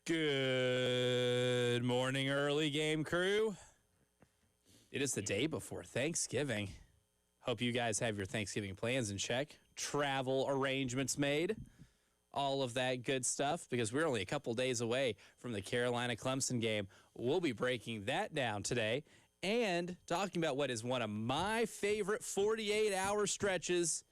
Good morning, early game crew. It is the day before Thanksgiving. Hope you guys have your Thanksgiving plans in check, travel arrangements made, all of that good stuff, because we're only a couple days away from the Carolina-Clemson game. We'll be breaking that down today and talking about what is one of my favorite 48-hour stretches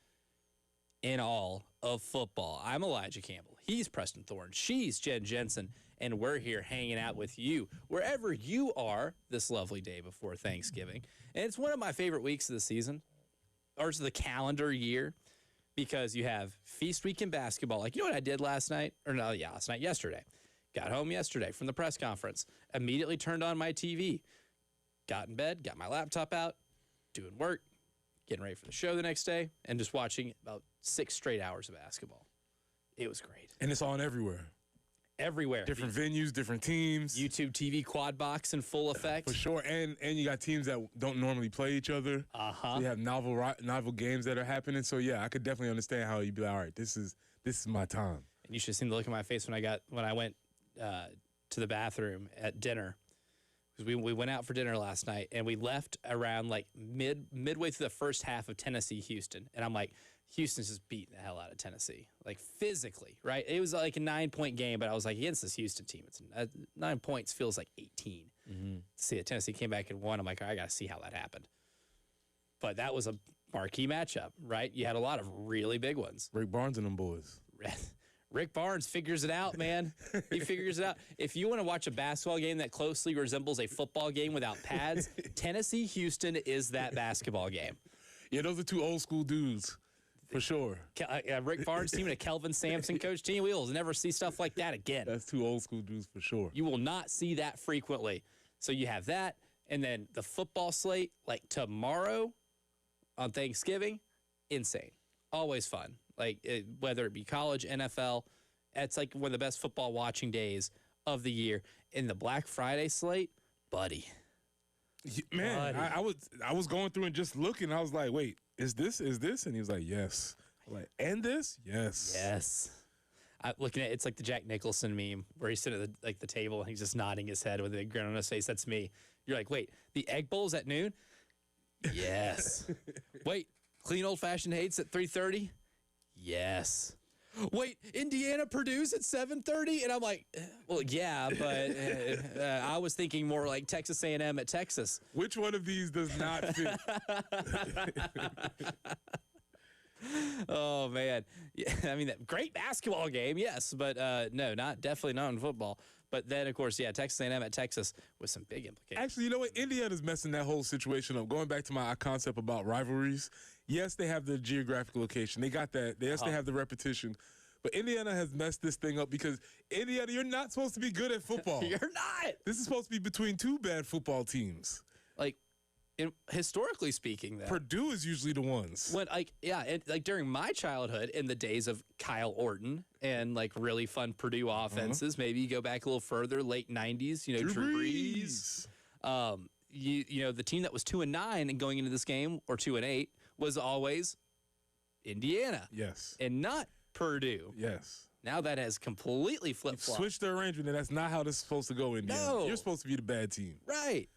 in all of football. I'm Elijah Campbell. He's Preston Thorne. She's Jen Jensen. And we're here hanging out with you wherever you are this lovely day before Thanksgiving. And it's one of my favorite weeks of the season, or it's the calendar year, because you have feast week in basketball. Like, you know what I did last night? Yesterday. Got home yesterday from the press conference. Immediately turned on my TV. Got in bed, got my laptop out, doing work, getting ready for the show the next day, and just watching about 6 straight hours of basketball. It was great. And it's on everywhere. Everywhere. Different venues, different teams. YouTube TV quad box in full effect. For sure. And you got teams that don't normally play each other. Uh-huh. You have novel games that are happening. So, yeah, I could definitely understand how you'd be like, all right, this is my time. And you should have seen the look on my face when I went to the bathroom at dinner. Because we went out for dinner last night, and we left around like midway through the first half of Tennessee-Houston. And I'm like, Houston's just beating the hell out of Tennessee, like physically, right? It was like a 9-point game, but I was like, against this Houston team, it's 9 points feels like 18. Mm-hmm. See that Tennessee came back and won. I'm like, I got to see how that happened. But that was a marquee matchup, right? You had a lot of really big ones. Rick Barnes and them boys. Rick Barnes figures it out, man. He figures it out. If you want to watch a basketball game that closely resembles a football game without pads, Tennessee-Houston is that basketball game. Yeah, those are two old school dudes, for sure. Rick Barnes team and a Kelvin Sampson coach team. We will never see stuff like that again. That's two old school dudes, for sure. You will not see that frequently. So you have that, and then the football slate, like tomorrow on Thanksgiving, insane. Always fun. Like, whether it be college, NFL, it's like one of the best football watching days of the year. In the Black Friday slate, buddy. Man, buddy. I was going through and just looking. I was like, wait, is this? And he was like, yes. I'm like, and this? Yes. Yes. Looking at it's like the Jack Nicholson meme where he's sitting at the table and he's just nodding his head with a grin on his face. That's me. You're like, wait, the Egg Bowl's at noon? Yes. Wait, clean old-fashioned hates at 3:30? Yes. Wait, Indiana Purdue's at 7:30, and I'm like, well, yeah, but I was thinking more like Texas A&M at Texas. Which one of these does not fit? Oh man, yeah, I mean, that great basketball game, yes, but no, definitely not in football. But then, of course, yeah, Texas A&M at Texas with some big implications. Actually, you know what? Indiana's messing that whole situation up. Going back to my concept about rivalries, yes, they have the geographic location. They got that. Yes, they have the repetition. But Indiana has messed this thing up because, Indiana, you're not supposed to be good at football. You're not. This is supposed to be between two bad football teams. Like, historically speaking, though, Purdue is usually the ones. When, during my childhood, in the days of Kyle Orton and like really fun Purdue offenses, maybe you go back a little further, late '90s, Drew Brees. The team that was 2-9 and going into this game, or 2-8, was always Indiana. Yes, and not Purdue. Yes. Now that has completely flip-flopped. Switched the arrangement, and that's not how this is supposed to go, Indiana. No. You're supposed to be the bad team. Right.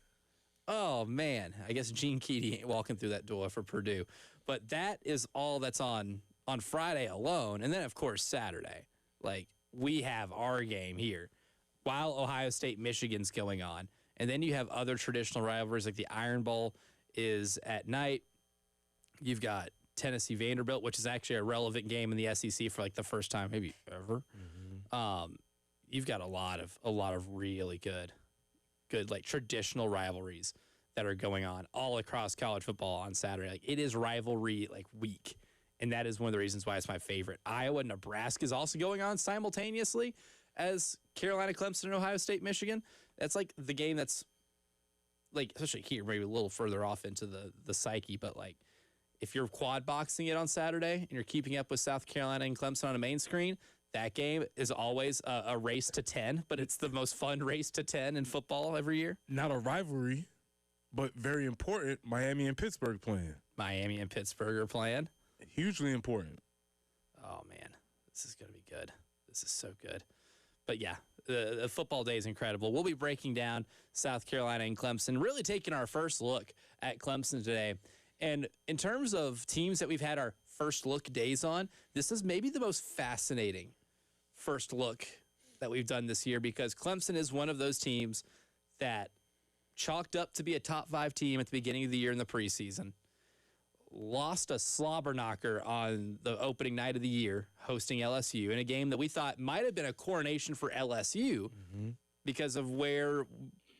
Oh, man. I guess Gene Keady ain't walking through that door for Purdue. But that is all that's on Friday alone. And then, of course, Saturday. Like, we have our game here while Ohio State, Michigan's going on. And then you have other traditional rivalries, like the Iron Bowl is at night. You've got Tennessee Vanderbilt, which is actually a relevant game in the SEC for like the first time maybe ever. Mm-hmm. You've got a lot of really good like traditional rivalries that are going on all across college football on Saturday. Like, it is rivalry like week, and that is one of the reasons why it's my favorite. Iowa, Nebraska is also going on simultaneously as Carolina, Clemson, and Ohio State, Michigan. That's like the game that's like, especially here, maybe a little further off into the psyche, but like, if you're quad boxing it on Saturday and you're keeping up with South Carolina and Clemson on a main screen, that game is always a race to 10, but it's the most fun race to 10 in football every year. Not a rivalry, but very important. Miami and Pittsburgh playing. Miami and Pittsburgh are playing. Hugely important. Oh, man. This is going to be good. This is so good. But, yeah, the football day is incredible. We'll be breaking down South Carolina and Clemson, really taking our first look at Clemson today. And in terms of teams that we've had our first look days on, this is maybe the most fascinating first look that we've done this year, because Clemson is one of those teams that chalked up to be a top 5 team at the beginning of the year in the preseason, lost a slobber knocker on the opening night of the year hosting LSU in a game that we thought might have been a coronation for LSU because of where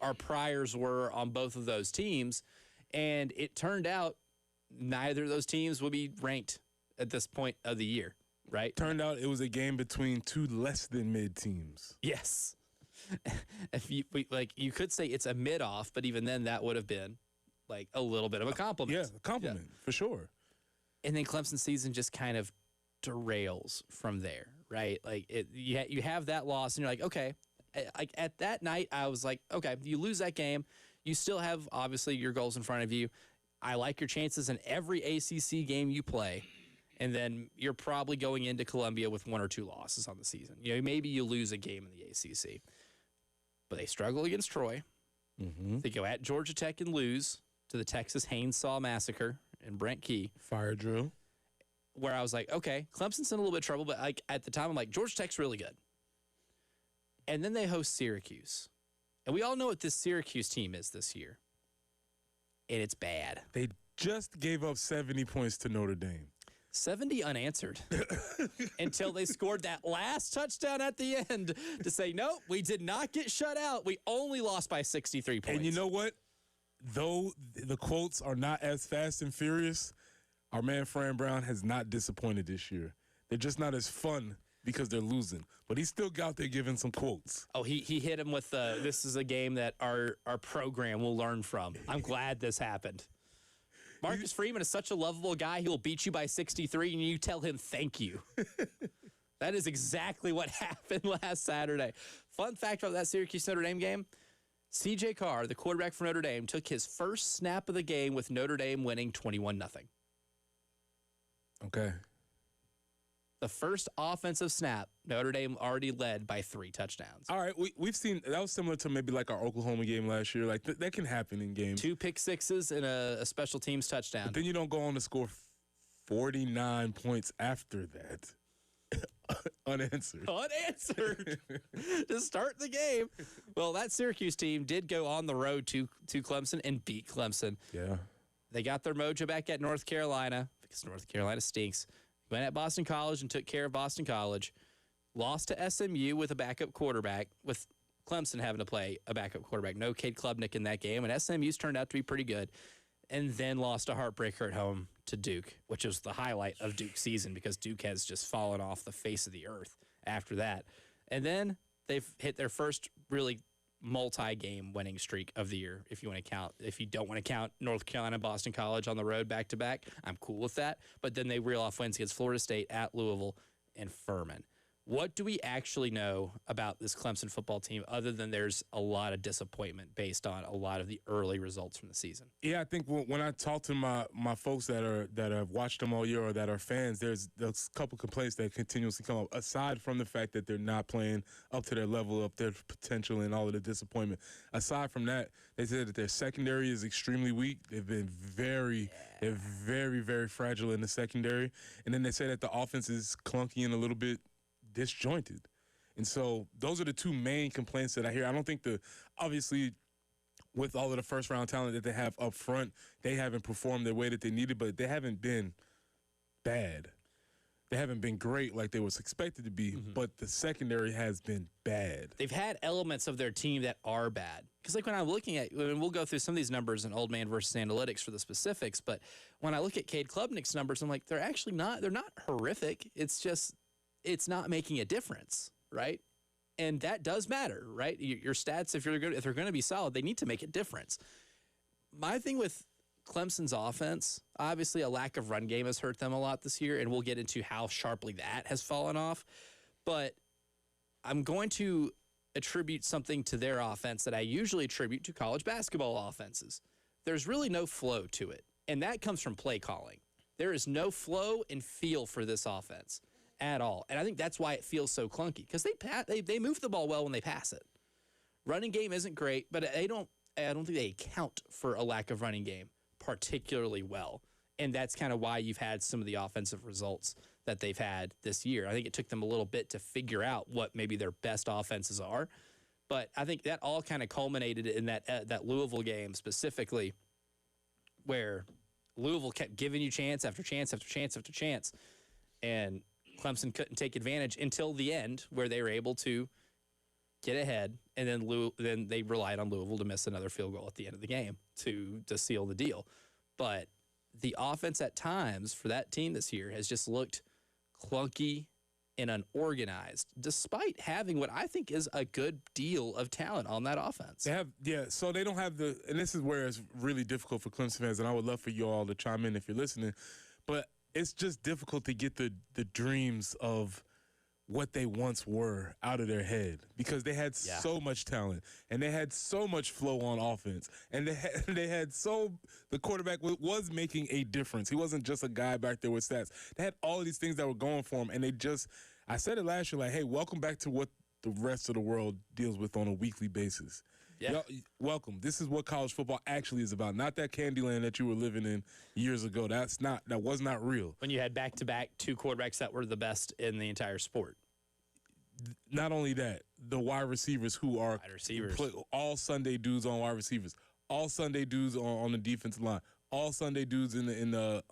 our priors were on both of those teams. And it turned out neither of those teams would be ranked at this point of the year, right? Turned out it was a game between 2 less than mid teams. Yes. If you could say it's a mid-off, but even then that would have been like a little bit of a compliment. Yeah, a compliment, for sure. And then Clemson's season just kind of derails from there, right? Like you have that loss, and you're like, okay. Like at that night, I was like, okay, you lose that game, you still have obviously your goals in front of you. I like your chances in every ACC game you play, and then you're probably going into Columbia with 1 or 2 losses on the season. You know, maybe you lose a game in the ACC, but they struggle against Troy. They go at Georgia Tech and lose to the Texas Hanesaw Massacre and Brent Key. Fire drill. Where I was like, okay, Clemson's in a little bit of trouble, but like at the time, I'm like, Georgia Tech's really good. And then they host Syracuse. And we all know what this Syracuse team is this year. And it's bad. They just gave up 70 points to Notre Dame. 70 unanswered until they scored that last touchdown at the end to say, nope, we did not get shut out. We only lost by 63 points. And you know what? Though the quotes are not as fast and furious, our man Fran Brown has not disappointed this year. They're just not as fun because they're losing. But he's still out there giving some quotes. Oh, he hit him with this is a game that our program will learn from. I'm glad this happened. Marcus Freeman is such a lovable guy. He will beat you by 63, and you tell him thank you. That is exactly what happened last Saturday. Fun fact about that Syracuse-Notre Dame game, C.J. Carr, the quarterback for Notre Dame, took his first snap of the game with Notre Dame winning 21-0. Okay. The first offensive snap, Notre Dame already led by 3 touchdowns. All right, we've seen that was similar to maybe like our Oklahoma game last year. Like that can happen in games. 2 pick sixes and a special teams touchdown. But then you don't go on to score 49 points after that. Unanswered. Unanswered to start the game. Well, that Syracuse team did go on the road to Clemson and beat Clemson. Yeah. They got their mojo back at North Carolina because North Carolina stinks. Went at Boston College and took care of Boston College. Lost to SMU with a backup quarterback, with Clemson having to play a backup quarterback. No Cade Klubnik in that game, and SMU's turned out to be pretty good. And then lost a heartbreaker at home to Duke, which was the highlight of Duke's season because Duke has just fallen off the face of the earth after that. And then they've hit their first really multi-game winning streak of the year, if you want to count. If you don't want to count North Carolina, Boston College on the road back-to-back, I'm cool with that. But then they reel off wins against Florida State, at Louisville, and Furman. What do we actually know about this Clemson football team other than there's a lot of disappointment based on a lot of the early results from the season? Yeah, I think when I talk to my folks that have watched them all year or that are fans, there's a couple complaints that continuously come up, aside from the fact that they're not playing up to their level, up their potential, and all of the disappointment. Aside from that, they said that their secondary is extremely weak. They've been they're very, very fragile in the secondary. And then they say that the offense is clunky and a little bit disjointed. And so those are the 2 main complaints that I hear. I don't think obviously with all of the first round talent that they have up front, they haven't performed the way that they needed, but they haven't been bad. They haven't been great like they was expected to be, but the secondary has been bad. They've had elements of their team that are bad. Because like when I'm looking at, and we'll go through some of these numbers in Old Man versus Analytics for the specifics, but when I look at Cade Klubnik's numbers, I'm like, they're not horrific. It's just, it's not making a difference, right? And that does matter, right? Your stats, if they're going to be solid, they need to make a difference. My thing with Clemson's offense, obviously a lack of run game has hurt them a lot this year, and we'll get into how sharply that has fallen off. But I'm going to attribute something to their offense that I usually attribute to college basketball offenses. There's really no flow to it, and that comes from play calling. There is no flow and feel for this offense. at all. And I think that's why it feels so clunky, because they move the ball well when they pass it. Running game isn't great, but I don't think they account for a lack of running game particularly well. And that's kind of why you've had some of the offensive results that they've had this year. I think it took them a little bit to figure out what maybe their best offenses are. But I think that all kind of culminated in that Louisville game specifically, where Louisville kept giving you chance after chance after chance after chance, and Clemson couldn't take advantage until the end, where they were able to get ahead, and then they relied on Louisville to miss another field goal at the end of the game to seal the deal. But the offense at times for that team this year has just looked clunky and unorganized, despite having what I think is a good deal of talent on that offense. They have, so they don't have and this is where it's really difficult for Clemson fans, and I would love for you all to chime in if you're listening, but it's just difficult to get the dreams of what they once were out of their head, because they had so much talent and they had so much flow on offense, and the quarterback was making a difference. He wasn't just a guy back there with stats. They had all of these things that were going for him, and I said it last year, like, hey, welcome back to what the rest of the world deals with on a weekly basis. Yeah. Welcome. This is what college football actually is about. Not that Candyland that you were living in years ago. That was not real. When you had back-to-back two quarterbacks that were the best in the entire sport. Not only that, the wide receivers who are all Sunday dudes on wide receivers, all Sunday dudes on the defensive line, all Sunday dudes in the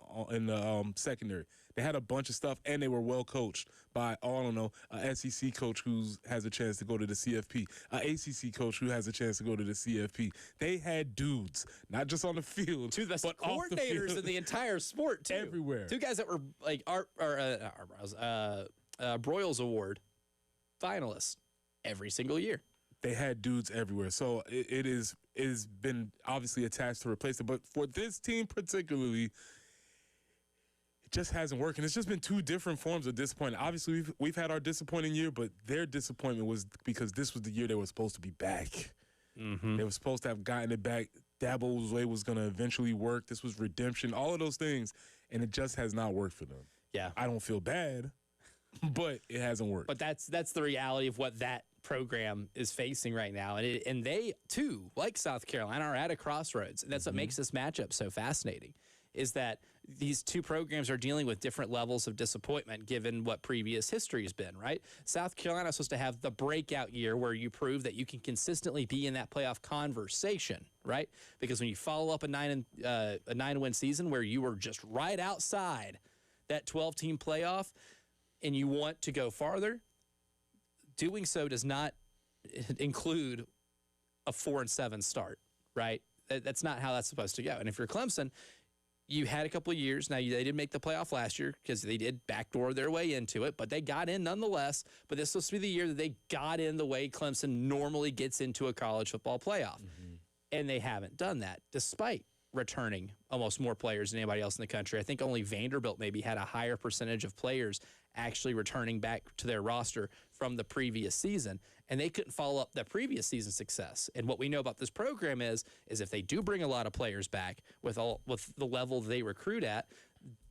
secondary. They had a bunch of stuff, and they were well coached by, a SEC coach who has a chance to go to the CFP, an ACC coach who has a chance to go to the CFP. They had dudes, not just on the field, two of the best coordinators in the entire sport, too. Everywhere. Two guys that were like Broyles Award finalists every single year. They had dudes everywhere. So it is been obviously a task to replace it. But for this team particularly, it just hasn't worked. And it's just been two different forms of disappointment. Obviously, we've had our disappointing year, but their disappointment was because this was the year they were supposed to be back. Mm-hmm. They were supposed to have gotten it back. Dabo's way was going to eventually work. This was redemption, all of those things. And it just has not worked for them. Yeah. I don't feel bad, but it hasn't worked. But that's the reality of what that program is facing right now. And they, too, like South Carolina, are at a crossroads. And that's what makes this matchup so fascinating, is that these two programs are dealing with different levels of disappointment given what previous history has been, right? South Carolina is supposed to have the breakout year where you prove that you can consistently be in that playoff conversation, right? Because when you follow up a 9-win season where you were just right outside that 12-team playoff and you want to go farther, doing so does not include a 4-7 start, right? That's not how that's supposed to go. And if you're Clemson, you had a couple of years. Now, they didn't make the playoff last year because they did backdoor their way into it, but they got in nonetheless. But this was supposed to be the year that they got in the way Clemson normally gets into a college football playoff. Mm-hmm. And they haven't done that, despite returning almost more players than anybody else in the country. I think only Vanderbilt maybe had a higher percentage of players actually returning back to their roster from the previous season, and they couldn't follow up the previous season's success. And what we know about this program is if they do bring a lot of players back with the level they recruit at,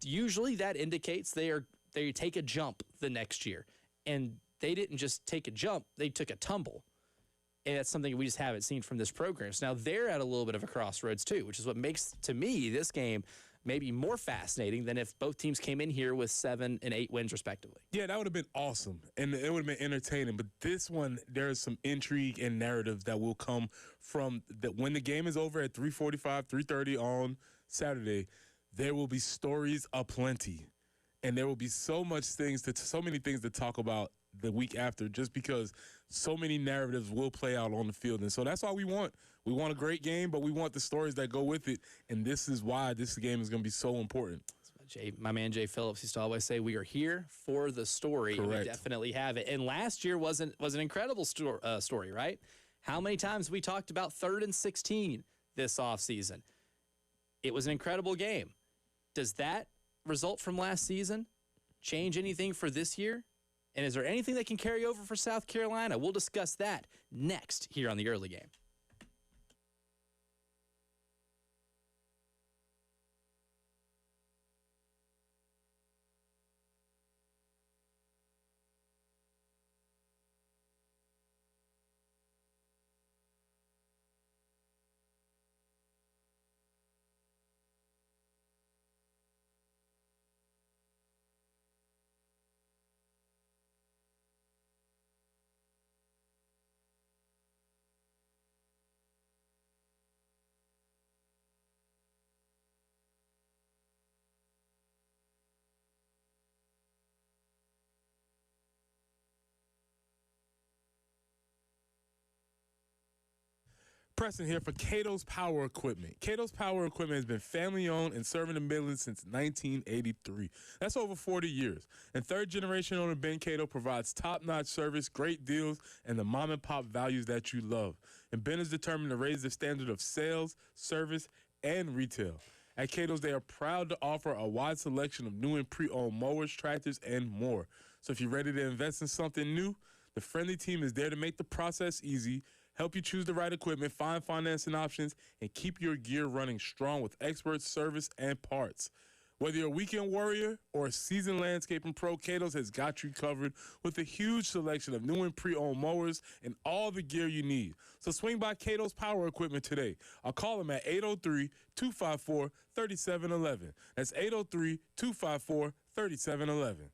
usually that indicates they take a jump the next year. And they didn't just take a jump, they took a tumble. And that's something we just haven't seen from this program. So now they're at a little bit of a crossroads too, which is what makes, to me, this game maybe more fascinating than if both teams came in here with 7 and 8 wins respectively. Yeah, that would have been awesome, and it would have been entertaining. But this one, there is some intrigue and narrative that will come from that when the game is over at 3:45, 3:30 on Saturday. There will be stories aplenty, and there will be so many things to talk about the week after, just because so many narratives will play out on the field. And so that's why we want a great game, but we want the stories that go with it. And this is why this game is going to be so important. My man Jay Phillips used to always say, we are here for the story. Correct. And we definitely have it. And last year was an incredible story, right? How many times we talked about 3rd and 16 this offseason? It was an incredible game. Does that result from last season change anything for this year? And is there anything that can carry over for South Carolina? We'll discuss that next here on the Early Game. Preston here for Cato's Power Equipment. Cato's Power Equipment has been family-owned and serving the Midlands since 1983. That's over 40 years. And third-generation owner Ben Cato provides top-notch service, great deals, and the mom-and-pop values that you love. And Ben is determined to raise the standard of sales, service, and retail. At Cato's, they are proud to offer a wide selection of new and pre-owned mowers, tractors, and more. So if you're ready to invest in something new, the friendly team is there to make the process easy, help you choose the right equipment, find financing options, and keep your gear running strong with expert service and parts. Whether you're a weekend warrior or a seasoned landscaping pro, Cato's has got you covered with a huge selection of new and pre-owned mowers and all the gear you need. So swing by Cato's Power Equipment today. I'll call them at 803-254-3711. That's 803-254-3711.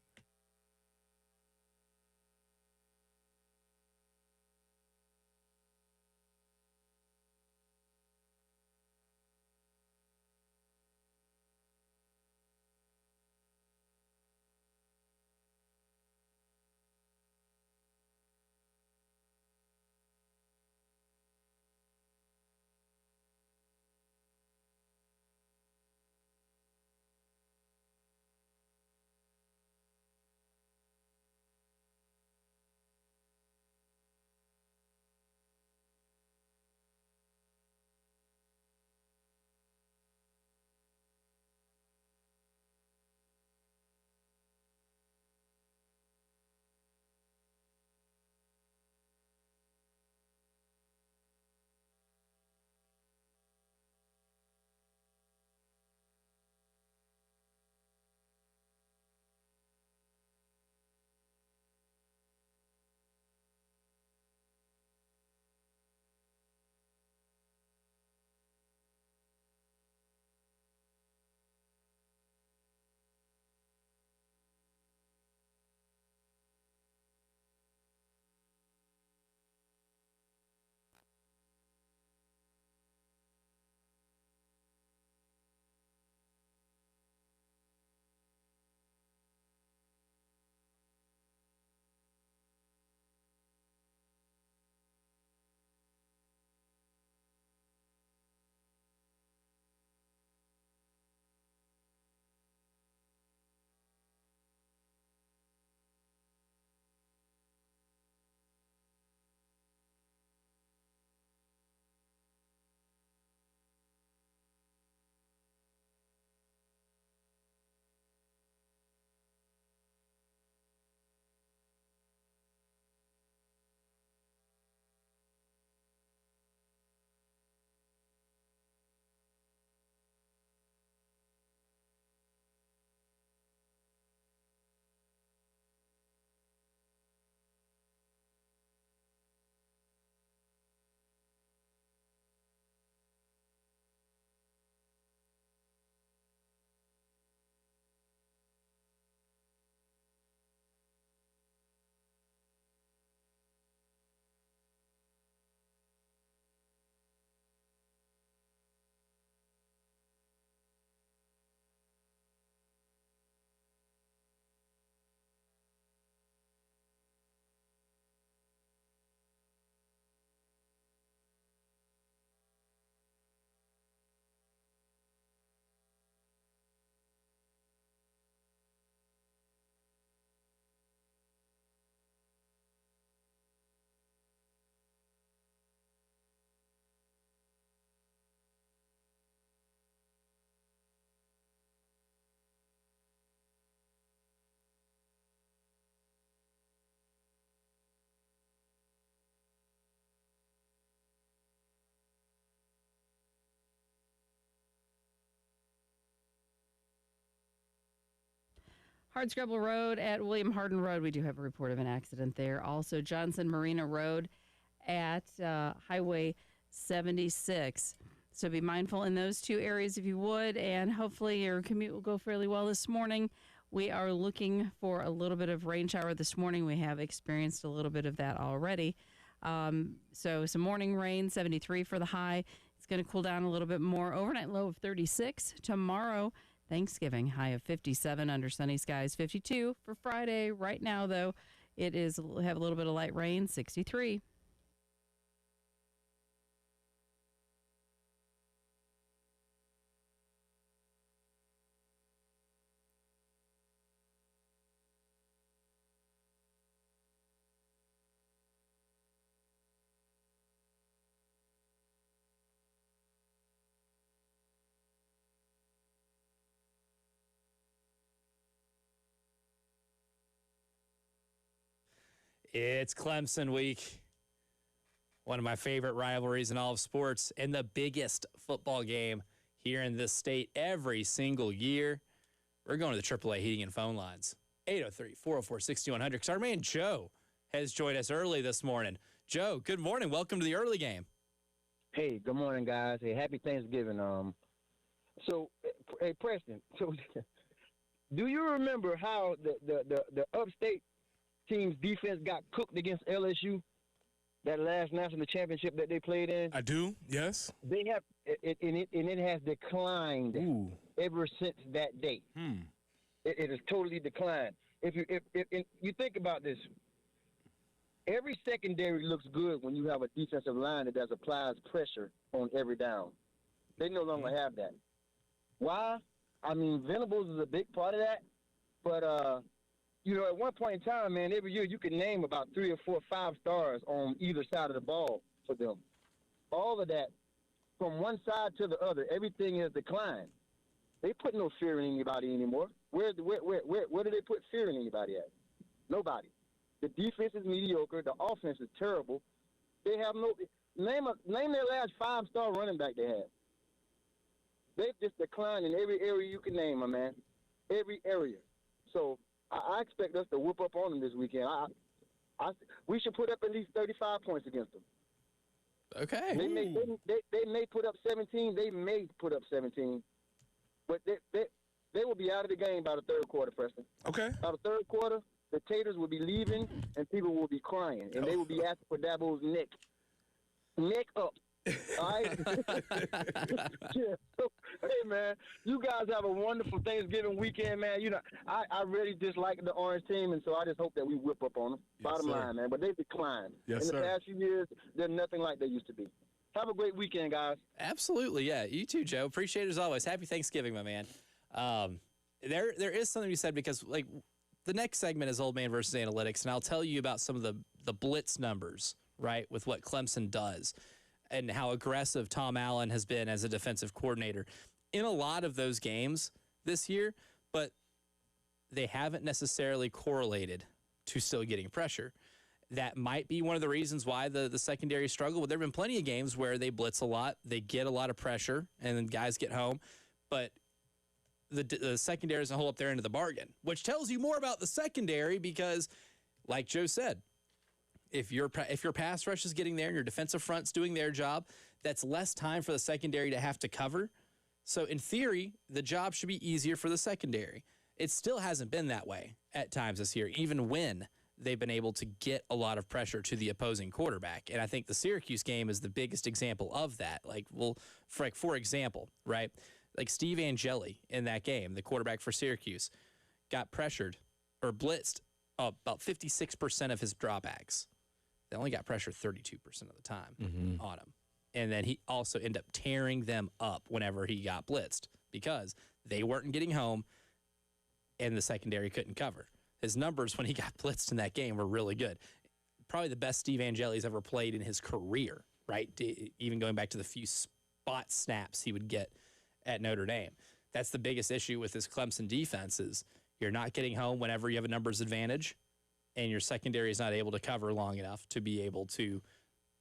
Hardscrabble Road at William Hardin Road, we do have a report of an accident there. Also, Johnson Marina Road at Highway 76. So be mindful in those two areas if you would, and hopefully your commute will go fairly well this morning. We are looking for a little bit of rain shower this morning. We have experienced a little bit of that already. So some morning rain, 73 for the high. It's going to cool down a little bit more. Overnight low of 36. Tomorrow, Thanksgiving, high of 57 under sunny skies, 52 for Friday. Right now, though, it is have a little bit of light rain, 63. It's Clemson week. One of my favorite rivalries in all of sports and the biggest football game here in this state every single year. We're going to the AAA heating and phone lines. 803-404-6100. Because our man Joe has joined us early this morning. Joe, good morning. Welcome to the early game. Hey, good morning, guys. Hey, happy Thanksgiving. Hey, Preston. So, do you remember how the upstate team's defense got cooked against LSU? That last national championship that they played in. I do. Yes. They have it has declined ever since that day. It has totally declined. If you think about this, every secondary looks good when you have a defensive line that applies pressure on every down. They no longer have that. Why? I mean, Venables is a big part of that, but at one point in time, man, every year you can name about 3 or 4, 5 stars on either side of the ball for them. All of that, from one side to the other, everything has declined. They put no fear in anybody anymore. Where do they put fear in anybody at? Nobody. The defense is mediocre. The offense is terrible. They have no name their last 5-star running back they had. They've just declined in every area you can name, my man. Every area. So I expect us to whoop up on them this weekend. We should put up at least 35 points against them. Okay. They may put up 17. They may put up 17. But they will be out of the game by the third quarter, Preston. Okay. By the third quarter, the Taters will be leaving, and people will be crying. And they will be asking for Dabo's neck. Neck up. All right? Yeah. So, hey, man, you guys have a wonderful Thanksgiving weekend, man. I really dislike the orange team, and so I just hope that we whip up on them. Yes, Bottom sir. line, man. But they've declined. Yes, In the sir. past few years, they're nothing like they used to be. Have a great weekend, guys. Absolutely, yeah. You too, Joe. Appreciate it as always. Happy Thanksgiving, my man. There is something you said because, like, the next segment is Old Man versus Analytics, and I'll tell you about some of the blitz numbers, right, with what Clemson does and how aggressive Tom Allen has been as a defensive coordinator in a lot of those games this year, but they haven't necessarily correlated to still getting pressure. That might be one of the reasons why the secondary struggle. There have been plenty of games where they blitz a lot, they get a lot of pressure, and then guys get home, but the secondary doesn't hold up their end of the bargain, which tells you more about the secondary because, like Joe said, if your pass rush is getting there and your defensive front's doing their job, that's less time for the secondary to have to cover. So in theory, the job should be easier for the secondary. It still hasn't been that way at times this year, even when they've been able to get a lot of pressure to the opposing quarterback. And I think the Syracuse game is the biggest example of that. For example, right? Like Steve Angeli in that game, the quarterback for Syracuse, got pressured or blitzed about 56% of his dropbacks. They only got pressured 32% of the time on him. And then he also ended up tearing them up whenever he got blitzed because they weren't getting home and the secondary couldn't cover. His numbers when he got blitzed in that game were really good. Probably the best Steve Angeli's ever played in his career, right? Even going back to the few spot snaps he would get at Notre Dame. That's the biggest issue with this Clemson defense is you're not getting home whenever you have a numbers advantage, and your secondary is not able to cover long enough to be able to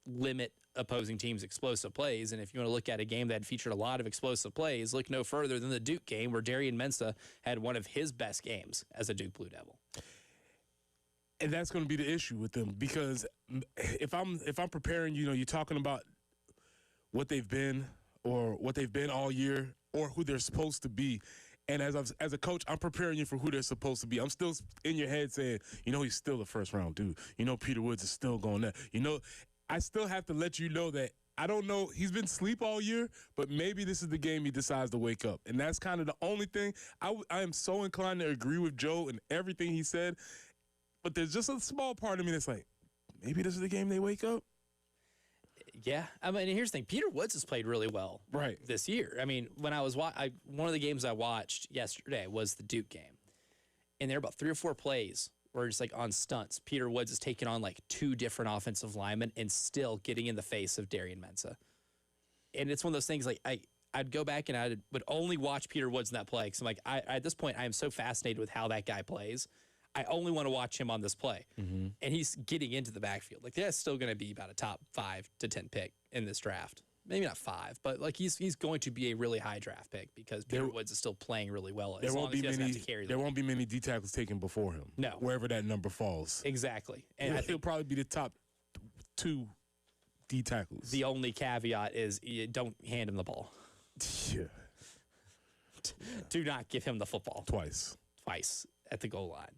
limit opposing teams' explosive plays. And if you want to look at a game that featured a lot of explosive plays, look no further than the Duke game where Darian Mensah had one of his best games as a Duke Blue Devil. And that's going to be the issue with them because if I'm preparing, you're talking about what they've been or what they've been all year or who they're supposed to be. And as a coach, I'm preparing you for who they're supposed to be. I'm still in your head saying, he's still a first-round dude. Peter Woods is still going there. I still have to let you know that I don't know. He's been asleep all year, but maybe this is the game he decides to wake up. And that's kind of the only thing. I am so inclined to agree with Joe and everything he said, but there's just a small part of me that's like, maybe this is the game they wake up. Yeah, I mean, here's the thing. Peter Woods has played really well this year. I mean, when I was one of the games I watched yesterday was the Duke game, and there were about 3 or 4 plays where just like on stunts, Peter Woods is taking on like 2 different offensive linemen and still getting in the face of Darian Mensah. And it's one of those things like I'd go back and I would only watch Peter Woods in that play because I'm like, at this point, I am so fascinated with how that guy plays. I only want to watch him on this play. And he's getting into the backfield. Like, that's still going to be about a top 5 to 10 pick in this draft. Maybe not 5, but like he's going to be a really high draft pick because Peter Woods is still playing really well. There won't be many D tackles taken before him. No, wherever that number falls. Exactly, and he'll probably be the top 2 D tackles. The only caveat is you don't hand him the ball. Yeah. Do not give him the football twice at the goal line,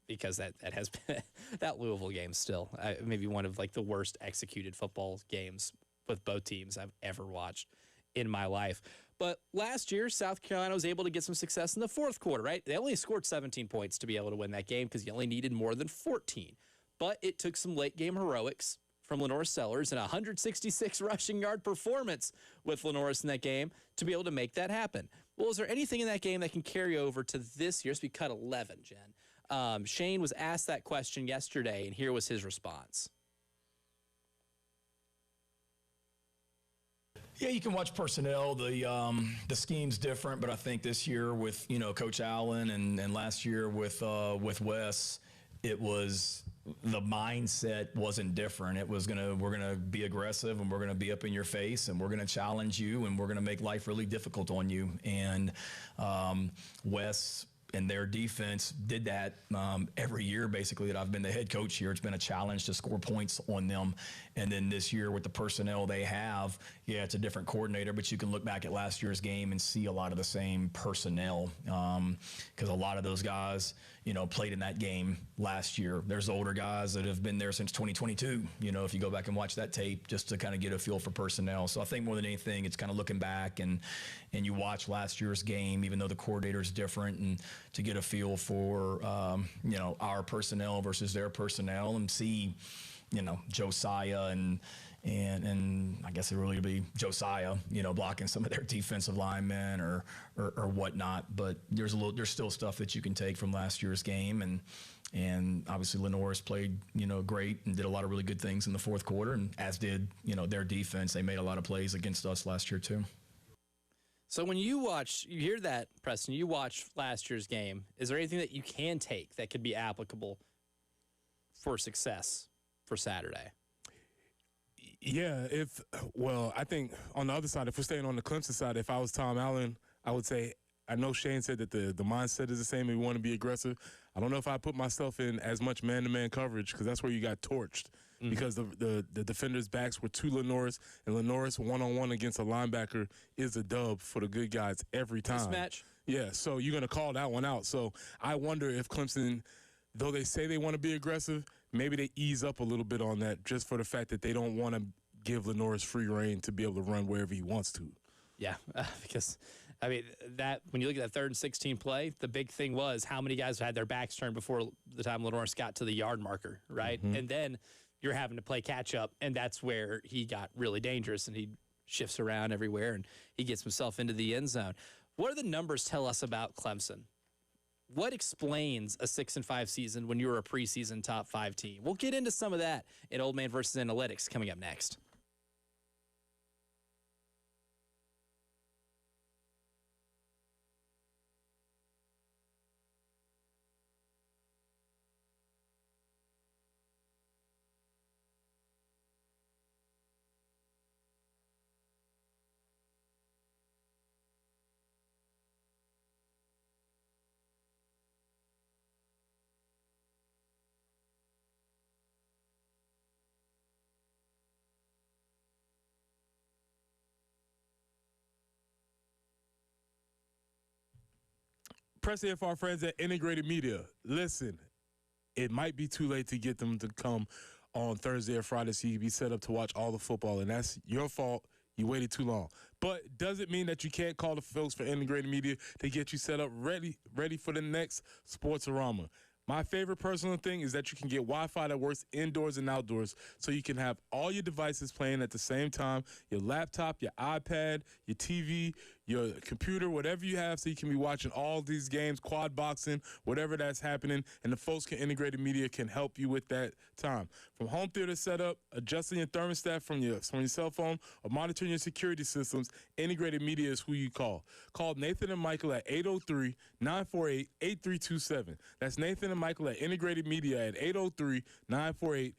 because that has been that Louisville game still maybe one of like the worst executed football games with both teams I've ever watched in my life. But last year, South Carolina was able to get some success in the fourth quarter, right? They only scored 17 points to be able to win that game because you only needed more than 14. But it took some late game heroics from Lenore Sellers and a 166 rushing yard performance with Lenore's in that game to be able to make that happen. Well, is there anything in that game that can carry over to this year? So we cut 11, Jen. Shane was asked that question yesterday, and here was his response. Yeah, you can watch personnel. The scheme's different, but I think this year with Coach Allen and last year with Wes, it was the mindset wasn't different. It was we're gonna be aggressive and we're gonna be up in your face and we're gonna challenge you and we're gonna make life really difficult on you. And Wes and their defense did that every year, basically, that I've been the head coach here. It's been a challenge to score points on them. And then this year with the personnel they have, yeah, it's a different coordinator, but you can look back at last year's game and see a lot of the same personnel because a lot of those guys, played in that game last year. There's older guys that have been there since 2022, if you go back and watch that tape just to kind of get a feel for personnel. So I think more than anything, it's kind of looking back and you watch last year's game, even though the coordinator is different, and to get a feel for, our personnel versus their personnel and see, Josiah and I guess it really would be Josiah, blocking some of their defensive linemen or whatnot. But there's still stuff that you can take from last year's game, and obviously Lenore's played great and did a lot of really good things in the fourth quarter, and as did their defense. They made a lot of plays against us last year too. So when you hear that, Preston, you watch last year's game, is there anything that you can take that could be applicable for success for Saturday? Yeah, I think on the other side, if we're staying on the Clemson side, if I was Tom Allen, I would say, I know Shane said that the mindset is the same and we want to be aggressive. I don't know if I put myself in as much man-to-man coverage because that's where you got torched. Because the defenders' backs were to Lenore's, and Lenore's one-on-one against a linebacker is a dub for the good guys every time. Mismatch. Yeah, so you're going to call that one out. So I wonder if Clemson, though they say they want to be aggressive, maybe they ease up a little bit on that just for the fact that they don't want to give Lenore's free reign to be able to run wherever he wants to. Yeah, because, that when you look at that 3rd and 16 play, the big thing was how many guys had their backs turned before the time Lenore's got to the yard marker, right? And then you're having to play catch-up, and that's where he got really dangerous, and he shifts around everywhere, and he gets himself into the end zone. What do the numbers tell us about Clemson? What explains a 6-5 season when you were a preseason top 5 team? We'll get into some of that in Old Man versus Analytics coming up next. Press for our friends at Integrated Media. Listen, it might be too late to get them to come on Thursday or Friday so you can be set up to watch all the football, and that's your fault. You waited too long. But does it mean that you can't call the folks for Integrated Media to get you set up ready for the next Sportsorama? My favorite personal thing is that you can get Wi-Fi that works indoors and outdoors so you can have all your devices playing at the same time, your laptop, your iPad, your TV, your computer, whatever you have, so you can be watching all these games, quad boxing, whatever that's happening, and the folks can Integrated Media can help you with that time. From home theater setup, adjusting your thermostat from your cell phone, or monitoring your security systems, Integrated Media is who you call. Call Nathan and Michael at 803-948-8327. That's Nathan and Michael at Integrated Media at 803-948-8327.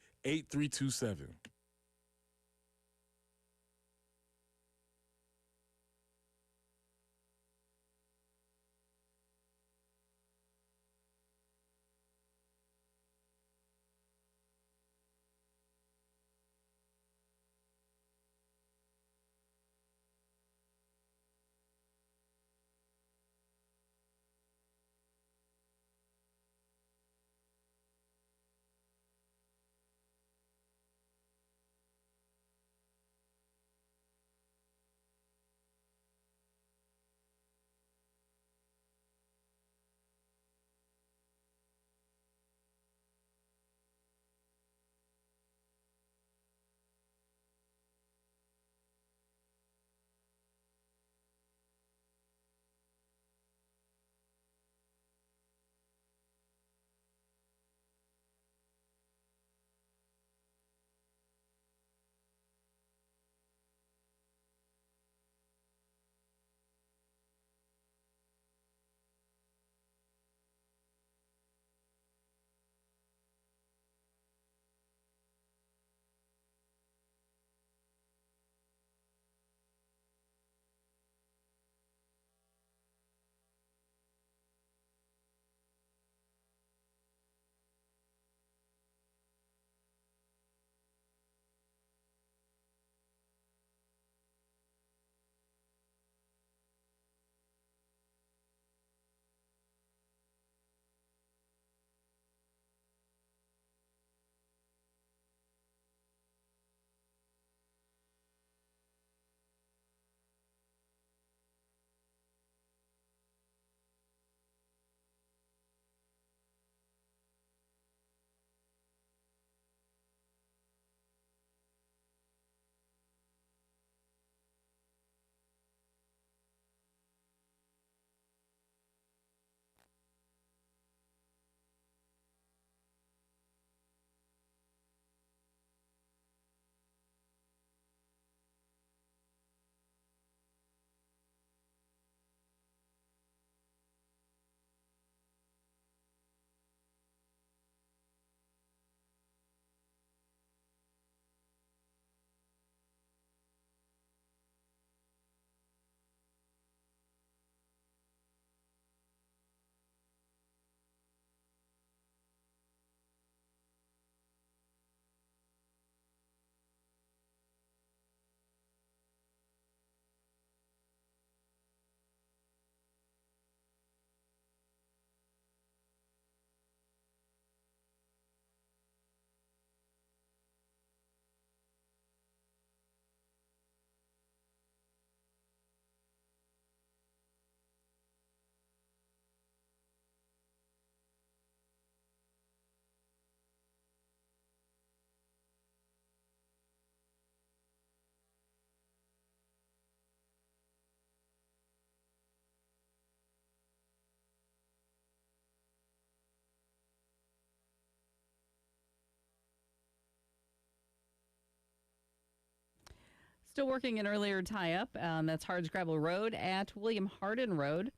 Still working an earlier tie-up. That's Hardscrabble Road at William Hardin Road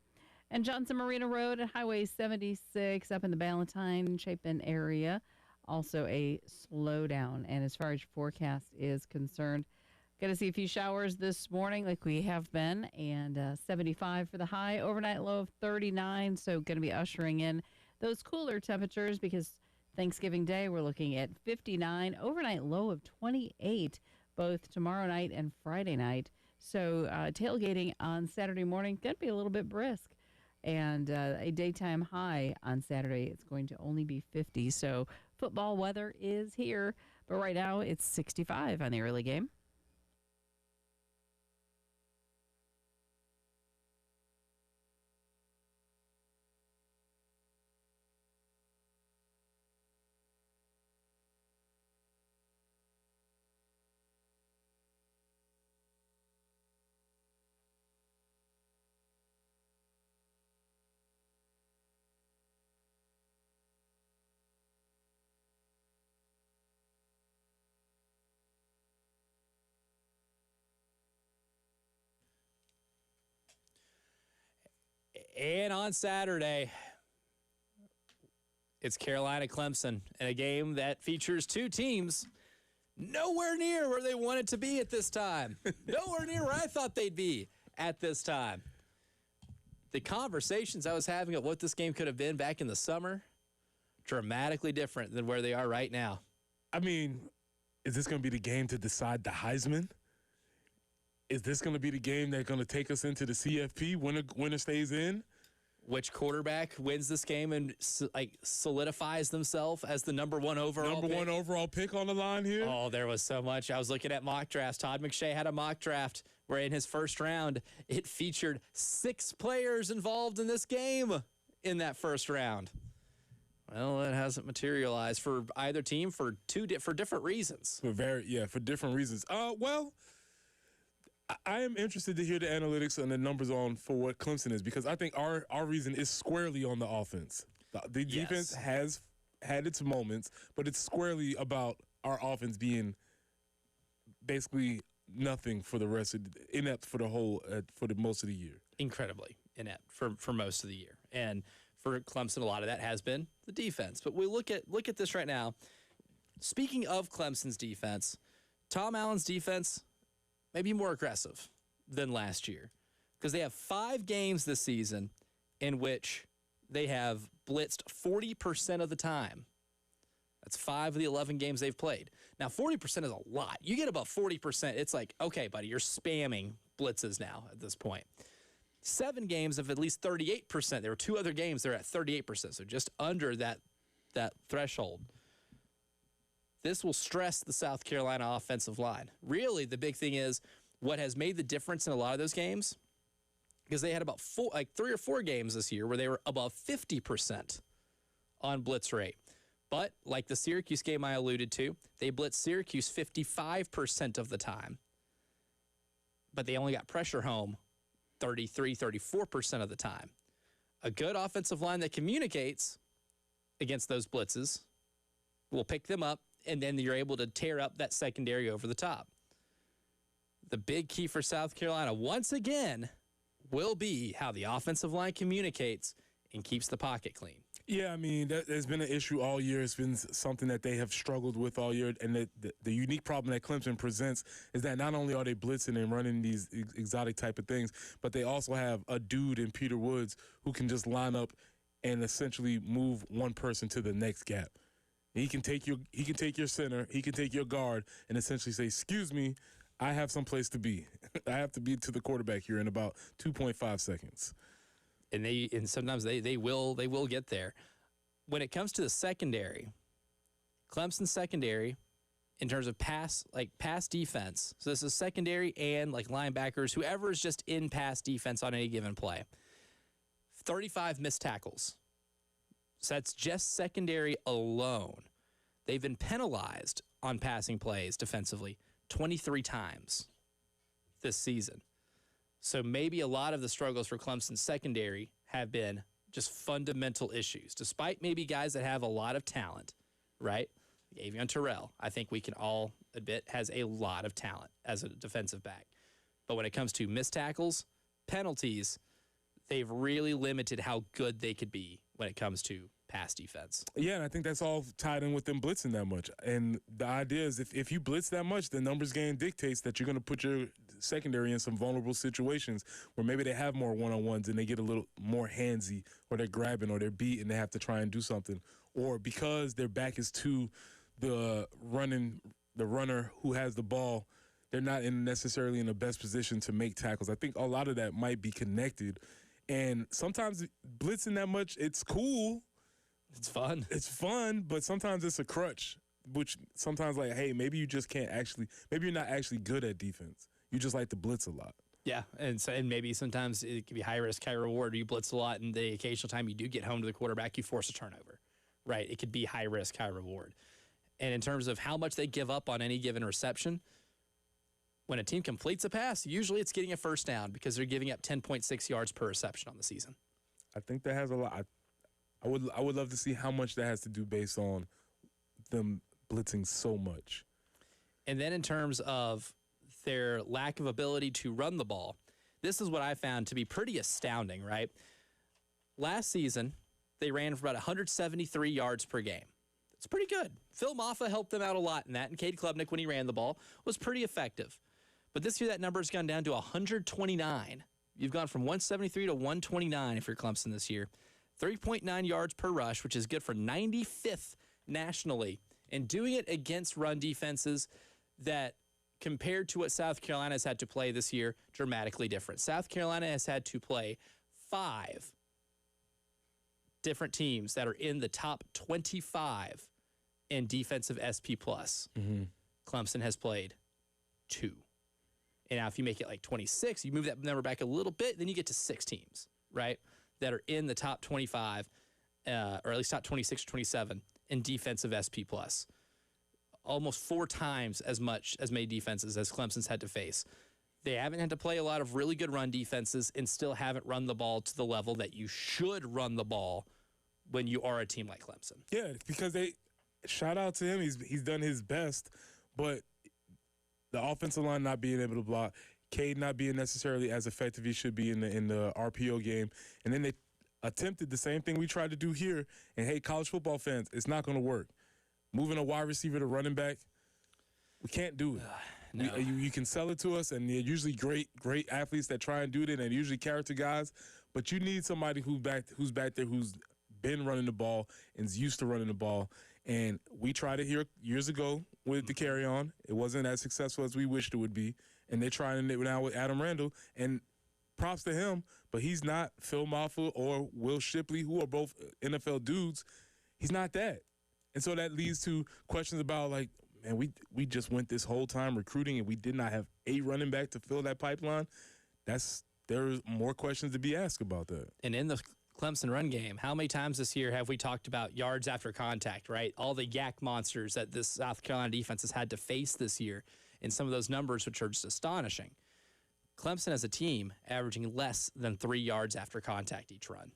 and Johnson Marina Road at Highway 76 up in the Ballantyne Chapin area. Also a slowdown. And as far as your forecast is concerned, going to see a few showers this morning like we have been, and 75 for the high, overnight low of 39. So going to be ushering in those cooler temperatures because Thanksgiving Day we're looking at 59, overnight low of 28. Both tomorrow night and Friday night. So tailgating on Saturday morning going to be a little bit brisk. And a daytime high on Saturday, it's going to only be 50. So football weather is here. But right now, it's 65 on the early game. And on Saturday, it's Carolina-Clemson in a game that features two teams nowhere near where they wanted to be at this time. Nowhere near where I thought they'd be at this time. The conversations I was having of what this game could have been back in the summer, dramatically different than where they are right now. I mean, is this going to be the game to decide the Heisman? Is this going to be the game that's going to take us into the CFP? Winner stays in? Which quarterback wins this game and solidifies themselves as the number one overall pick on the line here? Oh, there was so much. I was looking at mock drafts. Todd McShay had a mock draft where in his first round, it featured 6 players involved in this game in that first round. Well, it hasn't materialized for either team for different reasons. For different reasons. Well, I am interested to hear the analytics and the numbers for what Clemson is, because I think our reason is squarely on the offense. The defense has had its moments, but it's squarely about our offense being basically nothing for the rest of inept for the most of the year. Incredibly inept for most of the year. And for Clemson, a lot of that has been the defense. But we look at this right now. Speaking of Clemson's defense, Tom Allen's defense may be more aggressive than last year, because they have 5 games this season in which they have blitzed 40% of the time. That's 5 of the 11 games they've played. Now, 40% is a lot. You get above 40%, it's like, okay, buddy, you're spamming blitzes now at this point. 7 games of at least 38%. There were 2 other games that are at 38%, so just under that threshold. This will stress the South Carolina offensive line. Really, the big thing is what has made the difference in a lot of those games, because they had about 3 or 4 games this year where they were above 50% on blitz rate. But like the Syracuse game I alluded to, they blitzed Syracuse 55% of the time, but they only got pressure home 34% of the time. A good offensive line that communicates against those blitzes will pick them up, and then you're able to tear up that secondary over the top. The big key for South Carolina, once again, will be how the offensive line communicates and keeps the pocket clean. Yeah, I mean, there's been an issue all year. It's been something that they have struggled with all year. And the unique problem that Clemson presents is that not only are they blitzing and running these exotic type of things, but they also have a dude in Peter Woods who can just line up and essentially move one person to the next gap. He can take your center, he can take your guard, and essentially say, "Excuse me, I have someplace to be. I have to be to the quarterback here in about 2.5 seconds." And sometimes they will get there. When it comes to the secondary, Clemson secondary, in terms of pass defense, so this is secondary and like linebackers, whoever is just in pass defense on any given play, 35 missed tackles. So that's just secondary alone. They've been penalized on passing plays defensively 23 times this season. So maybe a lot of the struggles for Clemson's secondary have been just fundamental issues, despite maybe guys that have a lot of talent, right? Avion Terrell, I think we can all admit, has a lot of talent as a defensive back. But when it comes to missed tackles, penalties, they've really limited how good they could be when it comes to pass defense. Yeah, and I think that's all tied in with them blitzing that much. And the idea is if you blitz that much, the numbers game dictates that you're going to put your secondary in some vulnerable situations where maybe they have more one-on-ones and they get a little more handsy, or they're grabbing or they're beat and they have to try and do something. Or because their back is to the runner who has the ball, they're not necessarily in the best position to make tackles. I think a lot of that might be connected. And sometimes blitzing that much, it's cool. It's fun. It's fun, but sometimes it's a crutch, which sometimes like, hey, maybe you just can't actually, maybe you're not actually good at defense. You just like to blitz a lot. Yeah, and maybe sometimes it can be high risk, high reward. You blitz a lot, and the occasional time you do get home to the quarterback, you force a turnover, right? It could be high risk, high reward. And in terms of how much they give up on any given reception, when a team completes a pass, usually it's getting a first down because they're giving up 10.6 yards per reception on the season. I think that has a lot. I would love to see how much that has to do based on them blitzing so much. And then in terms of their lack of ability to run the ball, this is what I found to be pretty astounding, right? last season, they ran for about 173 yards per game. It's pretty good. Phil Maffa helped them out a lot in that, and Cade Klubnik, when he ran the ball, was pretty effective. But this year, that number has gone down to 129. You've gone from 173 to 129 if you're Clemson this year. 3.9 yards per rush, which is good for 95th nationally, and doing it against run defenses that, compared to what South Carolina has had to play this year, dramatically different. South Carolina has had to play 5 different teams that are in the top 25 in defensive SP+. Clemson has played 2. And now if you make it like 26, you move that number back a little bit, then you get to 6 teams, right, that are in the top 25, or at least top 26 or 27 in defensive SP+. Almost 4 times as many defenses as Clemson's had to face. They haven't had to play a lot of really good run defenses and still haven't run the ball to the level that you should run the ball when you are a team like Clemson. Yeah, because shout out to him. He's done his best, but the offensive line not being able to block, Cade not being necessarily as effective he should be in the RPO game, and then they attempted the same thing we tried to do here. And hey, college football fans, it's not going to work. Moving a wide receiver to running back, we can't do it. No. You can sell it to us, and they're usually great athletes that try and do it, and they're usually character guys. But you need somebody who's back there who's been running the ball and is used to running the ball. And we tried it here years ago with the carry on. It wasn't as successful as we wished it would be. And they're trying it now with Adam Randall. And props to him, but he's not Phil Maffa or Will Shipley, who are both NFL dudes. He's not that. And so that leads to questions about, like, man, we just went this whole time recruiting and we did not have a running back to fill that pipeline. There's more questions to be asked about that. And in the Clemson run game, how many times this year have we talked about yards after contact, right? All the yak monsters that this South Carolina defense has had to face this year, and some of those numbers, which are just astonishing. Clemson as a team averaging less than 3 yards after contact each run.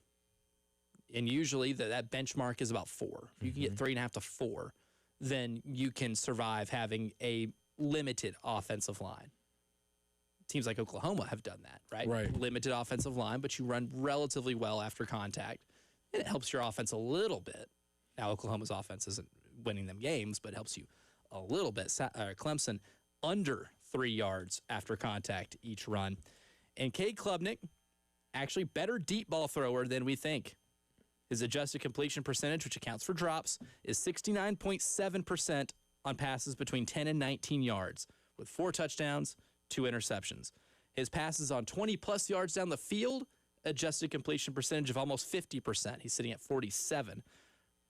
And usually that benchmark is about 4. If you can get 3.5 to 4, then you can survive having a limited offensive line. Teams like Oklahoma have done that, right? Right. Limited offensive line, but you run relatively well after contact, and it helps your offense a little bit. Now, Oklahoma's offense isn't winning them games, but it helps you a little bit. Clemson under 3 yards after contact each run. And Cade Klubnik, actually better deep ball thrower than we think. His adjusted completion percentage, which accounts for drops, is 69.7% on passes between 10 and 19 yards, with 4 touchdowns, 2 interceptions. His passes on 20-plus yards down the field, adjusted completion percentage of almost 50%. He's sitting at 47,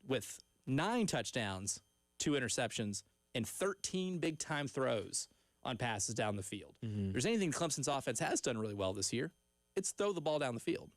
with 9 touchdowns, 2 interceptions, and 13 big-time throws on passes down the field. If there's anything Clemson's offense has done really well this year, it's throw the ball down the field.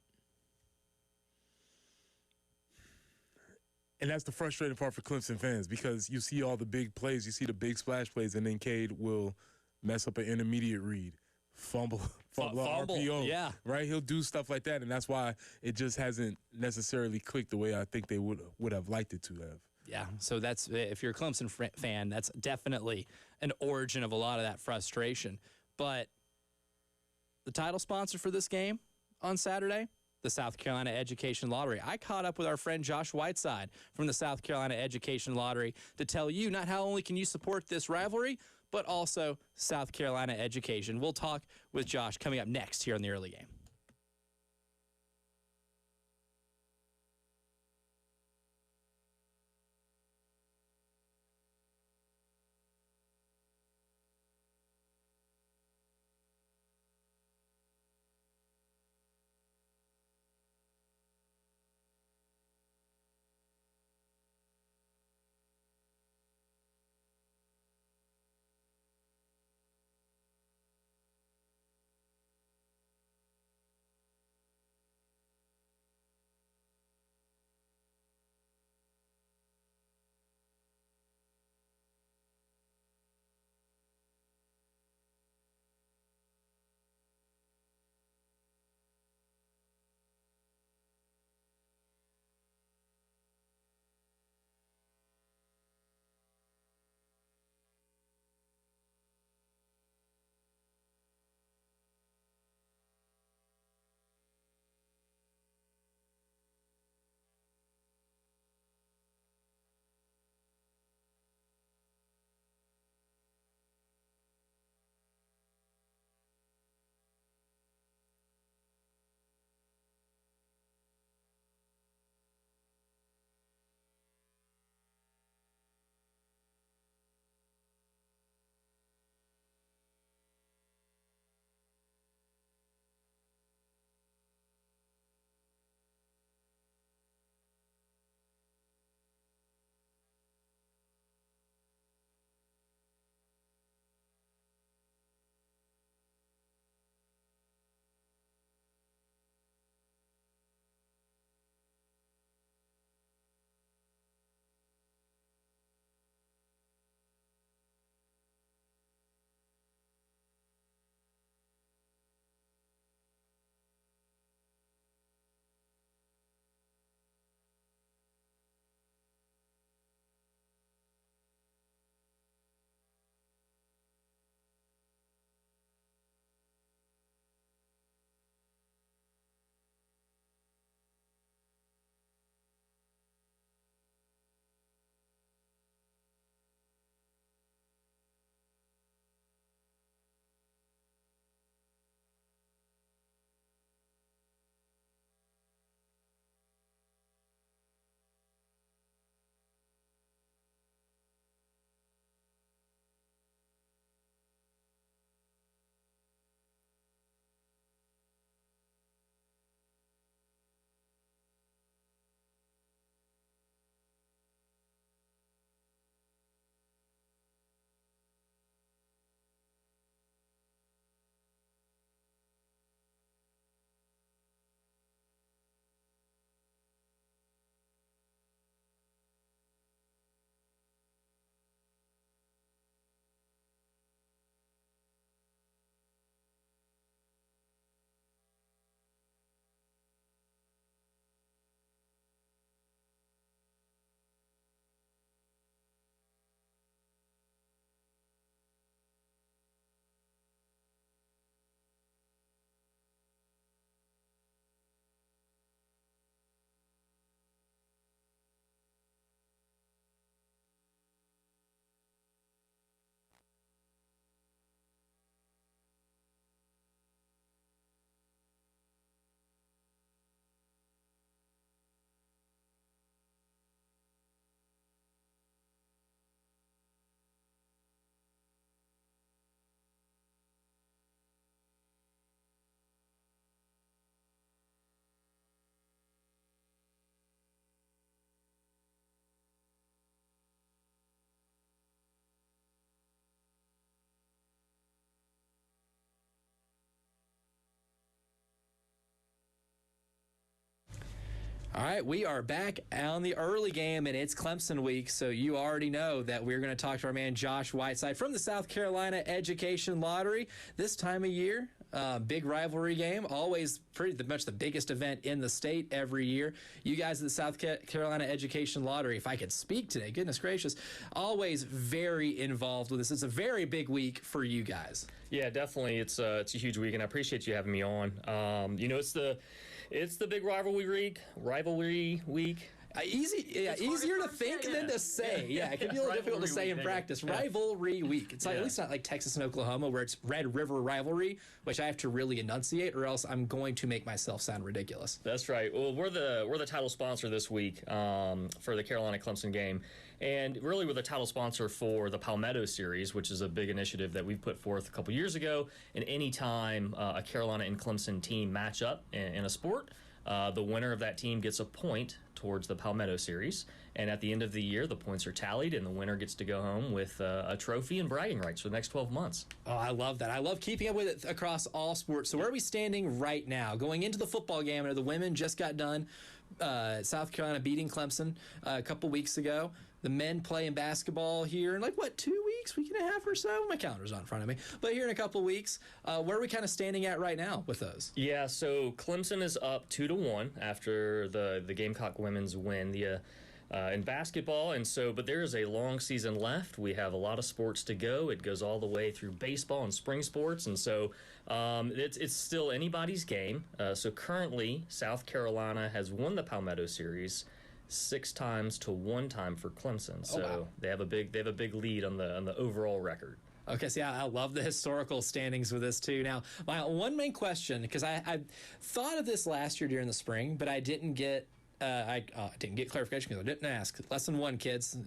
And that's the frustrating part for Clemson fans, because you see all the big plays, you see the big splash plays, and then Cade will mess up an intermediate read, fumble RPO, yeah. right? He'll do stuff like that, and that's why it just hasn't necessarily clicked the way I think they would have liked it to have. Yeah, so that's, if you're a Clemson fan, that's definitely an origin of a lot of that frustration. But the title sponsor for this game on Saturday, the South Carolina Education Lottery. I caught up with our friend Josh Whiteside from the South Carolina Education Lottery to tell you not how only can you support this rivalry, but also South Carolina education. We'll talk with Josh coming up next here on the early game. All right, we are back on the early game, and it's Clemson week, so you already know that we're going to talk to our man Josh Whiteside from the South Carolina Education Lottery. This time of year, big rivalry game, always pretty much the biggest event in the state every year. You guys at the South Carolina Education Lottery, if I could speak today, goodness gracious, always very involved with this. It's a very big week for you guys. Yeah, definitely. It's a huge week, and I appreciate you having me on. It's the big rivalry week. Easier to think than to say. Yeah, it can be a little difficult to say in practice. Rivalry week. It's like, at least not like Texas and Oklahoma where it's Red River rivalry, which I have to really enunciate, or else I'm going to make myself sound ridiculous. That's right. Well, we're the title sponsor this week for the Carolina Clemson game, and really we're the title sponsor for the Palmetto Series, which is a big initiative that we put forth a couple years ago. And anytime a Carolina and Clemson team match up in a sport, the winner of that team gets a point towards the Palmetto Series, and at the end of the year, the points are tallied, and the winner gets to go home with a trophy and bragging rights for the next 12 months. Oh, I love that. I love keeping up with it across all sports. So where are we standing right now? Going into the football game, the women just got done. South Carolina beating Clemson a couple weeks ago. The men play in basketball here in 2 weeks, week and a half or so? My calendar's not in front of me. But here in a couple weeks, where are we kind of standing at right now with those? Yeah, so Clemson is up 2-1 after the Gamecock women's win in basketball. But there is a long season left. We have a lot of sports to go. It goes all the way through baseball and spring sports. And so it's still anybody's game. So currently, South Carolina has won the Palmetto Series 6 times to 1 time for Clemson. So wow. they have a big lead on the overall record. Okay, see, I love the historical standings with this too. Now, my one main question, because I thought of this last year during the spring, but I didn't get clarification because I didn't ask. Lesson 1, kids.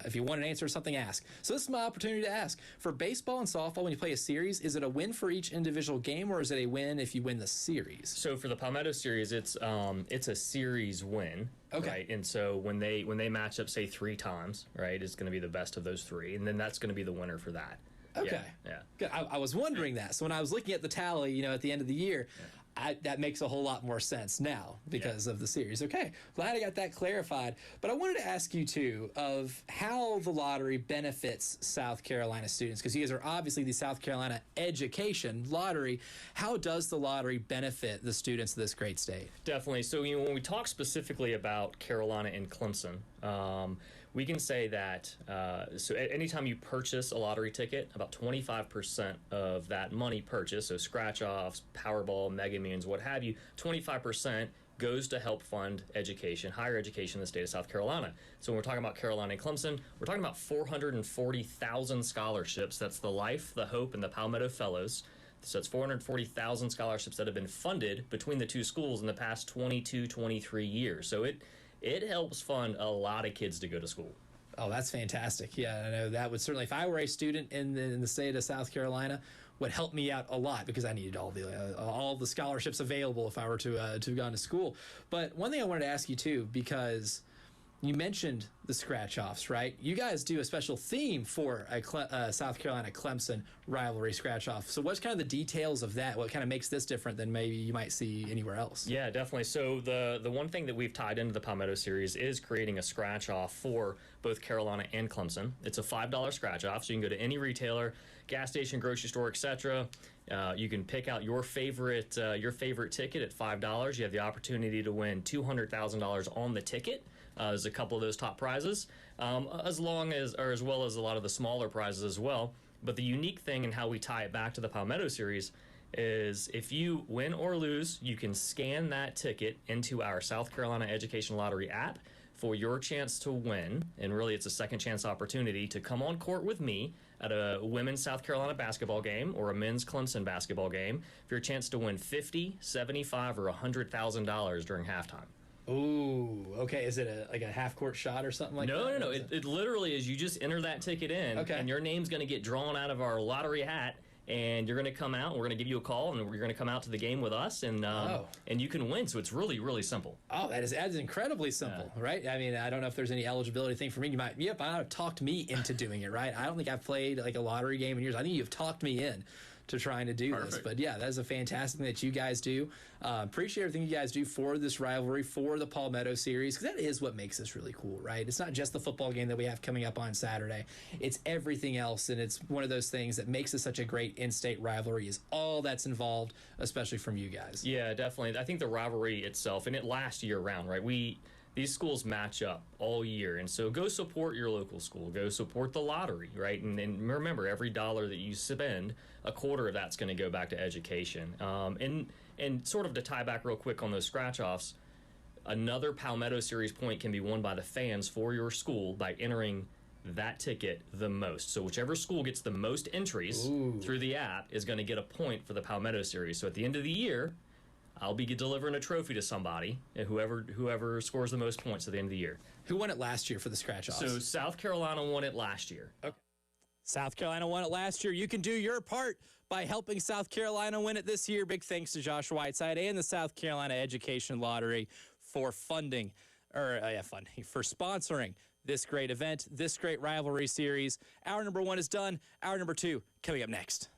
If you want an answer to something, ask. So this is my opportunity to ask. For baseball and softball, when you play a series, is it a win for each individual game, or is it a win if you win the series? So for the Palmetto Series, it's a series win. Okay. Right? And so when they match up, say 3 times, right, it's going to be the best of those 3, and then that's going to be the winner for that. Okay. Yeah. Good. I was wondering that. So when I was looking at the tally, at the end of the year, that makes a whole lot more sense now because of the series. Okay, glad I got that clarified. But I wanted to ask you, too, of how the lottery benefits South Carolina students, because you guys are obviously the South Carolina Education Lottery. How does the lottery benefit the students of this great state? Definitely. So when we talk specifically about Carolina and Clemson, we can say that so anytime you purchase a lottery ticket, about 25% of that money purchased, so scratch-offs, Powerball, Mega Millions, what have you, 25% goes to help fund education, higher education in the state of South Carolina. So when we're talking about Carolina and Clemson, we're talking about 440,000 scholarships. That's the Life, the Hope, and the Palmetto Fellows. So it's 440,000 scholarships that have been funded between the 2 schools in the past 22, 23 years. So it helps fund a lot of kids to go to school. Oh, that's fantastic. Yeah, I know that would certainly, if I were a student in the state of South Carolina, would help me out a lot because I needed all the scholarships available if I were to have gone to school. But one thing I wanted to ask you, too, because you mentioned the scratch-offs, right? You guys do a special theme for a South Carolina-Clemson rivalry scratch-off. So what's kind of the details of that? What kind of makes this different than maybe you might see anywhere else? Yeah, definitely. So the one thing that we've tied into the Palmetto Series is creating a scratch-off for both Carolina and Clemson. It's a $5 scratch-off, so you can go to any retailer, gas station, grocery store, etc. You can pick out your favorite ticket at $5. You have the opportunity to win $200,000 on the ticket. There's a couple of those top prizes, as well as a lot of the smaller prizes as well. But the unique thing in how we tie it back to the Palmetto Series is if you win or lose, you can scan that ticket into our South Carolina Education Lottery app for your chance to win. And really, it's a second chance opportunity to come on court with me at a women's South Carolina basketball game or a men's Clemson basketball game for your chance to win $50,000, $75,000, or $100,000 during halftime. Ooh, okay. Is it a half-court shot or something like that? No. It literally is you just enter that ticket in, and your name's going to get drawn out of our lottery hat, and you're going to come out, and we're going to give you a call, and you're going to come out to the game with us, and you can win. So it's really, really simple. Oh, that is incredibly simple, right? I mean, I don't know if there's any eligibility thing for me. You might have talked me into doing it, right? I don't think I've played like a lottery game in years. I think you've talked me in to trying to do this. But yeah, that is a fantastic thing that you guys do. Appreciate everything you guys do for this rivalry, for the Palmetto series, because that is what makes this really cool, right? It's not just the football game that we have coming up on Saturday. It's everything else, and it's one of those things that makes it such a great in-state rivalry is all that's involved, especially from you guys. Yeah, definitely. I think the rivalry itself, and it lasts year-round, right? These schools match up all year, and so go support your local school. Go support the lottery, right? And remember, every dollar that you spend, a quarter of that's going to go back to education. And sort of to tie back real quick on those scratch-offs, another Palmetto Series point can be won by the fans for your school by entering that ticket the most. So whichever school gets the most entries through the app is going to get a point for the Palmetto Series. So at the end of the year, I'll be delivering a trophy to somebody, and whoever scores the most points at the end of the year. Who won it last year for the scratch-offs? So South Carolina won it last year. Okay. South Carolina won it last year. You can do your part by helping South Carolina win it this year. Big thanks to Josh Whiteside and the South Carolina Education Lottery for for sponsoring this great event, this great rivalry series. Hour number 1 is done. Hour number 2 coming up next.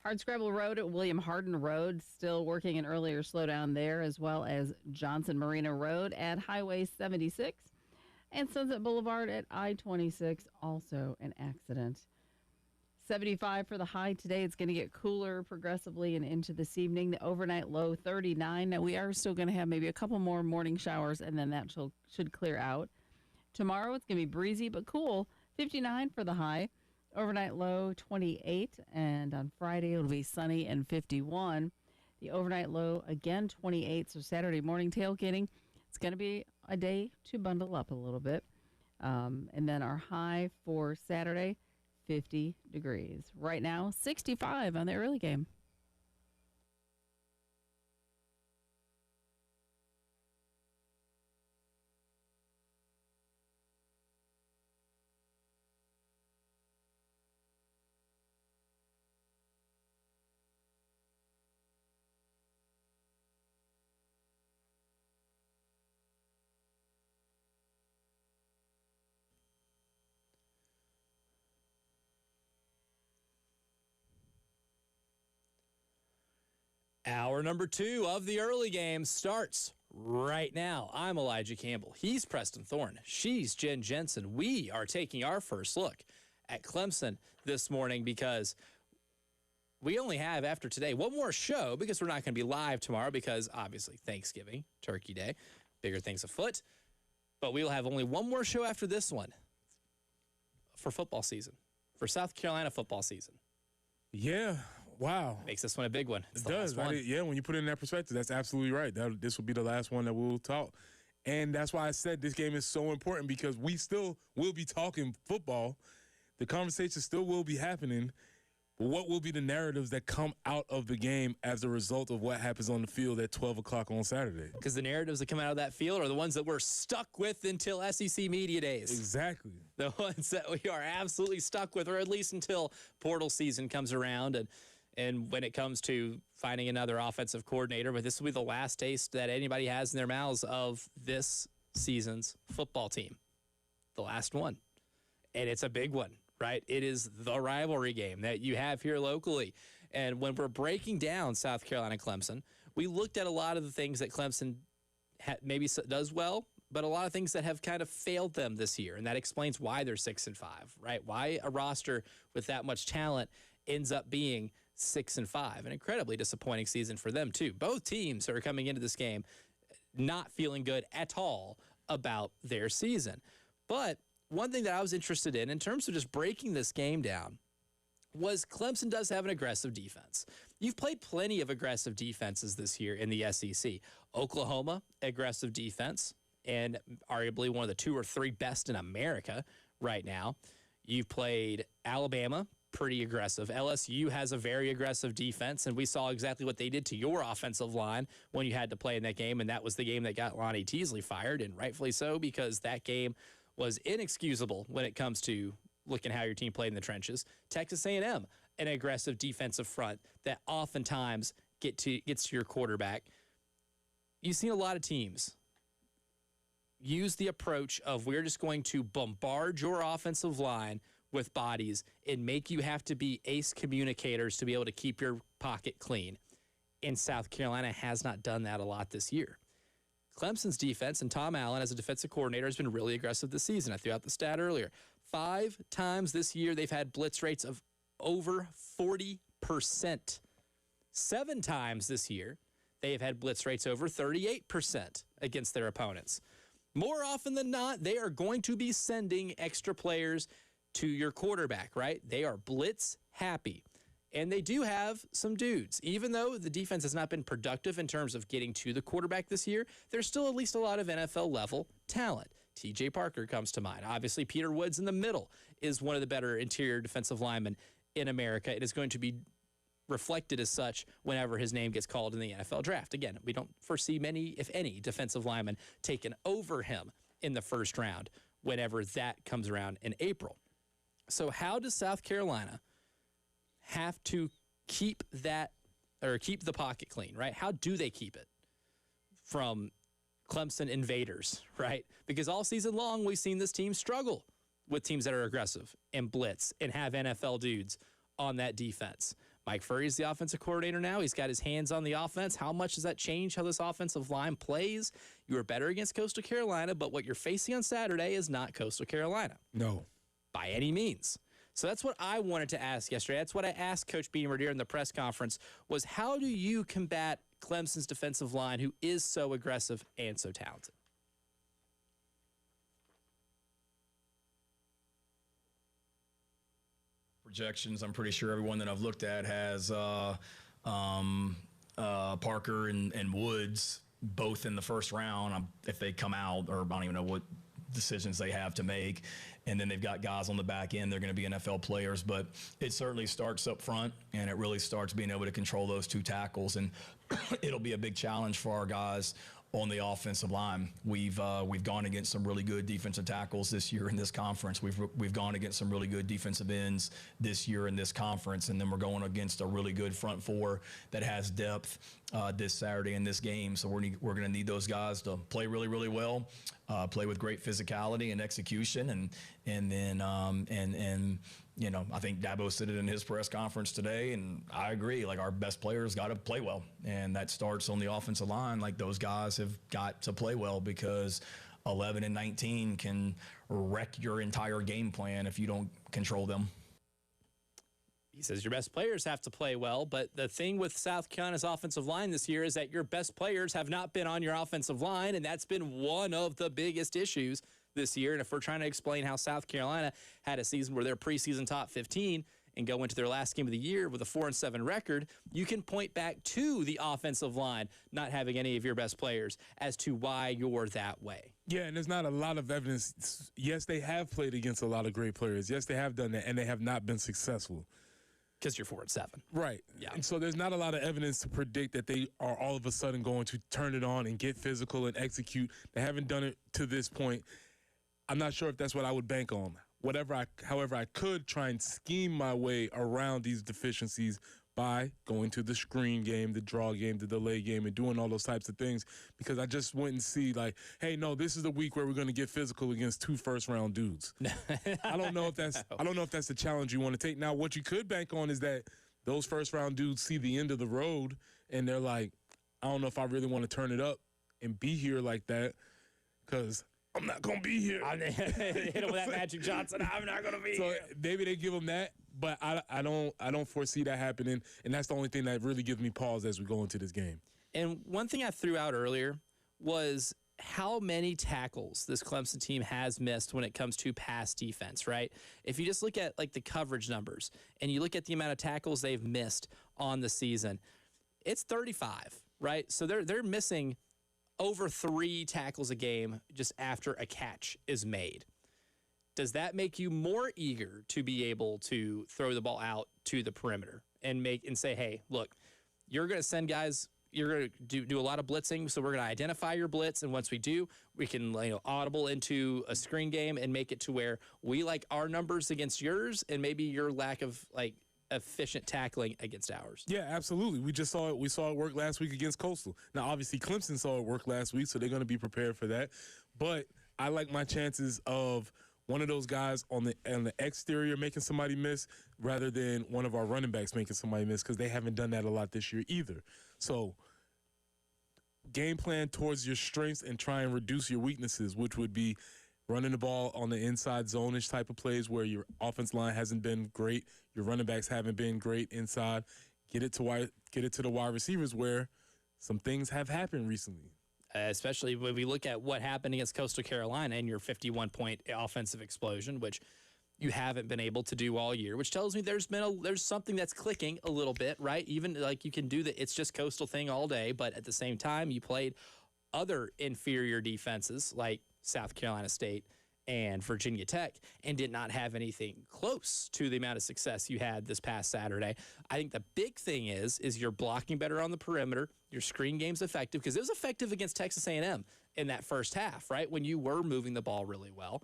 Hardscrabble Road at William Hardin Road, still working an earlier slowdown there, as well as Johnson Marina Road at Highway 76. And Sunset Boulevard at I-26, also an accident. 75 for the high today. It's going to get cooler progressively and into this evening. The overnight low 39. Now, we are still going to have maybe a couple more morning showers, and then that should clear out. Tomorrow, it's going to be breezy but cool. 59 for the high. Overnight low 28. And on Friday, it'll be sunny and 51. The overnight low, again, 28. So Saturday morning tailgating, it's going to be a day to bundle up a little bit. And then our high for Saturday, 50 degrees. Right now, 65 on the early game. Hour number 2 of the early game starts right now. I'm Elijah Campbell. He's Preston Thorne. She's Jen Jensen. We are taking our first look at Clemson this morning because we only have, after today, one more show because we're not going to be live tomorrow because, obviously, Thanksgiving, Turkey Day, bigger things afoot. But we will have only one more show after this one for football season, for South Carolina football season. Yeah. Wow. Makes this one a big one. It's it the does. last one. Yeah, when you put it in that perspective, that's absolutely right. This will be the last one that we'll talk. And that's why I said this game is so important because we still will be talking football. The conversation still will be happening. But what will be the narratives that come out of the game as a result of what happens on the field at 12 o'clock on Saturday? Because the narratives that come out of that field are the ones that we're stuck with until SEC Media Days. Exactly. The ones that we are absolutely stuck with, or at least until portal season comes around and when it comes to finding another offensive coordinator. But this will be the last taste that anybody has in their mouths of this season's football team. The last one. And it's a big one, right? It is the rivalry game that you have here locally. And when we're breaking down South Carolina Clemson, we looked at a lot of the things that Clemson maybe does well, but a lot of things that have kind of failed them this year. And that explains why they're 6-5, right? Why a roster with that much talent ends up being 6-5. An incredibly disappointing season for them, too. Both teams are coming into this game not feeling good at all about their season. But one thing that I was interested in terms of just breaking this game down, was Clemson does have an aggressive defense. You've played plenty of aggressive defenses this year in the SEC. Oklahoma, aggressive defense, and arguably one of the 2 or 3 best in America right now. You've played Alabama, pretty aggressive. LSU has a very aggressive defense, and we saw exactly what they did to your offensive line when you had to play in that game, and that was the game that got Lonnie Teasley fired, and rightfully so, because that game was inexcusable when it comes to looking how your team played in the trenches. Texas A&M, an aggressive defensive front that oftentimes gets to your quarterback. You've seen a lot of teams use the approach of we're just going to bombard your offensive line with bodies and make you have to be ace communicators to be able to keep your pocket clean. And South Carolina has not done that a lot this year. Clemson's defense, and Tom Allen as a defensive coordinator, has been really aggressive this season. I threw out the stat earlier. 5 times this year they've had blitz rates of over 40%. 7 times this year they have had blitz rates over 38% against their opponents. More often than not, they are going to be sending extra players to your quarterback, right? They are blitz happy. And they do have some dudes. Even though the defense has not been productive in terms of getting to the quarterback this year, there's still at least a lot of NFL-level talent. T.J. Parker comes to mind. Obviously, Peter Woods in the middle is one of the better interior defensive linemen in America. It is going to be reflected as such whenever his name gets called in the NFL draft. Again, we don't foresee many, if any, defensive linemen taken over him in the first round whenever that comes around in April. So how does South Carolina have to keep that, or keep the pocket clean, right? How do they keep it from Clemson invaders, right? Because all season long, we've seen this team struggle with teams that are aggressive and blitz and have NFL dudes on that defense. Mike Furry is the offensive coordinator now. He's got his hands on the offense. How much does that change how this offensive line plays? You are better against Coastal Carolina, but what you're facing on Saturday is not Coastal Carolina. No. By any means. So that's what I wanted to ask yesterday. That's what I asked Coach Beamer during the press conference was how do you combat Clemson's defensive line who is so aggressive and so talented? Projections, I'm pretty sure everyone that I've looked at has Parker and Woods both in the first round if they come out, or I don't even know what decisions they have to make. And then they've got guys on the back end. They're going to be NFL players, but it certainly starts up front, and it really starts being able to control those two tackles. And it'll be a big challenge for our guys on the offensive line. We've gone against some really good defensive tackles this year in this conference. We've gone against some really good defensive ends this year in this conference, and then we're going against a really good front four that has depth this Saturday in this game. So we're going to need those guys to play really, really well, play with great physicality and execution, and then you know, I think Dabo said it in his press conference today, and I agree. Like, our best players got to play well, and that starts on the offensive line. Like, those guys have got to play well because 11 and 19 can wreck your entire game plan if you don't control them. He says your best players have to play well, but the thing with South Carolina's offensive line this year is that your best players have not been on your offensive line, and that's been one of the biggest issues this year. And if we're trying to explain how South Carolina had a season where they're preseason top 15 and go into their last game of the year with a 4-7 record, you can point back to the offensive line not having any of your best players as to why you're that way. Yeah, and there's not a lot of evidence. Yes, they have played against a lot of great players. Yes, they have done that, and they have not been successful. Because you're 4-7. Right. Yeah. And so there's not a lot of evidence to predict that they are all of a sudden going to turn it on and get physical and execute. They haven't done it to this point. I'm not sure if that's what I would bank on. However, I could try and scheme my way around these deficiencies by going to the screen game, the draw game, the delay game, and doing all those types of things, because I just wouldn't see like, hey, no, this is the week where we're going to get physical against 2 first-round dudes. I don't know if that's the challenge you want to take. Now, what you could bank on is that those first-round dudes see the end of the road and they're like, I don't know if I really want to turn it up and be here like that, because I'm not going to be here. Hit him with that Magic Johnson. I'm not going to be here. So maybe they give him that, but I don't foresee that happening, and that's the only thing that really gives me pause as we go into this game. And one thing I threw out earlier was how many tackles this Clemson team has missed when it comes to pass defense, right? If you just look at like the coverage numbers and you look at the amount of tackles they've missed on the season, it's 35, right? So they're missing over 3 tackles a game just after a catch is made. Does that make you more eager to be able to throw the ball out to the perimeter and say, hey, look, you're going to send guys, you're going to do a lot of blitzing, so we're going to identify your blitz, and once we do, we can audible into a screen game and make it to where we like our numbers against yours and maybe your lack of efficient tackling against ours. Yeah, absolutely. We just saw it. We saw it work last week against Coastal. Now, obviously, Clemson saw it work last week, so they're going to be prepared for that. But I like my chances of one of those guys on the exterior making somebody miss rather than one of our running backs making somebody miss, because they haven't done that a lot this year either. So game plan towards your strengths and try and reduce your weaknesses, which would be running the ball on the inside zone-ish type of plays where your offense line hasn't been great, your running backs haven't been great inside. Get it to the wide receivers where some things have happened recently. Especially when we look at what happened against Coastal Carolina and your 51-point offensive explosion, which you haven't been able to do all year, which tells me there's something that's clicking a little bit, right? Even like you can do the it's just Coastal thing all day, but at the same time you played other inferior defenses like South Carolina State and Virginia Tech and did not have anything close to the amount of success you had this past Saturday. I think the big thing is you're blocking better on the perimeter. Your screen game's effective because it was effective against Texas A&M in that first half, right? When you were moving the ball really well.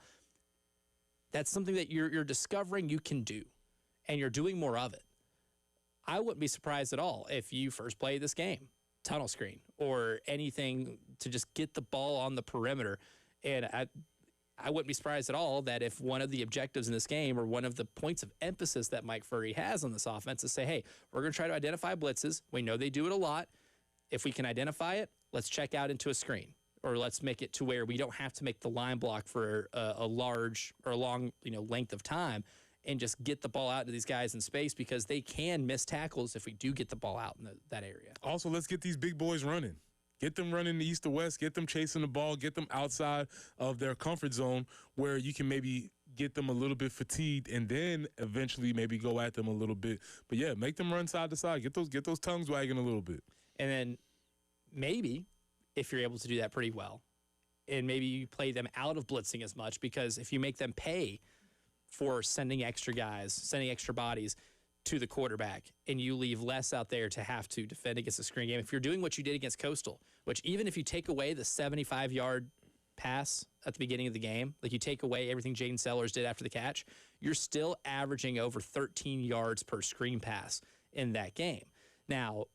That's something that you're discovering you can do, and you're doing more of it. I wouldn't be surprised at all if you first play this game, tunnel screen, or anything to just get the ball on the perimeter. And I wouldn't be surprised at all that if one of the objectives in this game or one of the points of emphasis that Mike Furry has on this offense is say, hey, we're going to try to identify blitzes. We know they do it a lot. If we can identify it, let's check out into a screen, or let's make it to where we don't have to make the line block for a large or a long length of time, and just get the ball out to these guys in space because they can miss tackles if we do get the ball out in that area. Also, let's get these big boys running. Get them running east to west. Get them chasing the ball. Get them outside of their comfort zone where you can maybe get them a little bit fatigued and then eventually maybe go at them a little bit. But, yeah, make them run side to side. Get those tongues wagging a little bit. And then maybe if you're able to do that pretty well, and maybe you play them out of blitzing as much, because if you make them pay for sending extra guys, sending extra bodies to the quarterback, and you leave less out there to have to defend against a screen game, if you're doing what you did against Coastal, which even if you take away the 75-yard pass at the beginning of the game, like you take away everything Jaden Sellers did after the catch, you're still averaging over 13 yards per screen pass in that game. Now,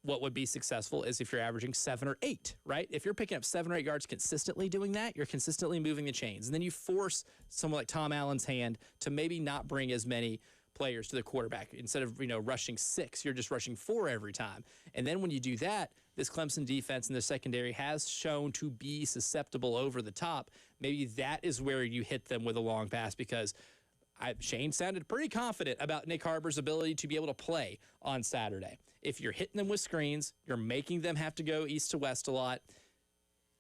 what would be successful is if you're averaging 7 or 8, right? If you're picking up 7 or 8 yards consistently doing that, you're consistently moving the chains. And then you force someone like Tom Allen's hand to maybe not bring as many players to the quarterback. Instead of, rushing 6, you're just rushing 4 every time. And then when you do that, this Clemson defense in the secondary has shown to be susceptible over the top. Maybe that is where you hit them with a long pass, because Shane sounded pretty confident about Nick Harbor's ability to be able to play on Saturday. If you're hitting them with screens, you're making them have to go east to west a lot,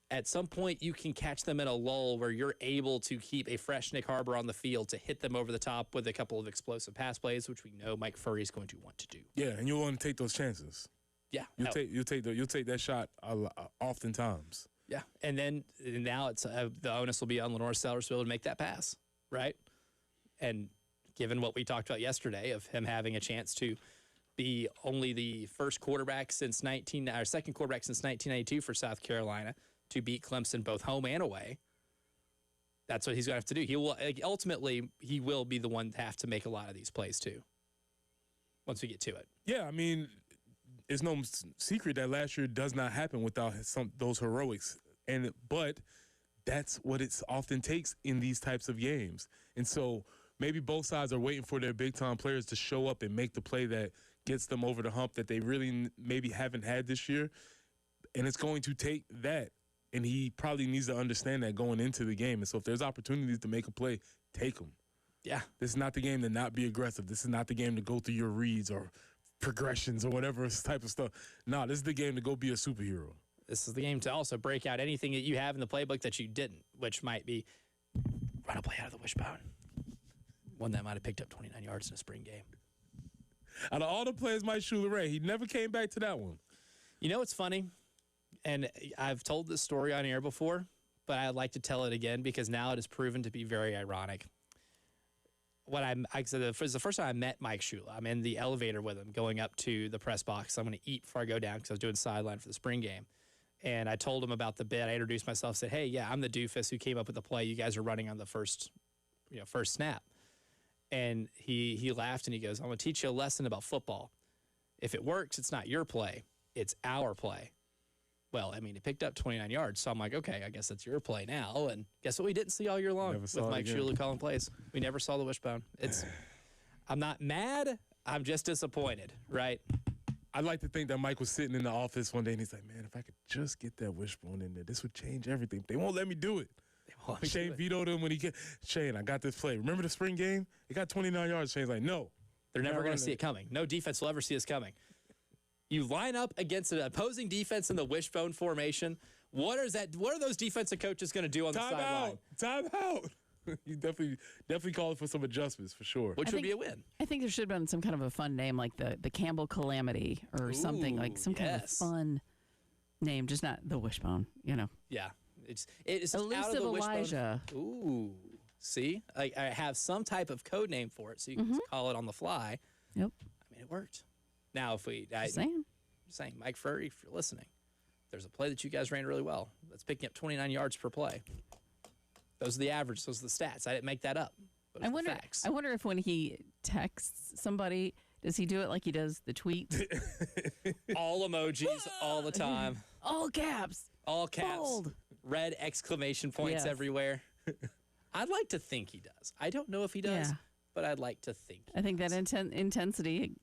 at some point you can catch them in a lull where you're able to keep a fresh Nick Harbor on the field to hit them over the top with a couple of explosive pass plays, which we know Mike Furry is going to want to do. Yeah, and you'll want to take those chances. Yeah. You'll take that shot oftentimes. Yeah, and then now it's the onus will be on Lenore Sellers to be able to make that pass, right? And given what we talked about yesterday of him having a chance to be only the second quarterback since 1992 for South Carolina to beat Clemson both home and away, that's what he's going to have to do. He will ultimately be the one to have to make a lot of these plays too. Once we get to it. Yeah, I mean, it's no secret that last year does not happen without those heroics, but that's what it often takes in these types of games. And so maybe both sides are waiting for their big-time players to show up and make the play that gets them over the hump that they really maybe haven't had this year. And it's going to take that. And he probably needs to understand that going into the game. And so if there's opportunities to make a play, take them. Yeah. This is not the game to not be aggressive. This is not the game to go through your reads or progressions or whatever type of stuff. No, this is the game to go be a superhero. This is the game to also break out anything that you have in the playbook that you didn't, which might be run a play out of the wishbone. One that might have picked up 29 yards in a spring game. Out of all the players, Mike Shuler, he never came back to that one. You know what's funny? And I've told this story on air before, but I'd like to tell it again because now it has proven to be very ironic. It was the first time I met Mike Shula. I'm in the elevator with him going up to the press box. I'm going to eat before I go down because I was doing sideline for the spring game. And I told him about the bit. I introduced myself, said, hey, yeah, I'm the doofus who came up with the play you guys are running on the first snap. And he laughed and he goes, I'm going to teach you a lesson about football. If it works, it's not your play. It's our play. Well, I mean, he picked up 29 yards, so I'm like, okay, I guess that's your play now. And guess what we didn't see all year long with Mike Shula calling plays? We never saw the wishbone. I'm not mad. I'm just disappointed, right? I'd like to think that Mike was sitting in the office one day and he's like, man, if I could just get that wishbone in there, this would change everything. They won't let me do it. Shane vetoed him when he Shane, I got this play. Remember the spring game? It got 29 yards. Shane's like, no. They're never going to see it coming. No defense will ever see us coming. You line up against an opposing defense in the wishbone formation. What are those defensive coaches going to do on the sideline? Time out. You definitely calling for some adjustments for sure. Which would be a win. I think there should have been some kind of a fun name like the Campbell Calamity or something like some kind of fun name, just not the wishbone, Yeah. It's Elusive out of the Elijah. Wishbone. Ooh. See? I have some type of code name for it so you can just call it on the fly. Yep. I mean, it worked. Now, if we... saying, Mike Furry, if you're listening, there's a play that you guys ran really well. That's picking up 29 yards per play. Those are the averages. Those are the stats. I didn't make that up. I wonder if when he texts somebody, does he do it like he does the tweet? All emojis, all the time. All caps. All caps. Bold. Red exclamation points everywhere. I'd like to think he does. I don't know if he does. Yeah. But I'd like to think. I think that intensity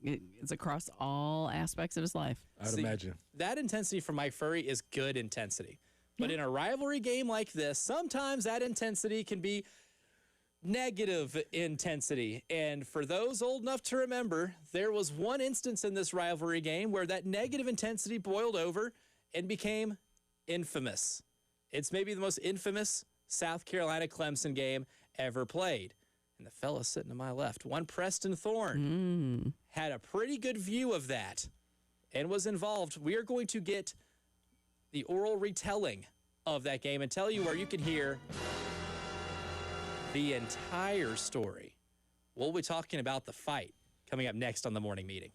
is across all aspects of his life. I'd imagine. That intensity from Mike Furry is good intensity. But in a rivalry game like this, sometimes that intensity can be negative intensity. And for those old enough to remember, there was one instance in this rivalry game where that negative intensity boiled over and became infamous. It's maybe the most infamous South Carolina Clemson game ever played. And the fella sitting to my left, one Preston Thorne, had a pretty good view of that and was involved. We are going to get the oral retelling of that game and tell you where you can hear the entire story. We'll be talking about the fight coming up next on the morning meeting.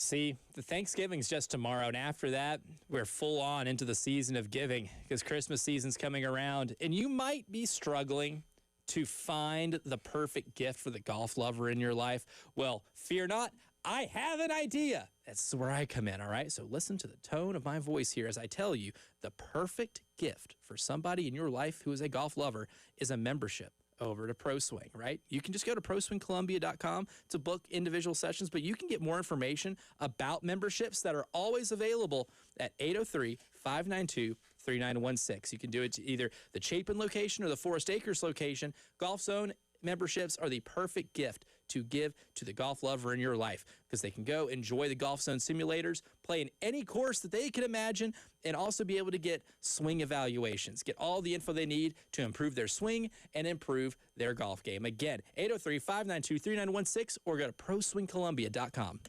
See, the Thanksgiving's just tomorrow, and after that, we're full on into the season of giving because Christmas season's coming around, and you might be struggling to find the perfect gift for the golf lover in your life. Well, fear not, I have an idea. That's where I come in, all right? So listen to the tone of my voice here as I tell you the perfect gift for somebody in your life who is a golf lover is a membership over to ProSwing, right? You can just go to ProSwingColumbia.com to book individual sessions, but you can get more information about memberships that are always available at 803-592-3916. You can do it to either the Chapin location or the Forest Acres location. Golf Zone memberships are the perfect gift to give to the golf lover in your life because they can go enjoy the Golf Zone simulators, play in any course that they can imagine, and also be able to get swing evaluations, get all the info they need to improve their swing and improve their golf game. Again, 803-592-3916 or go to ProSwingColumbia.com.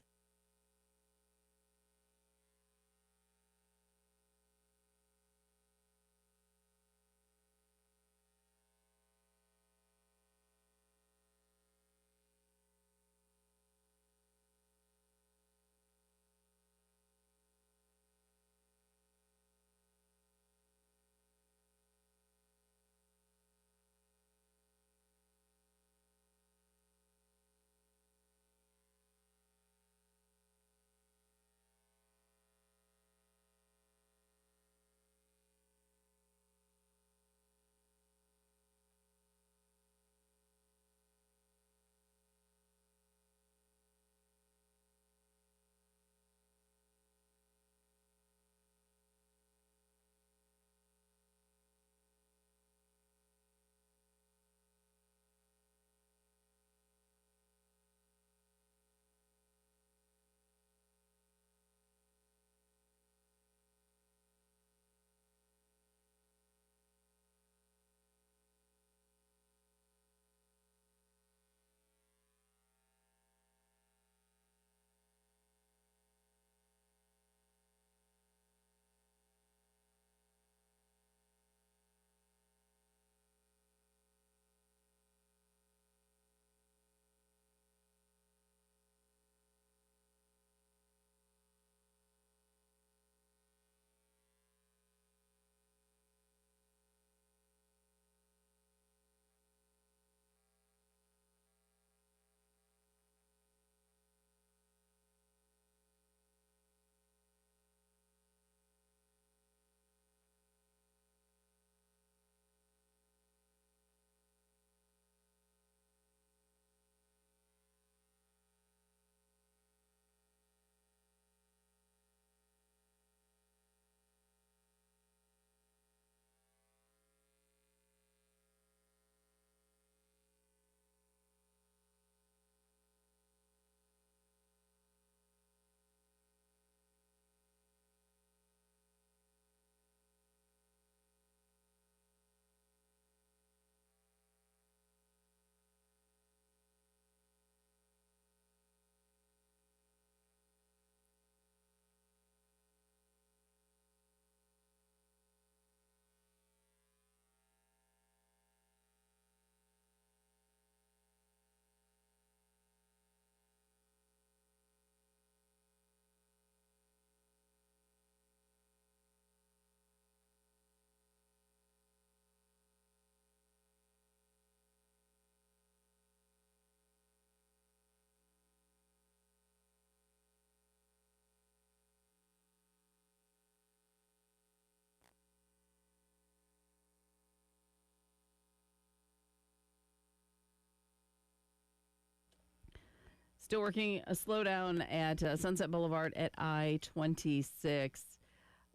Still working a slowdown at Sunset Boulevard at I-26.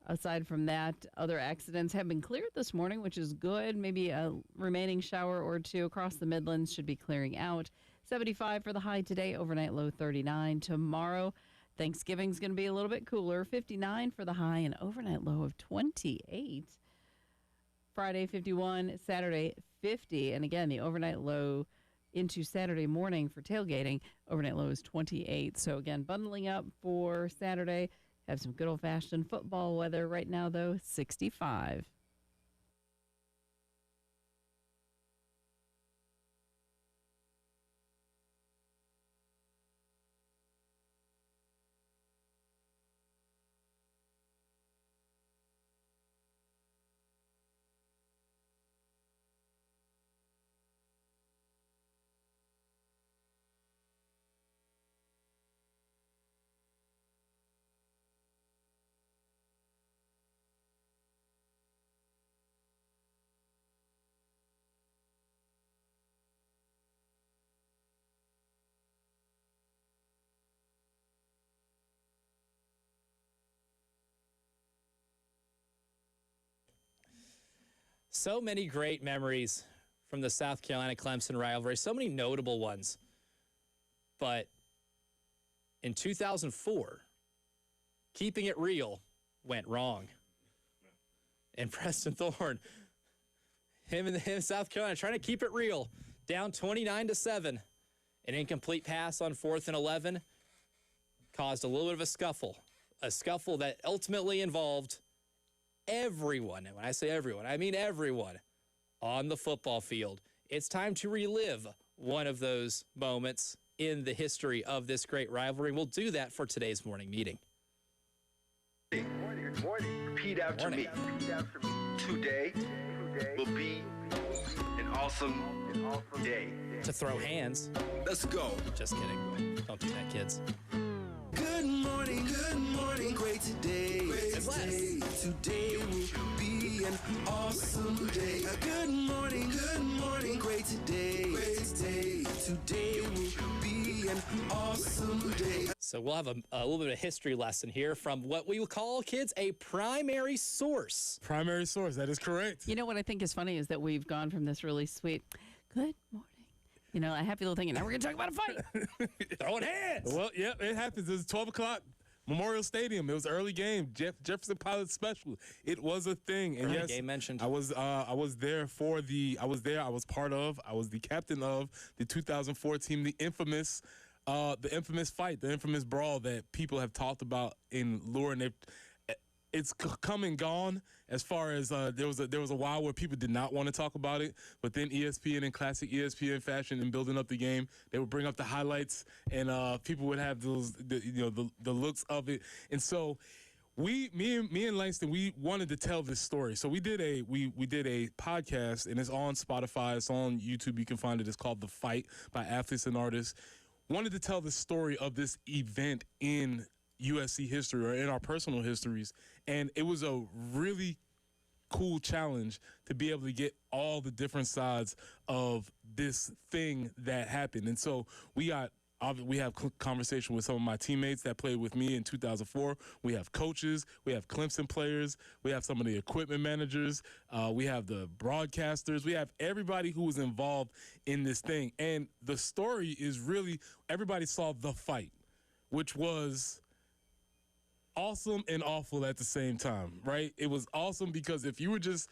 Aside from that, other accidents have been cleared this morning, which is good. Maybe a remaining shower or two across the Midlands should be clearing out. 75 for the high today, overnight low 39. Tomorrow, Thanksgiving's going to be a little bit cooler, 59 for the high, and overnight low of 28. Friday, 51, Saturday, 50. And again, the overnight low into Saturday morning for tailgating, overnight low is 28. So again, bundling up for Saturday. Have some good old-fashioned football weather right now, though, 65. So many great memories from the South Carolina-Clemson rivalry. So many notable ones. But in 2004, keeping it real went wrong. And Preston Thorne, him and South Carolina trying to keep it real, down 29-7. An incomplete pass on 4th and 11 caused a little bit of a scuffle that ultimately involved everyone, and when I say everyone, I mean everyone on the football field. It's time to relive one of those moments in the history of this great rivalry. We'll do that for today's morning meeting. Morning. Repeat after me. Today will be an awesome day. To throw hands. Let's go. Just kidding. Don't do that, kids. Good morning, great today. Today will be an awesome day. Good morning, great today. Today will be an awesome day. So we'll have a little bit of a history lesson here from what we will call, kids, a primary source. Primary source, that is correct. You know what I think is funny is that we've gone from this really sweet, good morning, a happy little thing, and now we're going to talk about a fight. Throwing hands. Well, yeah, it happens. It was 12 o'clock. Memorial Stadium. It was an early game. Jefferson Pilot Special. It was a thing. And Early yes, game mentioned. I was there for the. I was the captain of the 2004 team. The infamous fight, the infamous brawl that people have talked about in lore, and it's come and gone. As far as there was a while where people did not want to talk about it, but then ESPN, in classic ESPN fashion, in building up the game, they would bring up the highlights, and people would have the looks of it. And so me and Langston, we wanted to tell this story. So we did a podcast, and it's on Spotify, it's on YouTube. You can find it. It's called The Fight by athletes and artists. Wanted to tell the story of this event in USC history, or in our personal histories, and it was a really cool challenge to be able to get all the different sides of this thing that happened. And so we have conversation with some of my teammates that played with me in 2004. We have coaches, we have Clemson players, we have some of the equipment managers, we have the broadcasters, we have everybody who was involved in this thing. And the story is really, everybody saw the fight, which was awesome and awful at the same time, right? It was awesome because if you were just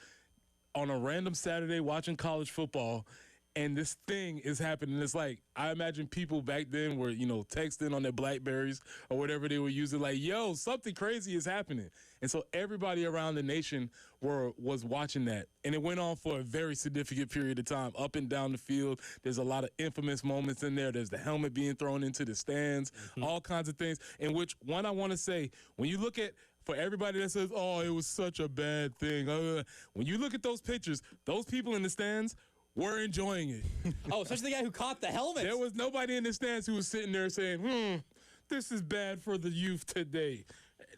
on a random Saturday watching college football and this thing is happening, it's like, I imagine people back then were, texting on their Blackberries or whatever they were using, like, yo, something crazy is happening. And so everybody around the nation was watching that. And it went on for a very significant period of time, up and down the field. There's a lot of infamous moments in there. There's the helmet being thrown into the stands, all kinds of things. In which, one, I want to say, when you look at, for everybody that says, oh, it was such a bad thing, when you look at those pictures, those people in the stands were enjoying it. Oh, especially the guy who caught the helmet. There was nobody in the stands who was sitting there saying, this is bad for the youth today.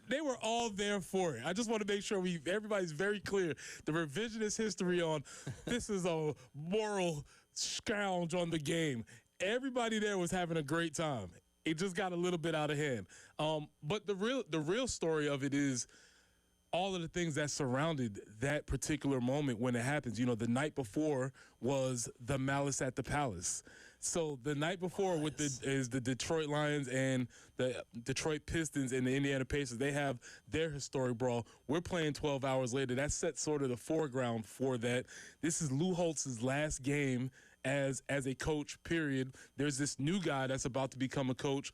They were all there for it. I just want to make sure everybody's very clear. The revisionist history on this is a moral scourge on the game. Everybody there was having a great time. it just got a little bit out of hand. But the real story of it is all of the things that surrounded that particular moment when it happens. You know, the night before was the Malice at the Palace. So the night before is the Detroit Lions and the Detroit Pistons and the Indiana Pacers. They have their historic brawl. We're playing 12 hours later. That sets sort of the foreground for that. This is Lou Holtz's last game as a coach, period. There's this new guy that's about to become a coach.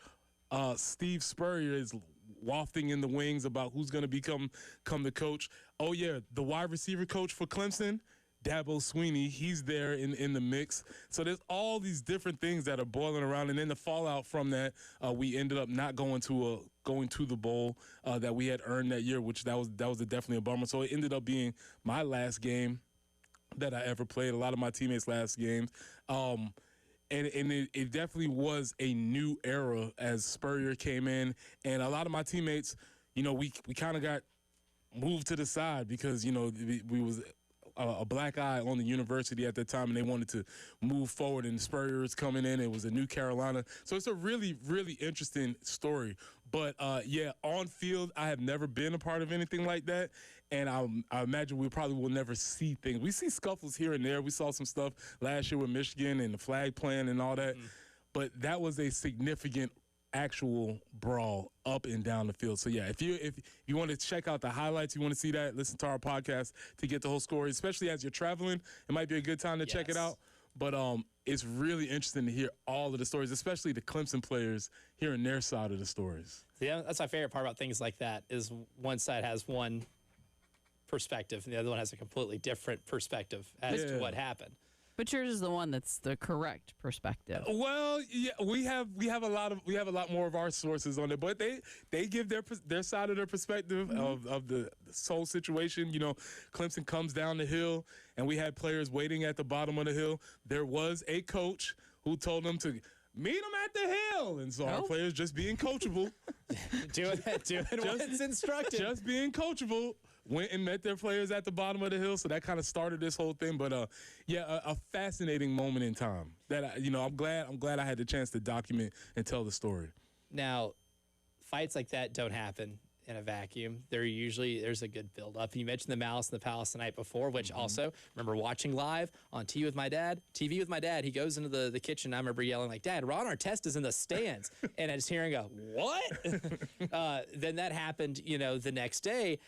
Steve Spurrier is wafting in the wings about who's going to become the coach. Oh, yeah, the wide receiver coach for Clemson, Dabo Sweeney, he's there in the mix. So there's all these different things that are boiling around. And then the fallout from that, we ended up not going to the bowl that we had earned that year, which that was definitely a bummer. So it ended up being my last game that I ever played, a lot of my teammates' last games. And it definitely was a new era as Spurrier came in. And a lot of my teammates, you know, we kind of got moved to the side because, you know, we was a black eye on the university at that time, and they wanted to move forward. And Spurrier is coming in. It was a new Carolina. So it's a really, really interesting story. But, yeah, on field, I have never been a part of anything like that. And I imagine we probably will never see things. We see scuffles here and there. We saw some stuff last year with Michigan and the flag playing and all that. But that was a significant actual brawl up and down the field. So, yeah, if you want to check out the highlights, you want to see that, listen to our podcast to get the whole story, especially as you're traveling. It might be a good time to check it out. But it's really interesting to hear all of the stories, especially the Clemson players hearing their side of the stories. Yeah, that's my favorite part about things like that is one side has one perspective and the other one has a completely different perspective as to what happened. But yours is the one that's the correct perspective. Well, yeah, we have a lot more of our sources on it, but they give their side of their perspective of the whole situation. You know, Clemson comes down the hill, and we had players waiting at the bottom of the hill. There was a coach who told them to meet them at the hill, and so our players just being coachable, doing what's instructed, just being coachable. Went and met their players at the bottom of the hill, so that kind of started this whole thing. But a fascinating moment in time that I'm glad I had the chance to document and tell the story. Now, fights like that don't happen in a vacuum. There's a good build up. You mentioned the Malice in the Palace the night before, which also remember watching live on TV with my dad. He goes into the kitchen. I remember yelling like, "Dad, Ron Artest is in the stands," and I just hearing a what? Then that happened, the next day.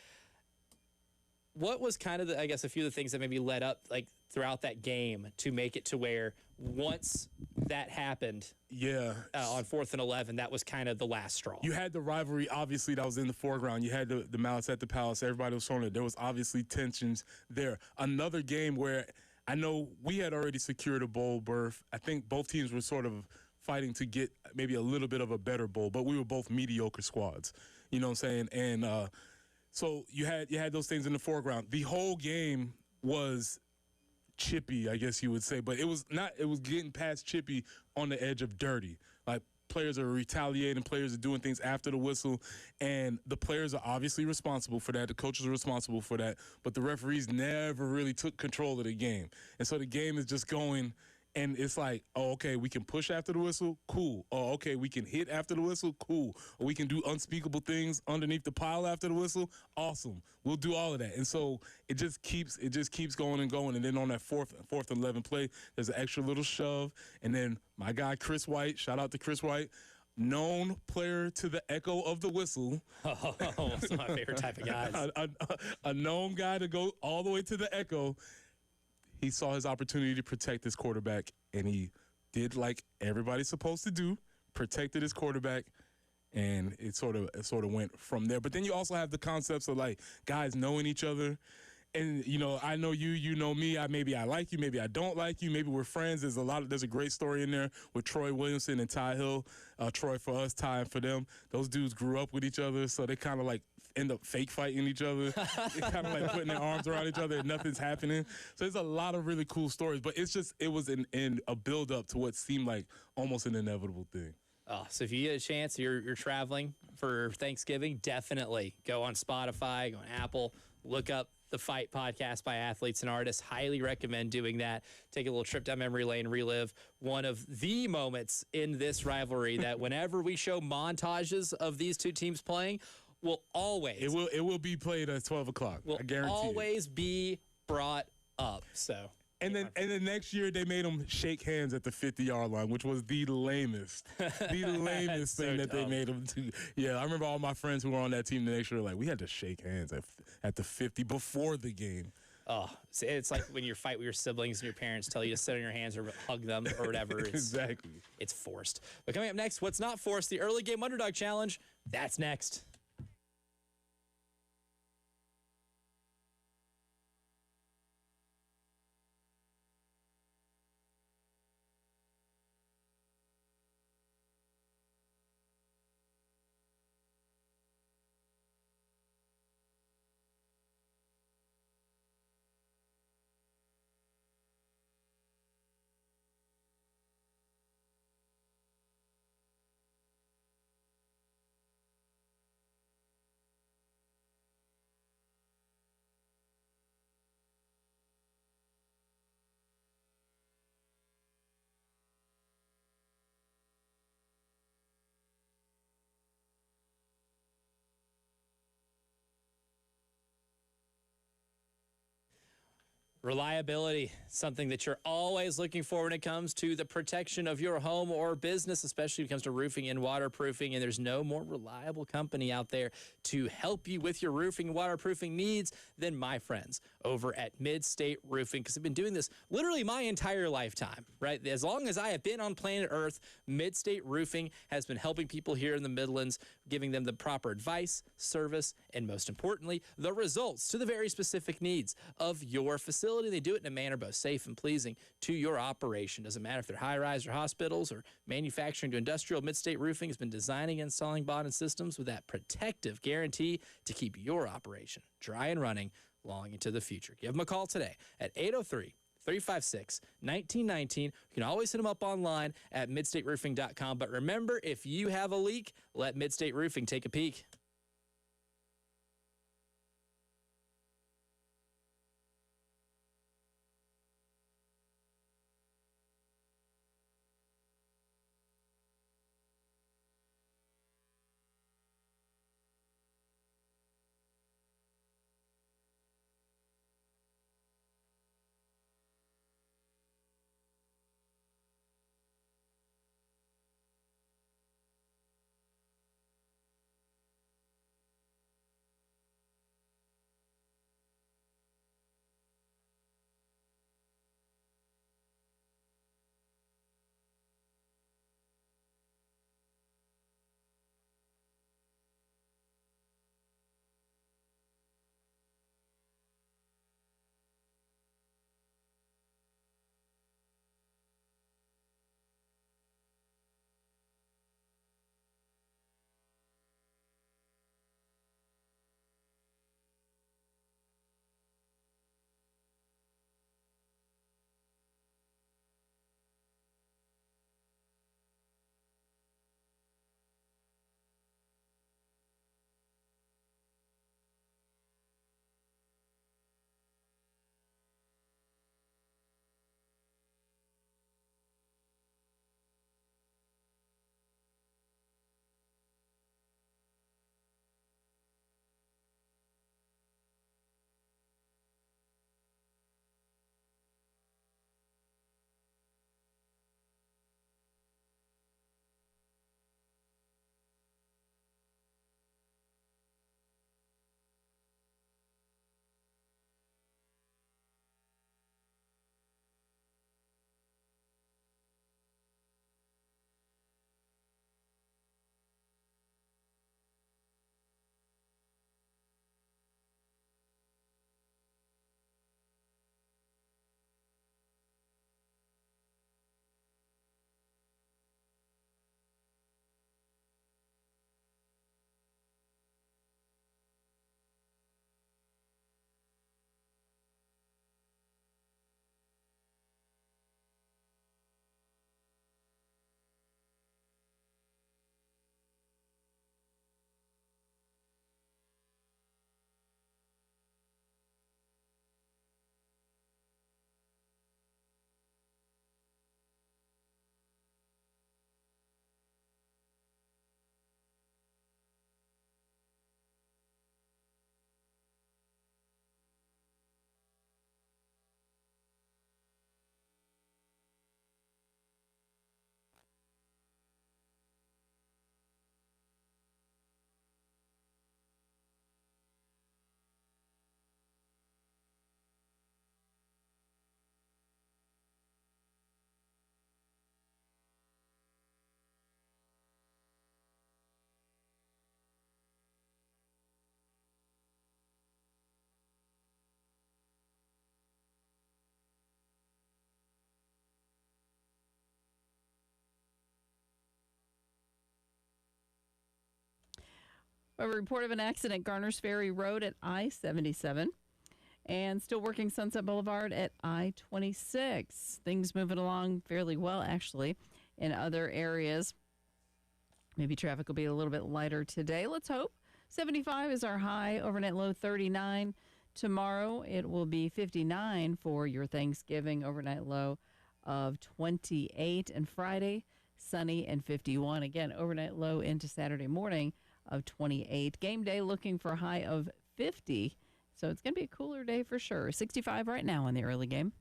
What was kind of a few of the things that maybe led up like throughout that game to make it to where once that happened, on 4th and 11, that was kind of the last straw. You had the rivalry, obviously, that was in the foreground. You had the Malice at the Palace. Everybody was showing it. There was obviously tensions there. Another game where I know we had already secured a bowl berth. I think both teams were sort of fighting to get maybe a little bit of a better bowl, but we were both mediocre squads. You know what I'm saying? And so you had those things in the foreground. The whole game was chippy, I guess you would say, but it was not. It was getting past chippy on the edge of dirty. Like players are retaliating, players are doing things after the whistle, and the players are obviously responsible for that. The coaches are responsible for that, but the referees never really took control of the game, and so the game is just going. And it's like, oh, okay, we can push after the whistle, cool. Oh, okay, we can hit after the whistle, cool. Or we can do unspeakable things underneath the pile after the whistle, awesome. We'll do all of that. And so it just keeps going and going. And then on that fourth and 11 play, there's an extra little shove. And then my guy Chris White, shout out to Chris White, known player to the echo of the whistle. Oh, that's my favorite type of guys. A known guy to go all the way to the echo. He saw his opportunity to protect his quarterback, and he did like everybody's supposed to do, protected his quarterback, and it sort of went from there. But then you also have the concepts of like guys knowing each other. And, I know you, you know me. Maybe I like you, maybe I don't like you. Maybe we're friends. There's a great story in there with Troy Williamson and Ty Hill. Troy for us, Ty for them. Those dudes grew up with each other, so they kind of like end up fake fighting each other. They kind of like putting their arms around each other and nothing's happening. So there's a lot of really cool stories, but it was a build up to what seemed like almost an inevitable thing. Oh, so if you get a chance, you're traveling for Thanksgiving, definitely go on Spotify, go on Apple, look up The Fight podcast by athletes and artists. Highly recommend doing that. Take a little trip down memory lane, relive one of the moments in this rivalry that whenever we show montages of these two teams playing, will always it will be played at 12 o'clock. I guarantee always be brought up. So. And then next year they made them shake hands at the 50-yard line, which was the lamest thing that they made them do. Yeah, I remember all my friends who were on that team the next year were like, we had to shake hands at the 50 before the game. Oh, it's like when you fight with your siblings and your parents tell you to sit on your hands or hug them or whatever. Exactly. It's forced. But coming up next, what's not forced? The early game underdog challenge. That's next. Reliability, something that you're always looking for when it comes to the protection of your home or business, especially when it comes to roofing and waterproofing. And there's no more reliable company out there to help you with your roofing and waterproofing needs than my friends over at Mid-State Roofing, because I've been doing this literally my entire lifetime, right? As long as I have been on planet Earth, Mid-State Roofing has been helping people here in the Midlands, giving them the proper advice, service, and most importantly, the results to the very specific needs of your facility. They do it in a manner both safe and pleasing to your operation. Doesn't matter if they're high-rise or hospitals or manufacturing to industrial. Mid-State Roofing has been designing and installing bonded systems with that protective guarantee to keep your operation dry and running long into the future. Give them a call today at 803-356-1919. You can always hit them up online at midstateroofing.com. But remember, if you have a leak, let Mid-State Roofing take a peek. A report of an accident, Garner's Ferry Road at I-77. And still working Sunset Boulevard at I-26. Things moving along fairly well, actually, in other areas. Maybe traffic will be a little bit lighter today. Let's hope. 75 is our high, overnight low 39. Tomorrow it will be 59 for your Thanksgiving, overnight low of 28. And Friday, sunny and 51. Again, overnight low into Saturday morning of 28. Game day looking for a high of 50. So it's going to be a cooler day for sure. 65 right now in the early game.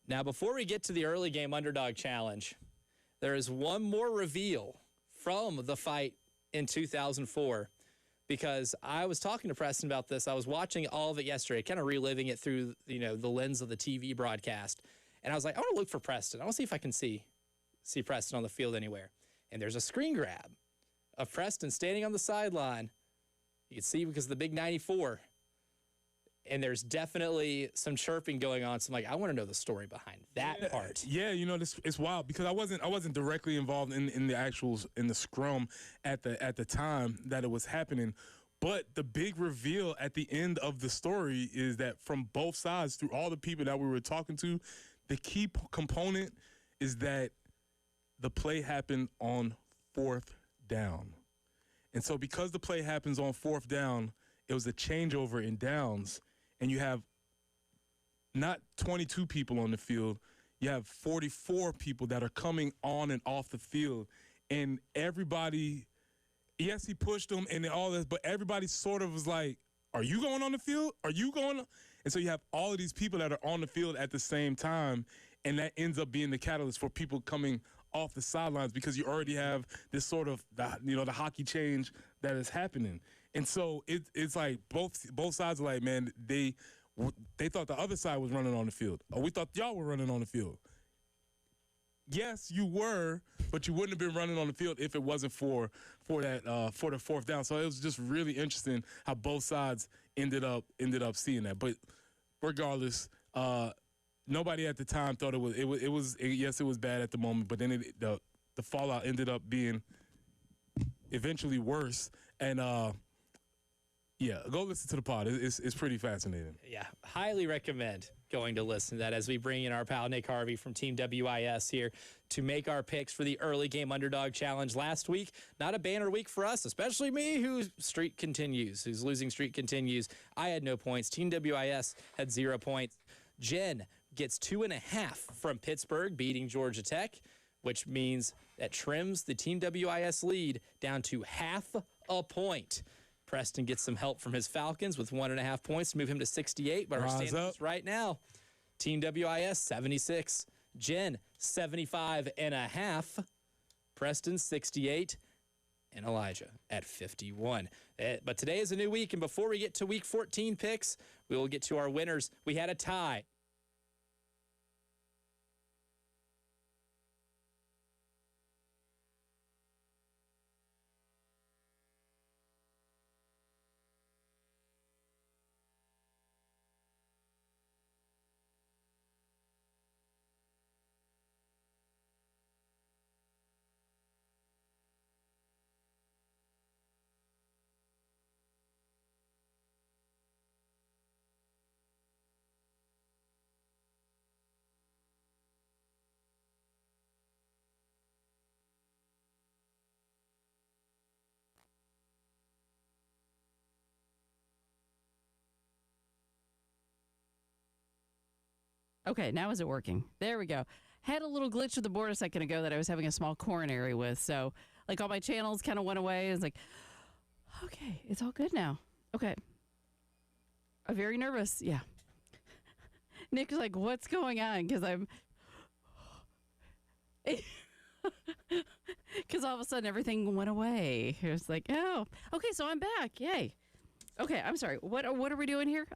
Now, before we get to the early game underdog challenge, there is one more reveal from the fight in 2004, because I was talking to Preston about this. I was watching all of it yesterday, kind of reliving it through, the lens of the TV broadcast. And I was like, I want to look for Preston. I want to see if I can see Preston on the field anywhere. And there's a screen grab of Preston standing on the sideline. You can see because of the big 94. And there's definitely some chirping going on. So I'm like, I want to know the story behind that part. Yeah, it's wild because I wasn't directly involved in the scrum at the time that it was happening. But the big reveal at the end of the story is that from both sides, through all the people that we were talking to, the key component is that the play happened on 4th down. And so because the play happens on 4th down, it was a changeover in downs. And you have not 22 people on the field, you have 44 people that are coming on and off the field. And everybody, yes, he pushed them and all this, but everybody sort of was like, are you going on the field? Are you going? And so you have all of these people that are on the field at the same time, and that ends up being the catalyst for people coming off the sidelines because you already have this sort of, the hockey change that is happening. And so it's like both sides are like, man, they thought the other side was running on the field. Or we thought y'all were running on the field. Yes, you were, but you wouldn't have been running on the field if it wasn't for the 4th down. So it was just really interesting how both sides ended up seeing that. But regardless, nobody at the time thought it was yes, it was bad at the moment, but then the fallout ended up being eventually worse. And yeah, go listen to the pod. It's pretty fascinating. Yeah, highly recommend going to listen to that as we bring in our pal Nick Harvey from Team WIS here to make our picks for the early game underdog challenge. Last week, not a banner week for us, especially me, whose losing streak continues. I had no points. Team WIS had 0 points. Jen gets 2.5 from Pittsburgh, beating Georgia Tech, which means that trims the Team WIS lead down to half a point. Preston gets some help from his Falcons with 1.5 points to move him to 68. But our standings right now, Team WIS 76, Jen 75.5, Preston 68, and Elijah at 51. But today is a new week, and before we get to Week 14 picks, we will get to our winners. We had a tie. Okay, now is it working? There we go. Had a little glitch with the board a second ago that I was having a small coronary with. So, like, all my channels kind of went away. It's like, okay, it's all good now. Okay. I'm very nervous. Yeah. Nick's like, what's going on? Because I'm... Because all of a sudden everything went away. It was like, oh, okay, so I'm back. Yay. Okay, I'm sorry. What are we doing here?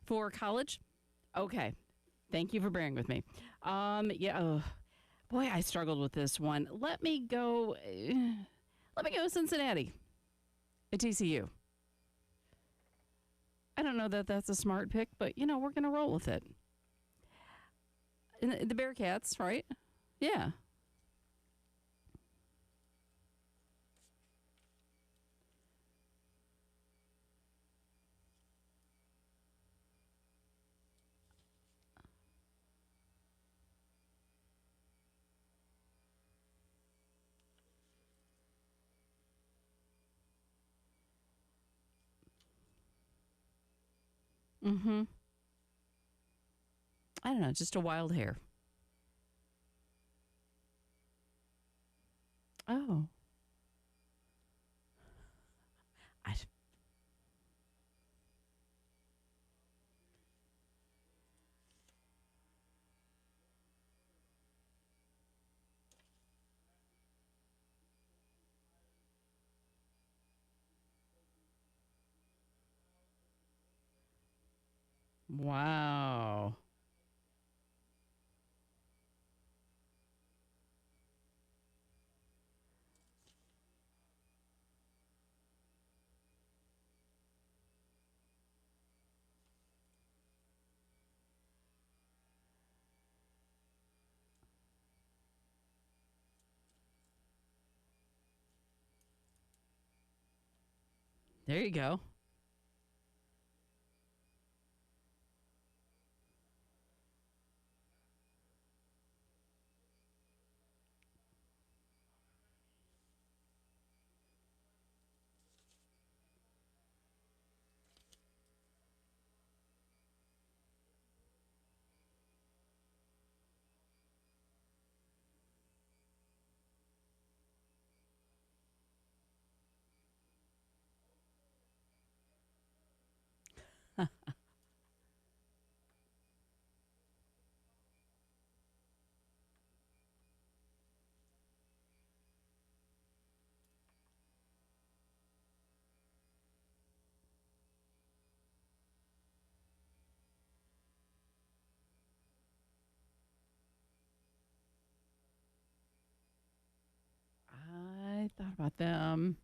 For college? Okay. Thank you for bearing with me. Yeah. Oh, boy, I struggled with this one. Let me go. Cincinnati at TCU. I don't know that that's a smart pick, but we're gonna roll with it. And the Bearcats, right? Yeah. Mm-hmm. I don't know, just a wild hair. Oh. I, wow. There you go. I thought about them.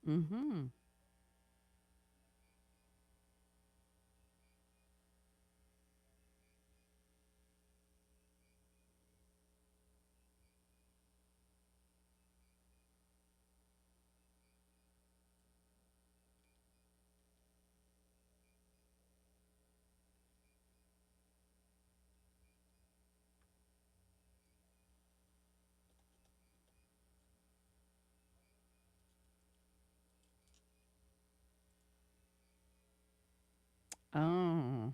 Mm-hmm. Oh.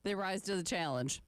They rise to the challenge.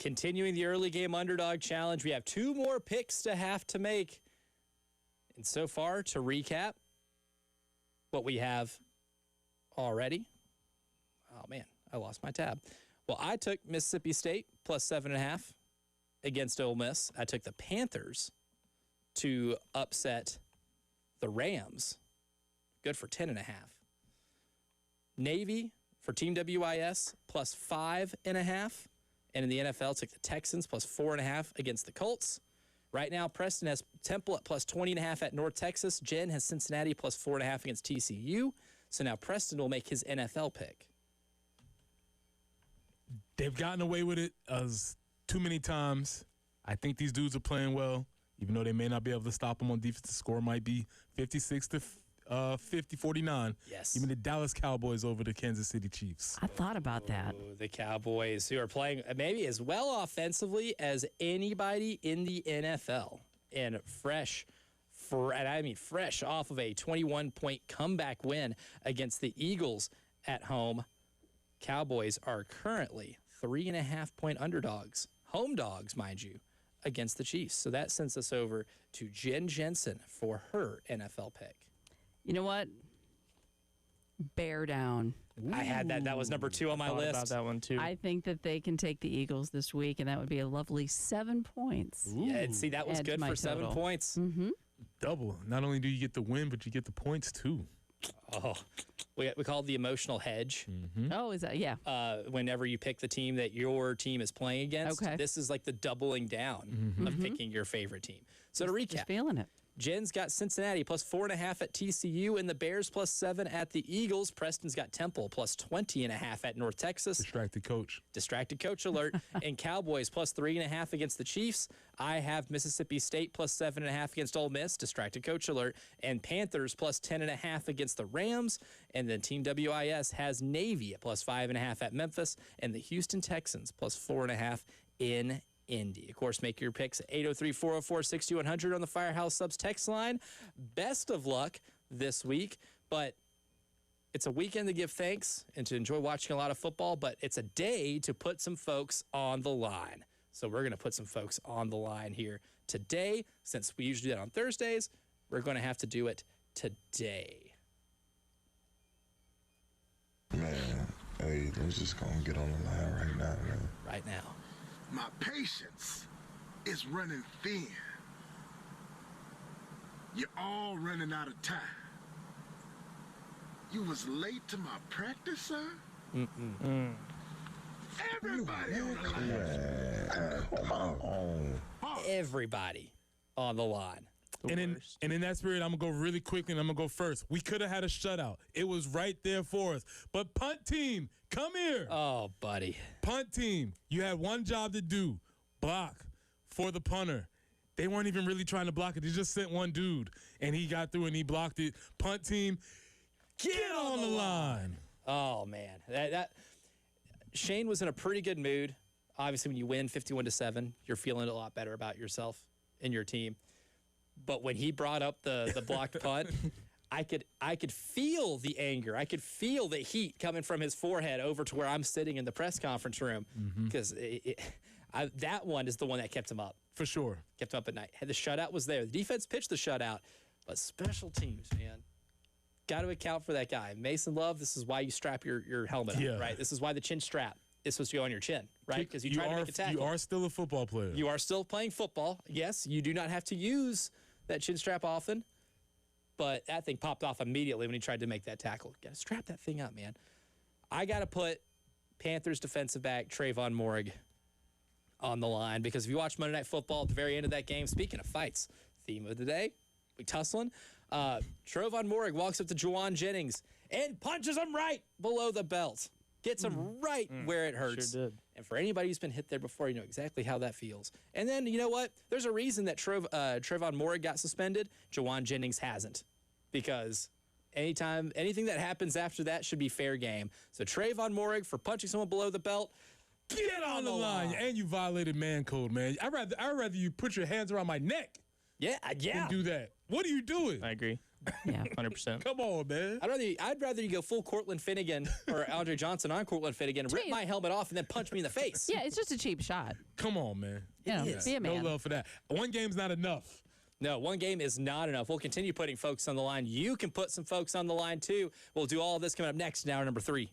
continuing the early game underdog challenge, we have 2 more picks to have to make. And so far, to recap what we have already. Oh, man, I lost my tab. Well, I took Mississippi State plus 7.5 against Ole Miss. I took the Panthers to upset the Rams. Good for 10.5. Navy for Team WIS plus 5.5. And in the NFL, took the Texans plus 4.5 against the Colts. Right now, Preston has Temple at plus 20.5 at North Texas. Jen has Cincinnati plus 4.5 against TCU. So now Preston will make his NFL pick. They've gotten away with it too many times. I think these dudes are playing well, even though they may not be able to stop them on defense. The score might be 56 to 50-49. Yes. Even the Dallas Cowboys over the Kansas City Chiefs. I thought about that. Oh, the Cowboys, who are playing maybe as well offensively as anybody in the NFL. And fresh off of a 21-point comeback win against the Eagles at home. Cowboys are currently 3.5-point underdogs, home dogs, mind you, against the Chiefs. So that sends us over to Jen Jensen for her NFL pick. You know what? Bear down. I had that. That was number 2 on my list. About that one too. I think that they can take the Eagles this week, and that would be a lovely 7 points. Yeah, and see, that was Add to good my for 7 total. points. Mm-hmm. Double. Not only do you get the win, but you get the points too. Oh, we call it the emotional hedge. Oh, is that? Yeah. Whenever you pick the team that your team is playing against, Okay. this is like the doubling down of picking your favorite team. So to Just recap, feeling it. Jen's got Cincinnati plus 4.5 at TCU and the Bears plus 7 at the Eagles. Preston's got Temple plus 20.5 at North Texas. Distracted coach. Distracted coach alert. And Cowboys plus 3.5 against the Chiefs. I have Mississippi State plus 7.5 against Ole Miss. Distracted coach alert. And Panthers plus 10.5 against the Rams. And then Team WIS has Navy at plus 5.5 at Memphis. And the Houston Texans plus 4.5 in Indy. Of course, make your picks at 803-404-6100 on the Firehouse Subs text line. Best of luck this week, but it's a weekend to give thanks and to enjoy watching a lot of football, but it's a day to put some folks on the line. So we're going to put some folks on the line here today. Since we usually do that on Thursdays, we're going to have to do it today. Man, hey, let's just go and get on the line right now, man. Right now. My patience is running thin. You're all running out of time. You was late to my practice, sir? Everybody on the line. Come on. Everybody on the line. And in that spirit, I'm going to go really quickly, and I'm going to go first. We could have had a shutout. It was right there for us. But punt team, come here. Oh, buddy. Punt team, you had one job to do, block for the punter. They weren't even really trying to block it. They just sent one dude, and he got through, and he blocked it. Punt team, get on the line. Oh, man. That Shane was in a pretty good mood. Obviously, when you win 51-7, you're feeling a lot better about yourself and your team. But when he brought up the blocked punt, I could feel the anger. I could feel the heat coming from his forehead over to where I'm sitting in the press conference room, because that one is the one that kept him up. For sure. Kept him up at night. The shutout was there. The defense pitched the shutout, but special teams, man, got to account for that guy. Mason Love, this is why you strap your helmet up, right? This is why the chin strap is supposed to go on your chin, right? Because you try to make a tackle. You are still a football player. You are still playing football. Yes, you do not have to use that chin strap often, but that thing popped off immediately when he tried to make that tackle. Got to strap that thing up, man. I got to put Panthers defensive back Trayvon Moehrig on the line, because if you watch Monday Night Football at the very end of that game, speaking of fights, theme of the day, we tussling. Trayvon Moehrig walks up to Juwan Jennings and punches him right below the belt. Gets him right where it hurts. Sure did. And for anybody who's been hit there before, you know exactly how that feels. And then, you know what? There's a reason that Trayvon Moehrig got suspended. Juwan Jennings hasn't. Because anything that happens after that should be fair game. So Trayvon Moehrig for punching someone below the belt, Get on the line. And you violated man code, man. I'd rather you put your hands around my neck Yeah. than do that. What are you doing? I agree. Yeah. 100%. Come on, man. I'd rather you go full Cortland Finnegan or Andre Johnson on Cortland Finnegan, rip my helmet off, and then punch me in the face. Yeah, it's just a cheap shot. Come on, man. You know, be a man. No love for that. One game's not enough. No, one game is not enough. We'll continue putting folks on the line. You can put some folks on the line, too. We'll do all this coming up next in hour number 3.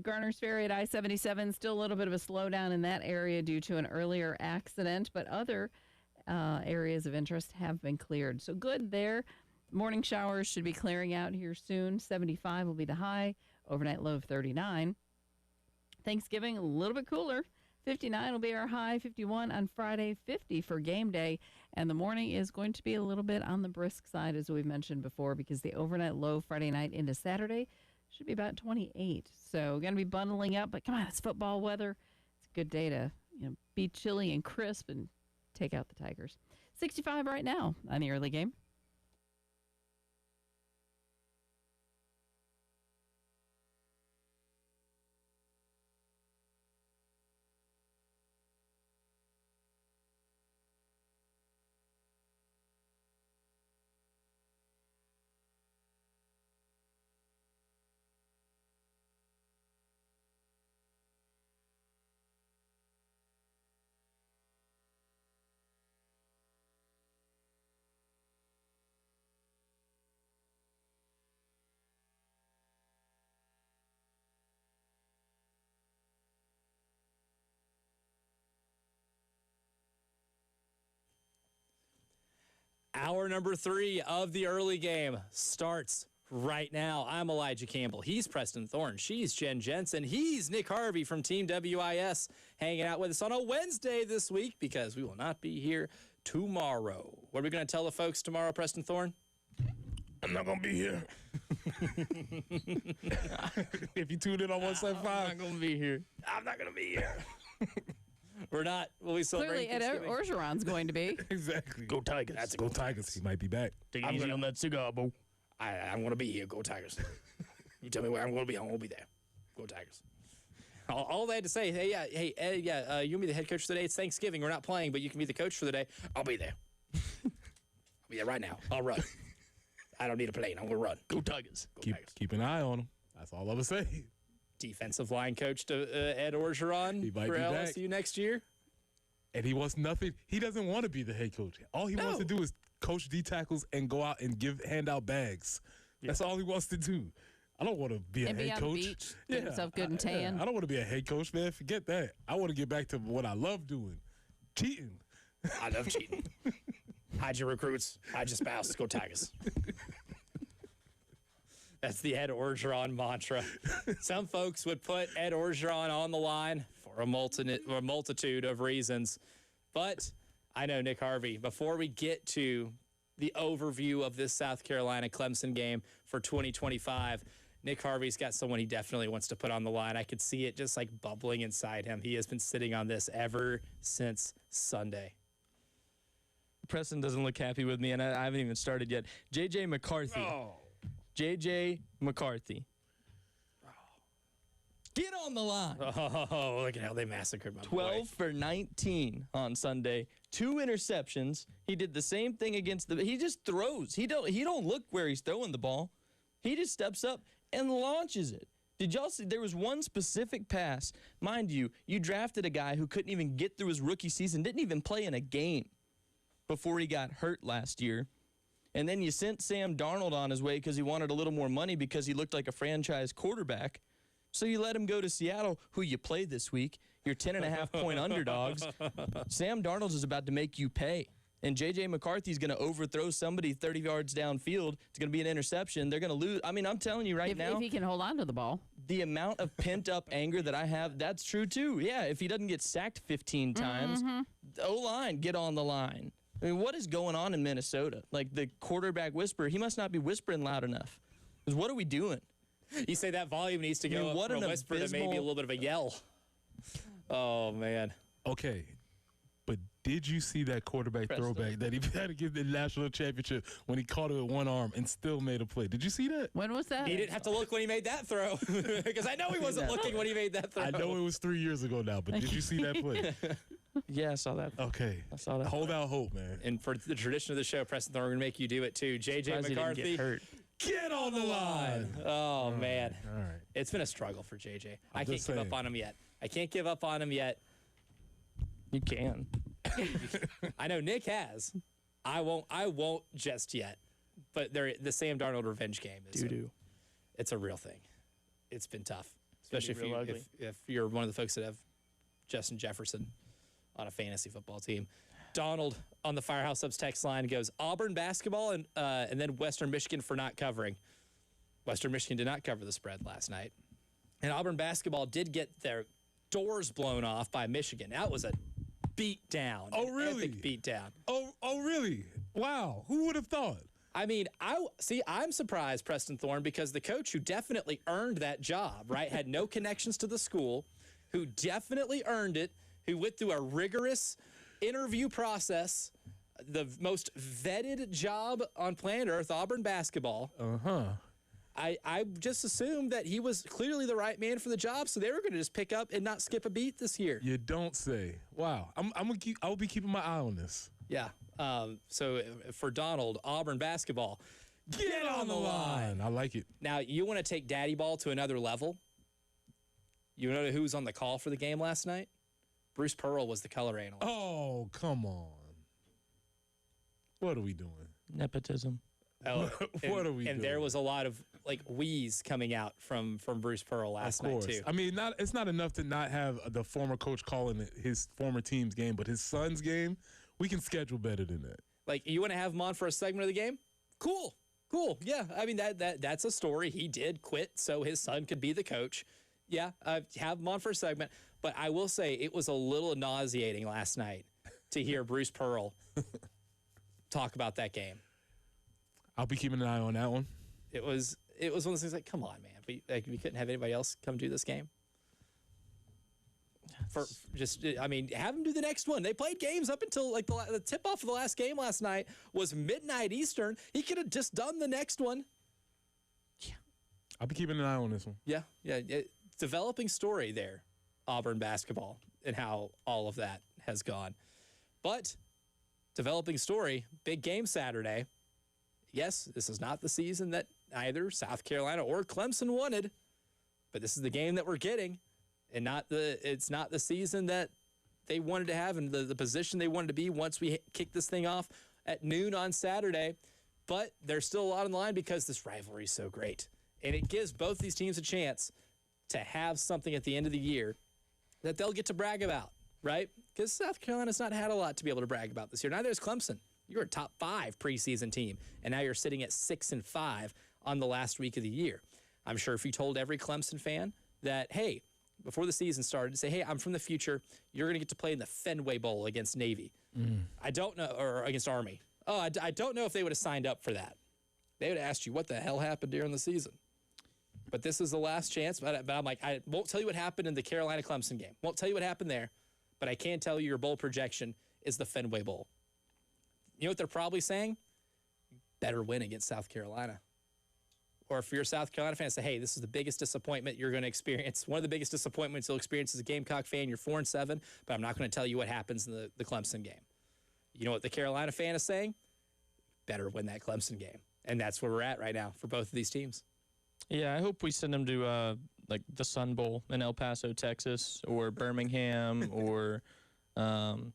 Garner's Ferry at I-77, still a little bit of a slowdown in that area due to an earlier accident, but other areas of interest have been cleared. So good there. Morning showers should be clearing out here soon. 75 will be the high, overnight low of 39. Thanksgiving, a little bit cooler. 59 will be our high, 51 on Friday, 50 for game day. And the morning is going to be a little bit on the brisk side, as we've mentioned before, because the overnight low Friday night into Saturday should be about 28. So going to be bundling up, but come on, it's football weather. It's a good day to be chilly and crisp and take out the Tigers. 65 right now on the early game. Hour number 3 of the early game starts right now. I'm Elijah Campbell. He's Preston Thorne. She's Jen Jensen. He's Nick Harvey from Team WIS, hanging out with us on a Wednesday this week because we will not be here tomorrow. What are we going to tell the folks tomorrow, Preston Thorne? I'm not going to be here. If you tune in on 175. I'm not going to be here. I'm not going to be here. We're not. Will we celebrate? Clearly, Ed Orgeron's going to be. Exactly. Go Tigers. Go Tigers. He might be back. Take it easy on that cigar, bro. I'm going to be here. Go Tigers. You tell me where I'm going to be. I'm going to be there. Go Tigers. All they had to say, hey, Ed, you'll be the head coach today. It's Thanksgiving. We're not playing, but you can be the coach for the day. I'll be there. I'll be there right now. I'll run. I don't need a plane. I'm going to run. Go Tigers. Keep an eye on him. That's all I'm going to say. Defensive line coach to Ed Orgeron He might for be LSU back. next year. And he wants nothing. He doesn't want to be the head coach. All he wants to do is coach D tackles and go out and hand out bags. That's all he wants to do. I don't want to be a And head be on coach. the beach, get himself good and tan. I don't want to be a head coach, man. Forget that. I want to get back to what I love doing, cheating. I love cheating. Hide your recruits. Hide your spouse. Go Tigers. That's the Ed Orgeron mantra. Some folks would put Ed Orgeron on the line for a multitude of reasons. But I know, Nick Harvey, before we get to the overview of this South Carolina-Clemson game for 2025, Nick Harvey's got someone he definitely wants to put on the line. I could see it just like bubbling inside him. He has been sitting on this ever since Sunday. Preston doesn't look happy with me, and I haven't even started yet. J.J. McCarthy. Oh. J.J. McCarthy. Get on the line. Oh, look at how they massacred my 12 for 19 on Sunday. 2 interceptions. He did the same thing against he just throws. He don't look where he's throwing the ball. He just steps up and launches it. Did y'all see? There was one specific pass. Mind you, you drafted a guy who couldn't even get through his rookie season, didn't even play in a game before he got hurt last year. And then you sent Sam Darnold on his way because he wanted a little more money because he looked like a franchise quarterback. So you let him go to Seattle, who you play this week. You're 10.5-point underdogs. Sam Darnold is about to make you pay. And J.J. McCarthy's going to overthrow somebody 30 yards downfield. It's going to be an interception. They're going to lose. I mean, I'm telling you right now. If he can hold on to the ball. The amount of pent-up anger that I have, that's true, too. Yeah, if he doesn't get sacked 15 times, O-line, get on the line. I mean, what is going on in Minnesota? Like, the quarterback whisperer, he must not be whispering loud enough. Because what are we doing? You say that volume needs to go up from a whisper to maybe a little bit of a yell. Oh, man. Okay. But did you see that quarterback throwback that he had to give the national championship when he caught it with one arm and still made a play? Did you see that? When was that? He didn't have to look when he made that throw because I know he wasn't looking when he made that throw. I know it was 3 years ago now, but did you see that play? Yeah, I saw that. Okay. I saw that. Hold out hope, man. And for the tradition of the show, Preston Thorne, we're going to make you do it too. J.J. Surprised he didn't McCarthy. get hurt. Get on the line. Oh, man. All right. It's been a struggle for J.J. I I'm can't just give up saying. on him yet. I can't give up on him yet. You can. I know Nick has. I won't just yet. But the Sam Darnold revenge game is it's a real thing. It's been tough, especially if you're one of the folks that have Justin Jefferson on a fantasy football team. Donald on the Firehouse Subs text line goes, Auburn basketball and then Western Michigan for not covering. Western Michigan did not cover the spread last night. And Auburn basketball did get their doors blown off by Michigan. That was a beat down. Oh, really? Epic beat down. Oh, really? Wow. Who would have thought? I mean, I'm surprised, Preston Thorne, because the coach who definitely earned that job, right, had no connections to the school, who definitely earned it, who went through a rigorous interview process, the most vetted job on planet Earth, Auburn basketball. I just assumed that he was clearly the right man for the job, so they were going to just pick up and not skip a beat this year. You don't say. Wow. I'll be keeping my eye on this. Yeah. So for Donald, Auburn basketball, get on the line. I like it. Now, you want to take Daddy Ball to another level? You know who was on the call for the game last night? Bruce Pearl was the color analyst. Oh, come on. What are we doing? Nepotism. Oh, What are we and doing? there was a lot of like wheeze coming out from Bruce Pearl last night too. I mean, it's not enough to not have the former coach calling his former team's game, but his son's game, we can schedule better than that. Like, you want to have him on for a segment of the game? Cool. Yeah, I mean, that's a story. He did quit so his son could be the coach. Yeah, have him on for a segment. But I will say it was a little nauseating last night to hear Bruce Pearl talk about that game. I'll be keeping an eye on that one. It was one of those things like, come on, man. We couldn't have anybody else come do this game. Have them do the next one. They played games up until like the tip-off of the last game last night was midnight Eastern. He could have just done the next one. Yeah. I'll be keeping an eye on this one. Yeah. Developing story there, Auburn basketball, and how all of that has gone. But developing story, big game Saturday. Yes, this is not the season that either South Carolina or Clemson wanted, but this is the game that we're getting. And it's not the season that they wanted to have and the position they wanted to be once we kick this thing off at noon on Saturday. But there's still a lot on the line because this rivalry is so great. And it gives both these teams a chance to have something at the end of the year that they'll get to brag about, right? Because South Carolina's not had a lot to be able to brag about this year. Neither has Clemson. You're a top 5 preseason team, and now you're sitting at 6-5 on the last week of the year. I'm sure if you told every Clemson fan that, hey, before the season started, say, hey, I'm from the future. You're going to get to play in the Fenway Bowl against Navy. I don't know, or against Army. Oh, I don't know if they would have signed up for that. They would have asked you what the hell happened during the season. But this is the last chance. But I'm like, I won't tell you what happened in the Carolina-Clemson game. Won't tell you what happened there. But I can tell you your bowl projection is the Fenway Bowl. You know what they're probably saying? Better win against South Carolina. Or if you're a South Carolina fan, say, hey, this is the biggest disappointment you're going to experience. One of the biggest disappointments you'll experience as a Gamecock fan. You're 4-7, but I'm not going to tell you what happens in the Clemson game. You know what the Carolina fan is saying? Better win that Clemson game. And that's where we're at right now for both of these teams. Yeah, I hope we send them to like the Sun Bowl in El Paso, Texas, or Birmingham, or I'm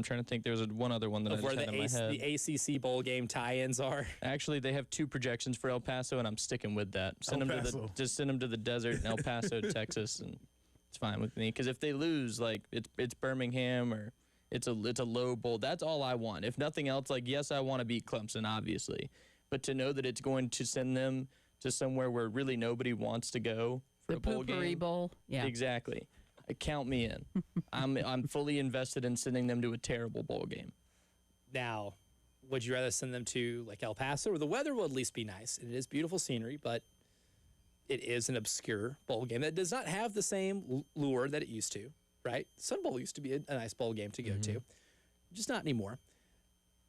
trying to think. There was one other one that I just had in my head. The ACC bowl game tie-ins are. Actually, they have 2 projections for El Paso, and I'm sticking with that. Send them to the desert in El Paso, Texas, and it's fine with me. Because if they lose, like it's Birmingham or it's a low bowl. That's all I want. If nothing else, like yes, I want to beat Clemson, obviously, but to know that it's going to send them to somewhere where really nobody wants to go for a bowl game. The Bowl. Yeah. Exactly. Count me in. I'm fully invested in sending them to a terrible bowl game. Now, would you rather send them to like El Paso, where the weather will at least be nice? It is beautiful scenery, but it is an obscure bowl game that does not have the same lure that it used to, right? Sun Bowl used to be a nice bowl game to go to, just not anymore.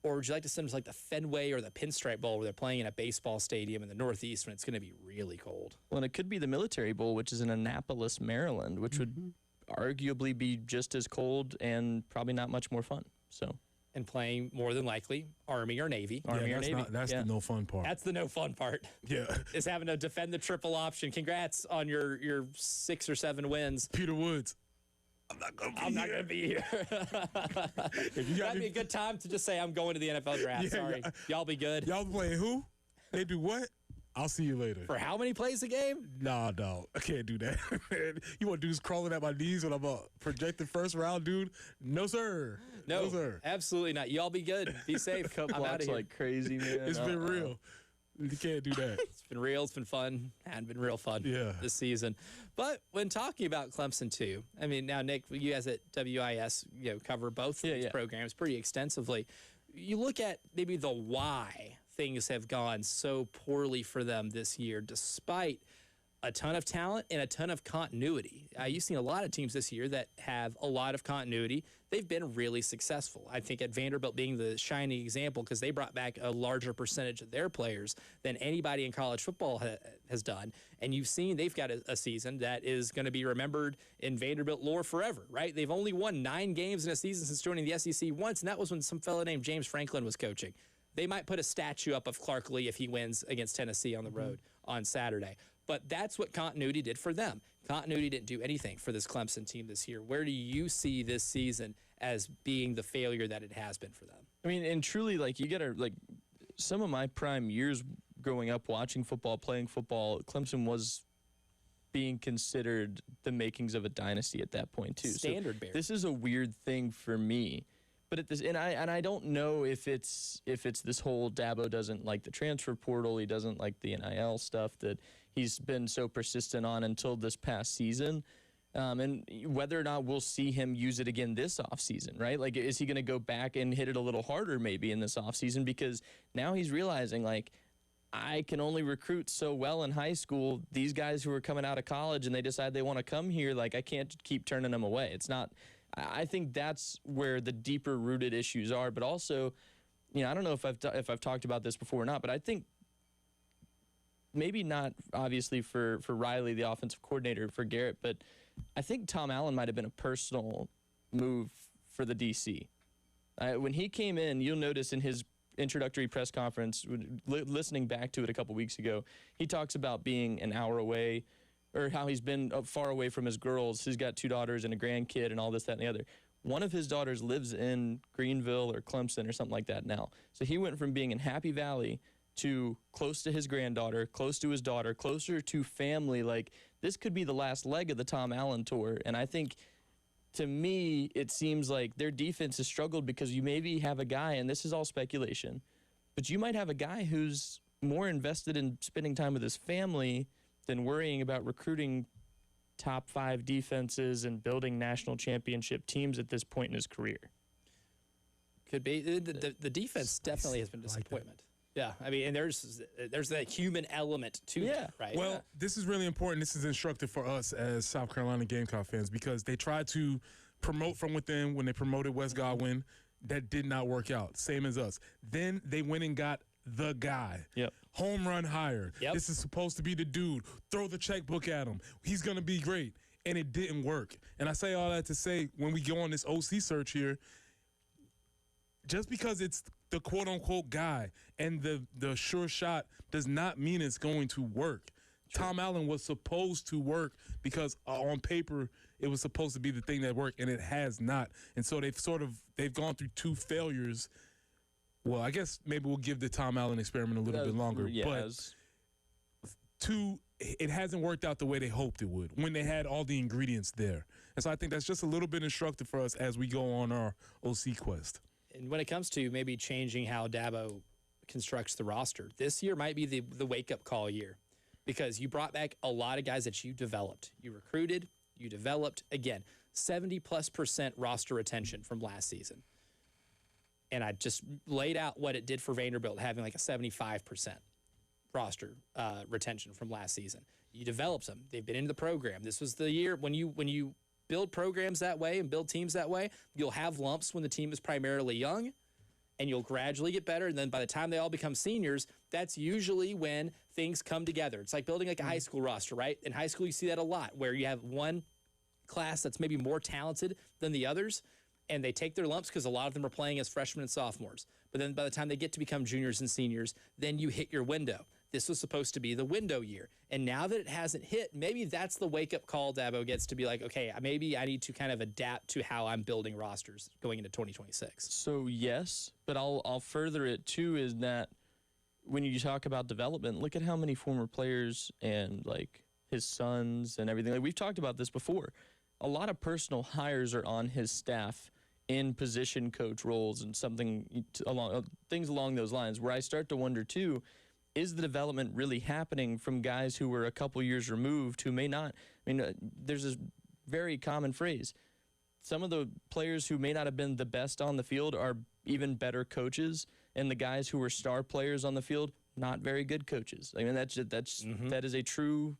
Or would you like to send them to like the Fenway or the Pinstripe Bowl, where they're playing in a baseball stadium in the Northeast when it's going to be really cold? Well, and it could be the Military Bowl, which is in Annapolis, Maryland, which would arguably be just as cold and probably not much more fun. So, and playing more than likely Army or Navy. That's the no fun part. That's the no fun part. Yeah, is having to defend the triple option. Congrats on your 6 or 7 wins, Peter Woods. I'm not gonna be here. That'd be a good time to just say I'm going to the NFL draft. Sorry, y'all be good. Y'all playing who? They do what? I'll see you later. For how many plays a game? Nah, dog. I can't do that. You want dudes crawling at my knees when I'm a projected first round dude? No, sir. No, sir. Absolutely not. Y'all be good. Be safe. I'm out of here. Like crazy, man. It's been real. You can't do that. It's been real. It's been fun. And been real fun this season. But when talking about Clemson, too, I mean, now, Nick, you guys at WIS cover both of these programs pretty extensively. You look at maybe the why things have gone so poorly for them this year, despite a ton of talent and a ton of continuity. You've seen a lot of teams this year that have a lot of continuity. They've been really successful. I think at Vanderbilt being the shining example, because they brought back a larger percentage of their players than anybody in college football has done. And you've seen they've got a season that is going to be remembered in Vanderbilt lore forever, right? They've only won 9 games in a season since joining the SEC once, and that was when some fella named James Franklin was coaching. They might put a statue up of Clark Lee if he wins against Tennessee on the road on Saturday. But that's what continuity did for them. Continuity didn't do anything for this Clemson team this year. Where do you see this season as being the failure that it has been for them? I mean, and truly, like, you got to, like, some of my prime years growing up watching football, playing football, Clemson was being considered the makings of a dynasty at that point, too. Standard bearer. This is a weird thing for me But at this, and I don't know if it's this whole Dabo doesn't like the transfer portal, he doesn't like the NIL stuff that he's been so persistent on until this past season, and whether or not we'll see him use it again this offseason, right? Like, is he going to go back and hit it a little harder maybe in this offseason, because now he's realizing, like, I can only recruit so well in high school. These guys who are coming out of college and they decide they want to come here, like, I can't keep turning them away. It's not. I think that's where the deeper rooted issues are. But also, you know, I don't know if I've talked about this before or not, but I think maybe not obviously for Riley, the offensive coordinator, for Garrett, but I think Tom Allen might have been a personal move for the DC. When he came in, you'll notice in his introductory press conference, listening back to it a couple weeks ago, he talks about being an hour away, or how he's been far away from his girls. He's got 2 daughters and a grandkid and all this, that, and the other. One of his daughters lives in Greenville or Clemson or something like that now. So he went from being in Happy Valley to close to his granddaughter, close to his daughter, closer to family. Like, this could be the last leg of the Tom Allen tour. And I think, to me, it seems like their defense has struggled because you maybe have a guy, and this is all speculation, but you might have a guy who's more invested in spending time with his family than worrying about recruiting top 5 defenses and building national championship teams at this point in his career. Could be. The defense definitely has been a disappointment. Yeah, I mean, and there's that human element to it, right? Well, this is really important. This is instructive for us as South Carolina Gamecock fans, because they tried to promote from within when they promoted Wes Godwin. That did not work out, same as us. Then they went and got the guy. Yep. Home run hire. Yep. This is supposed to be the dude. Throw the checkbook at him. He's going to be great. And it didn't work. And I say all that to say, when we go on this OC search here, just because it's the quote-unquote guy and the sure shot does not mean it's going to work. True. Tom Allen was supposed to work because on paper it was supposed to be the thing that worked, and it has not. And so they've gone through 2 failures. Well, I guess maybe we'll give the Tom Allen experiment a little bit longer. Yeah, but 2, it hasn't worked out the way they hoped it would when they had all the ingredients there. And so I think that's just a little bit instructive for us as we go on our OC quest. And when it comes to maybe changing how Dabo constructs the roster, this year might be the wake-up call year, because you brought back a lot of guys that you developed. You recruited, you developed. Again, 70+% roster retention from last season. And I just laid out what it did for Vanderbilt, having like a 75% roster retention from last season. You developed them. They've been into the program. This was the year when you build programs that way and build teams that way, you'll have lumps when the team is primarily young, and you'll gradually get better. And then by the time they all become seniors, that's usually when things come together. It's like building like a high school roster, right? In high school, you see that a lot, where you have one class that's maybe more talented than the others, and they take their lumps because a lot of them are playing as freshmen and sophomores. But then by the time they get to become juniors and seniors, then you hit your window. This was supposed to be the window year. And now that it hasn't hit, maybe that's the wake-up call Dabo gets to be like, okay, maybe I need to kind of adapt to how I'm building rosters going into 2026. So, yes, but I'll further it, too, is that when you talk about development, look at how many former players and, like, his sons and everything. Like, we've talked about this before. A lot of personal hires are on his staff in position coach roles and things along those lines, where I start to wonder, too, is the development really happening from guys who were a couple years removed who may not? I mean, there's this very common phrase. Some of the players who may not have been the best on the field are even better coaches, and the guys who were star players on the field, not very good coaches. I mean, that is a true,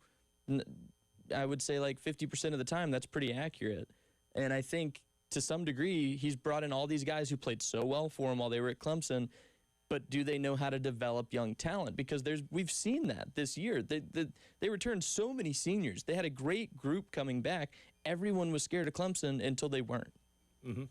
I would say like 50% of the time, that's pretty accurate. And I think to some degree, he's brought in all these guys who played so well for him while they were at Clemson, but do they know how to develop young talent? Because we've seen that this year. They returned so many seniors. They had a great group coming back. Everyone was scared of Clemson until they weren't. Mm-hmm.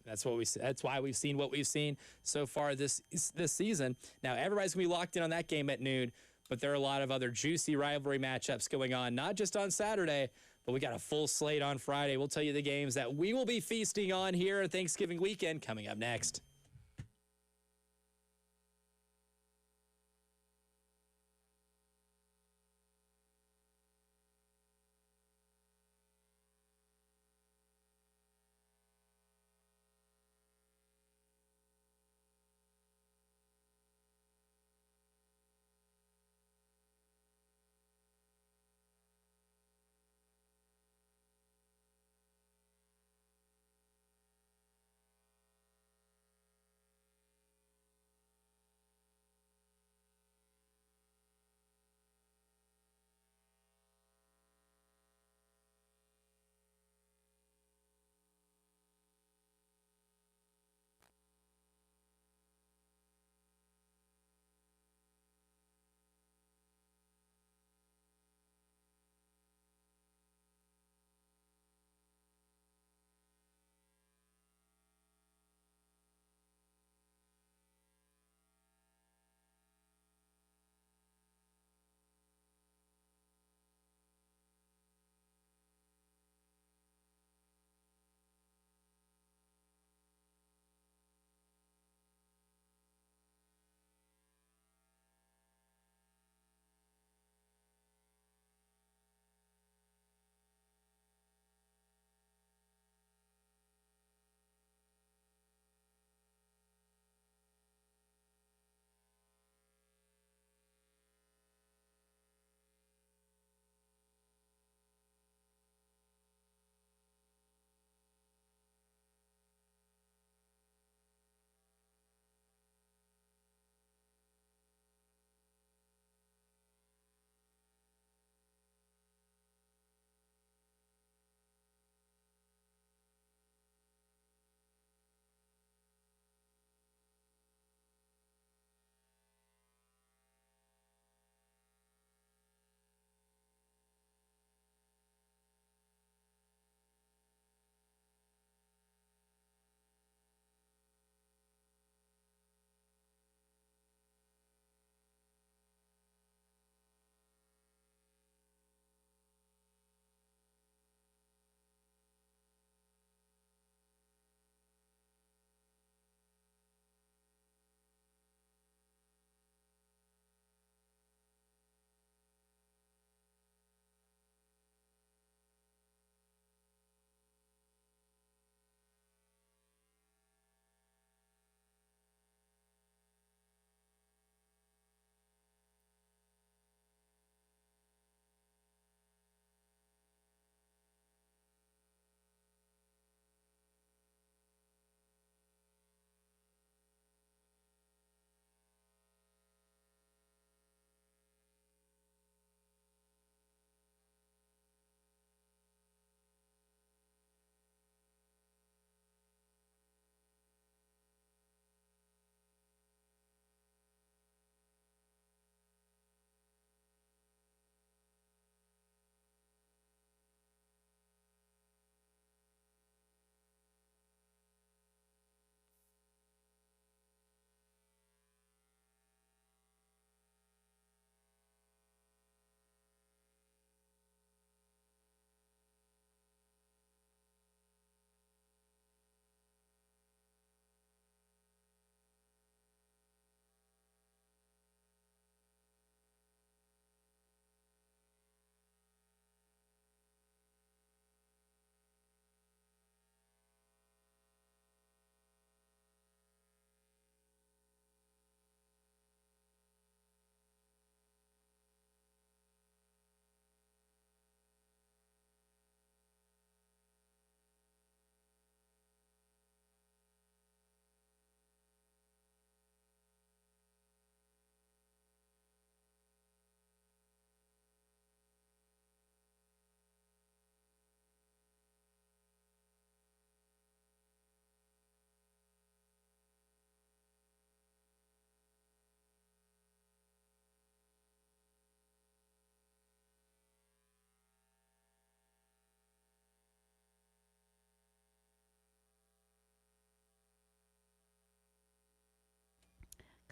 That's why we've seen what we've seen so far this season. Now everybody's gonna be locked in on that game at noon, but there are a lot of other juicy rivalry matchups going on, not just on Saturday, but we got a full slate on Friday. We'll tell you the games that we will be feasting on here at Thanksgiving weekend coming up next.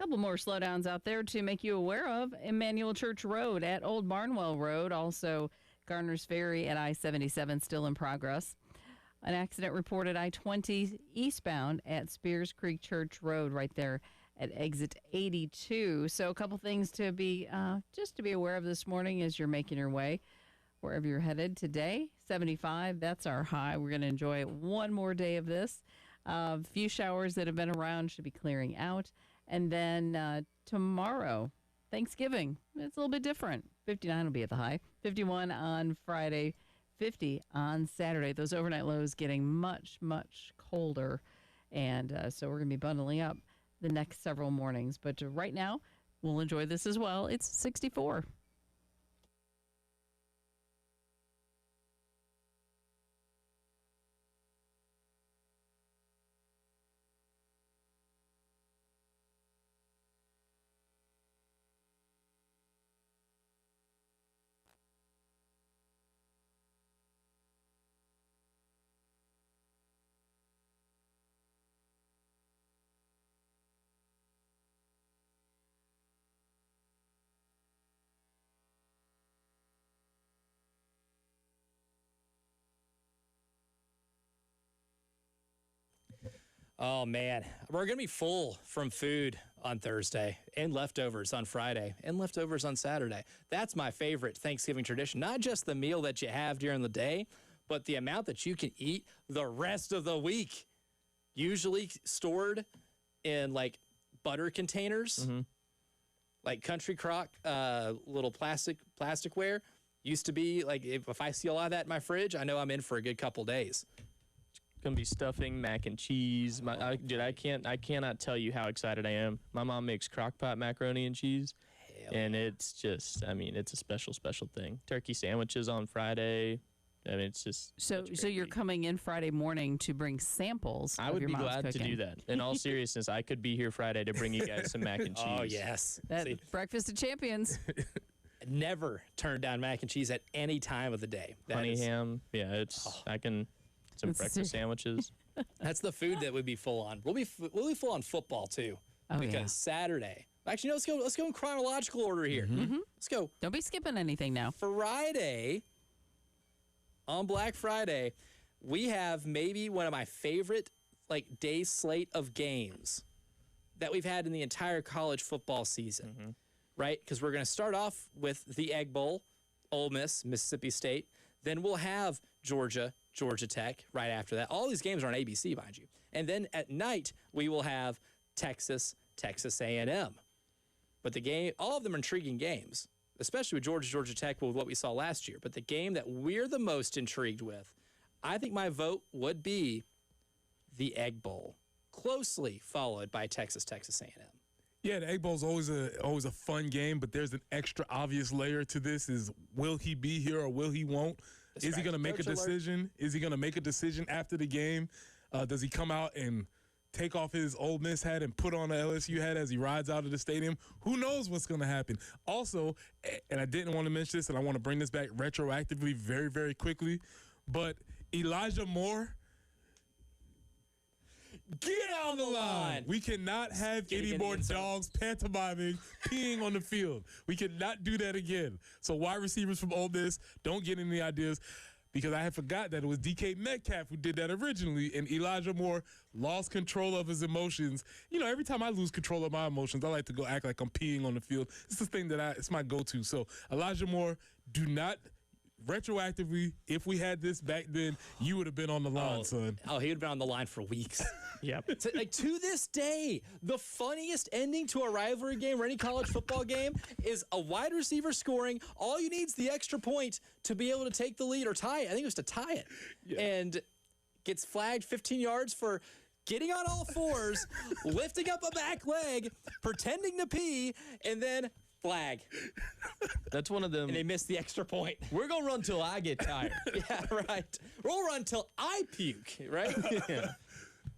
Couple more slowdowns out there to make you aware of. Emmanuel Church Road at Old Barnwell Road. Also, Garner's Ferry at I-77 still in progress. An accident reported I-20 eastbound at Spears Creek Church Road right there at exit 82. So a couple things to be just to be aware of this morning as you're making your way wherever you're headed today. 75, that's our high. We're going to enjoy one more day of this. A few showers that have been around should be clearing out. And then tomorrow, Thanksgiving, it's a little bit different. 59 will be at the high. 51 on Friday, 50 on Saturday. Those overnight lows getting much, much colder. And so we're going to be bundling up the next several mornings. But right now, we'll enjoy this as well. It's 64. Oh, man. We're going to be full from food on Thursday and leftovers on Friday and leftovers on Saturday. That's my favorite Thanksgiving tradition. Not just the meal that you have during the day, but the amount that you can eat the rest of the week. Usually stored in, like, butter containers, like Country Crock, little plasticware. Used to be, like, if I see a lot of that in my fridge, I know I'm in for a good couple days. Gonna be stuffing, mac and cheese. I cannot tell you how excited I am. My mom makes crock pot macaroni and cheese, and it's just, I mean, it's a special thing. Turkey sandwiches on Friday. I mean, it's just so you're coming in Friday morning to bring samples. I of would your be mom's glad cooking. to do that. In all seriousness, I could be here Friday to bring you guys some mac and cheese. Oh, yes. That breakfast of champions. Never turn down mac and cheese at any time of the day. Honey ham. Yeah, it's, I can, some breakfast sandwiches. That's the food that would be full on. We'll be full on football too, because Saturday. Actually, no, let's go in chronological order here. Let's go. Don't be skipping anything now. Friday, on Black Friday, we have maybe one of my favorite day slate of games that we've had in the entire college football season, right? Because we're going to start off with the Egg Bowl, Ole Miss, Mississippi State. Then we'll have Georgia Tech right after that. All these games are on ABC, mind you. And then at night, we will have Texas A&M. But all of them are intriguing games, especially with Georgia Tech with what we saw last year. But the game that we're the most intrigued with, I think my vote would be the Egg Bowl, closely followed by Texas A&M. Yeah, the Egg Bowl is always a fun game, but there's an extra obvious layer to this: is will he be here or will he won't? Is he going to make a decision? Is he going to make a decision after the game? Does he come out and take off his Ole Miss hat and put on the LSU hat as he rides out of the stadium? Who knows what's going to happen? Also, and I didn't want to mention this, and I want to bring this back retroactively very, very quickly, but Elijah Moore, get on the line. We cannot have any more dogs pantomiming, peeing on the field. We cannot do that again. So wide receivers from Ole Miss, don't get any ideas, because I had forgot that it was DK Metcalf who did that originally, and Elijah Moore lost control of his emotions. You know, every time I lose control of my emotions, I like to go act like I'm peeing on the field. It's the thing that it's my go-to. So Elijah Moore, do not retroactively, if we had this back then, you would have been on the line, son. Oh, he would have been on the line for weeks. Yep. To this day, the funniest ending to a rivalry game or any college football game is a wide receiver scoring. All you need is the extra point to be able to take the lead or tie it. I think it was to tie it. Yeah. And gets flagged 15 yards for getting on all fours, lifting up a back leg, pretending to pee, and then flag. That's one of them. And they missed the extra point. We're going to run till I get tired. Yeah, right. We'll run till I puke, right? Yeah.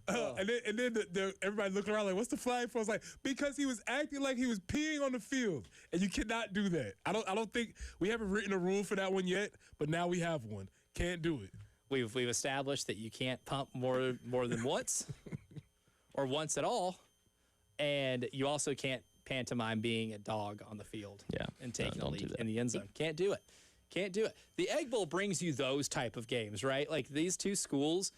And then everybody looking around like, what's the flag for? It's like, because he was acting like he was peeing on the field, and you cannot do that. I don't think we haven't written a rule for that one yet, but now we have one. Can't do it. We've established that you can't pump more than once, or once at all. And you also can't pantomime being a dog on the field and taking a lead in the end zone. Can't do it. Can't do it. The Egg Bowl brings you those type of games, right? Like these two schools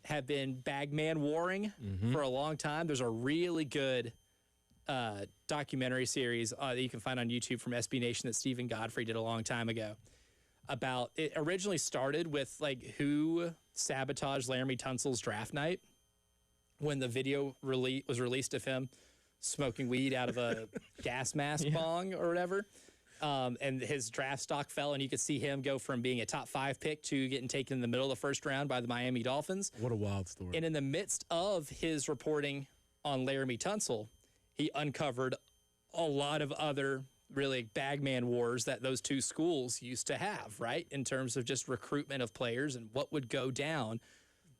have been bagman warring for a long time. There's a really good documentary series that you can find on YouTube from SB Nation that Stephen Godfrey did a long time ago. About it originally started with like who sabotaged Laramie Tunsil's draft night when the video was released of him smoking weed out of a gas mask bong or whatever. And his draft stock fell, and you could see him go from being a top 5 pick to getting taken in the middle of the first round by the Miami Dolphins. What a wild story. And in the midst of his reporting on Laramie Tunsil, he uncovered a lot of other really bagman wars that those two schools used to have, right? In terms of just recruitment of players and what would go down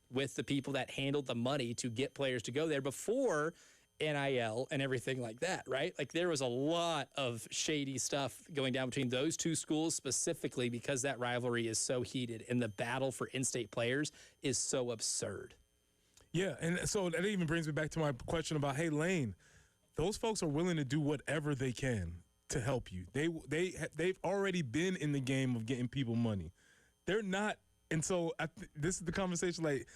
with the people that handled the money to get players to go there before NIL and everything like that, right? Like there was a lot of shady stuff going down between those two schools specifically because that rivalry is so heated and the battle for in-state players is so absurd. Yeah, and so that even brings me back to my question about, hey, Lane, those folks are willing to do whatever they can to help you. They've already been in the game of getting people money. They're not, and so this is the conversation. Like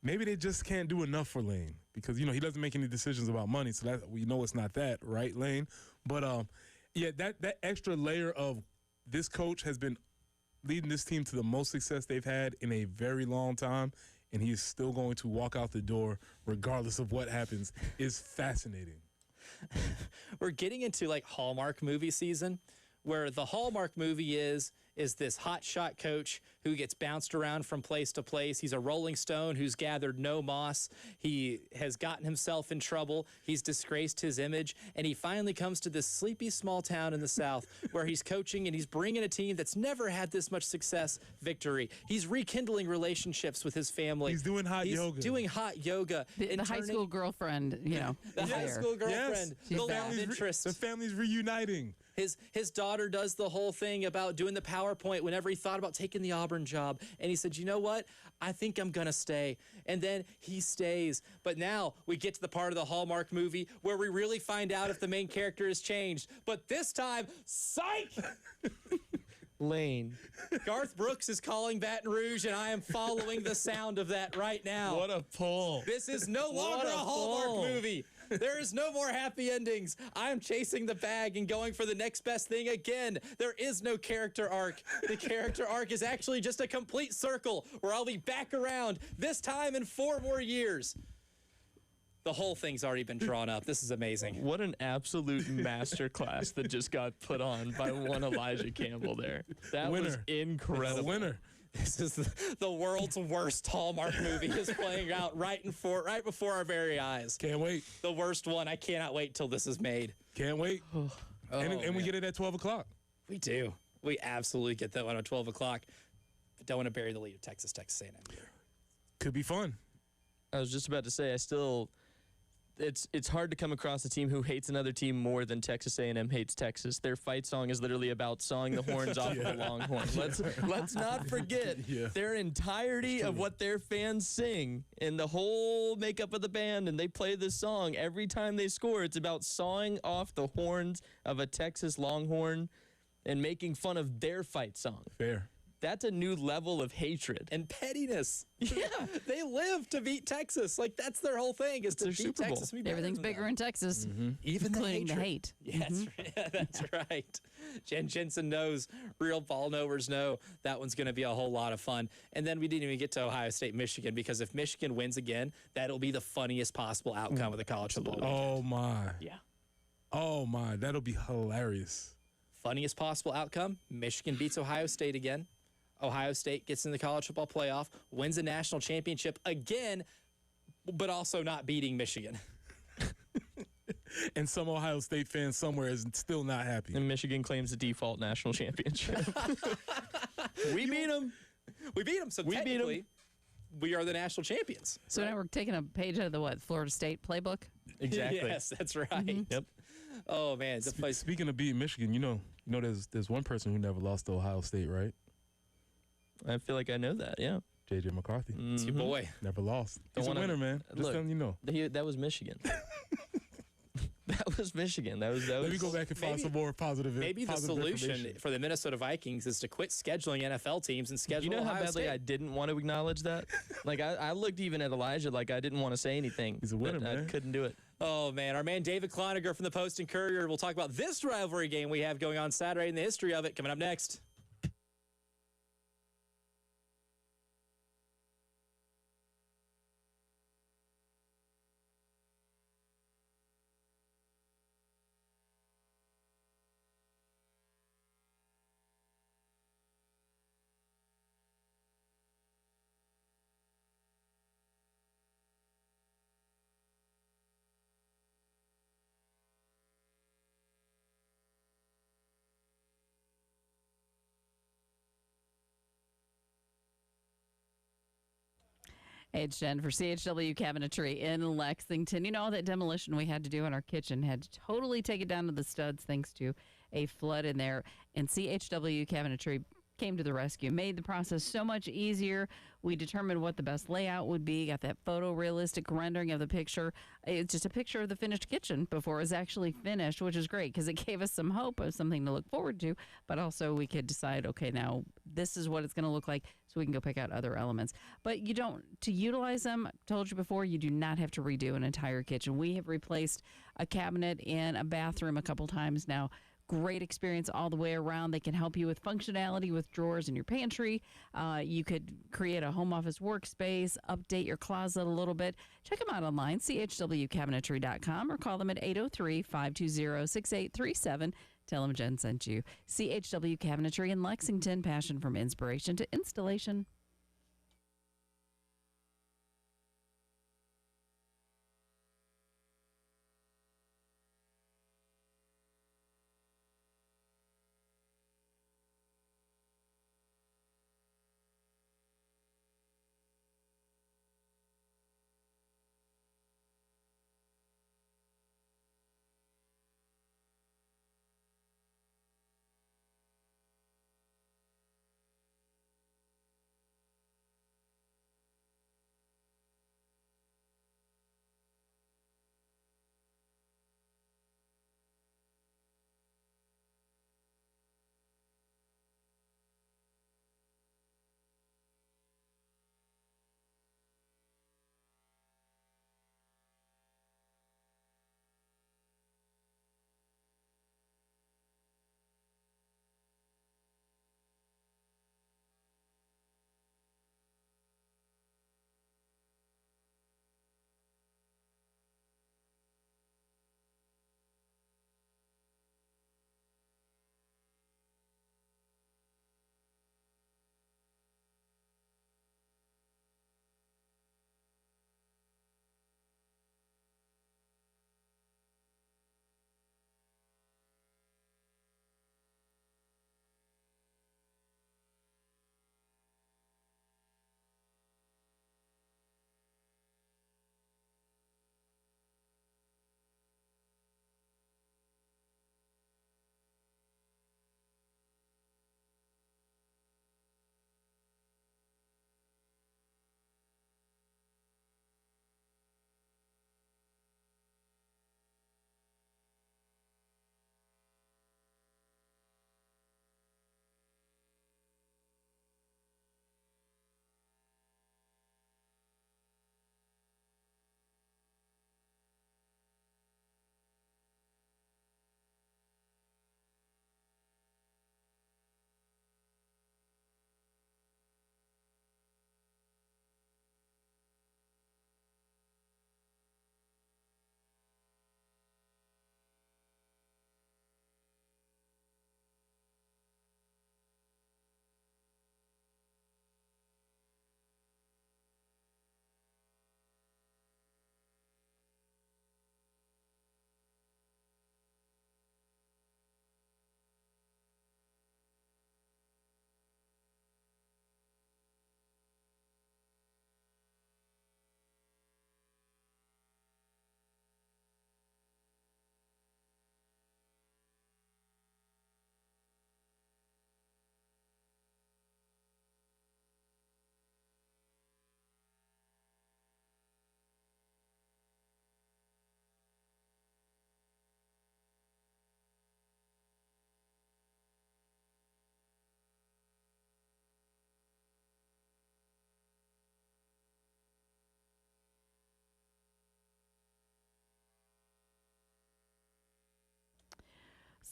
maybe they just can't do enough for Lane because he doesn't make any decisions about money. So that we know it's not that, right, Lane? But yeah, that extra layer of this coach has been leading this team to the most success they've had in a very long time, and he is still going to walk out the door regardless of what happens is fascinating. We're getting into like Hallmark movie season where the Hallmark movie is this hotshot coach who gets bounced around from place to place. He's a Rolling Stone who's gathered no moss. He has gotten himself in trouble. He's disgraced his image. And he finally comes to this sleepy small town in the South where he's coaching and he's bringing a team that's never had this much success victory. He's rekindling relationships with his family. He's doing hot yoga. Doing hot yoga. The high school girlfriend, the high school girlfriend. Yes. The love interest. The family's reuniting. His daughter does the whole thing about doing the PowerPoint whenever he thought about taking the Auburn job. And he said, you know what? I think I'm going to stay. And then he stays. But now we get to the part of the Hallmark movie where we really find out if the main character has changed. But this time, psych! Lane. Garth Brooks is calling Baton Rouge, and I am following the sound of that right now. What a pull. This is no longer a Hallmark movie. There is no more happy endings. I am chasing the bag and going for the next best thing again. There is no character arc. The character arc is actually just a complete circle where I'll be back around, this time in 4 more years. The whole thing's already been drawn up. This is amazing. What an absolute masterclass that just got put on by one Elijah Campbell there. That was incredible. It's a winner. This is the world's worst Hallmark movie is playing out right before our very eyes. Can't wait. The worst one. I cannot wait till this is made. Can't wait. And we get it at 12 o'clock. We do. We absolutely get that one at 12 o'clock. But don't want to bury the lead of Texas A&M. Could be fun. I was just about to say, it's hard to come across a team who hates another team more than Texas A&M hates Texas. Their fight song is literally about sawing the horns off of a longhorn. Let's not forget their entirety of what their fans sing and the whole makeup of the band, and they play this song every time they score. It's about sawing off the horns of a Texas Longhorn and making fun of their fight song. Fair. That's a new level of hatred. And pettiness. Yeah. They live to beat Texas. Like, that's their whole thing, is to beat Super Bowl. Texas. Everything's bigger in Texas, Even including the hate. Yeah, that's right. Jen Jensen knows. Real ball knowers know that one's going to be a whole lot of fun. And then we didn't even get to Ohio State, Michigan, because if Michigan wins again, that'll be the funniest possible outcome of the college football weekend. Oh, my. Yeah. Oh, my. That'll be hilarious. Funniest possible outcome, Michigan beats Ohio State again. Ohio State gets in the college football playoff, wins a national championship again, but also not beating Michigan. And some Ohio State fan somewhere is still not happy. And Michigan claims the default national championship. We beat them. We beat them, so technically, we are the national champions. So now we're taking a page out of the Florida State playbook? Exactly. Yes, that's right. Yep. Oh, man. Speaking of beating Michigan, you know there's one person who never lost to Ohio State, right? I feel like I know that, yeah. J.J. McCarthy. It's your boy. Never lost. He's a winner, man. Just look, letting you know. That was Michigan. That was Michigan. That was. Let me go back and find some more positive. Maybe the positive solution information. for the Minnesota Vikings is to quit scheduling NFL teams and schedule. You know how Ohio badly State. I didn't want to acknowledge that? Like, I looked even at Elijah like I didn't want to say anything. He's a winner, but I man. couldn't do it. Oh, man. Our man David Cloninger from the Post and Courier will talk about this rivalry game we have going on Saturday and the history of it coming up next. Hey, it's Jen for CHW Cabinetry in Lexington. You know, all that demolition we had to do in our kitchen had to totally take it down to the studs thanks to a flood in there. And CHW Cabinetry came to the rescue, made the process so much easier. We determined what the best layout would be, got that photorealistic rendering of the picture. It's just a picture of the finished kitchen before it was actually finished, which is great because it gave us some hope of something to look forward to, but also we could decide, okay, now this is what it's going to look like so we can go pick out other elements. But you don't, to utilize them, I told you before, you do not have to redo an entire kitchen. We have replaced a cabinet in a bathroom a couple times now. Great experience all the way around. They can help you with functionality with drawers in your pantry. You could create a home office workspace, update your closet a little bit. Check them out online, chwcabinetry.com, or call them at 803-520-6837. Tell them Jen sent you. CHW Cabinetry in Lexington, passion from inspiration to installation.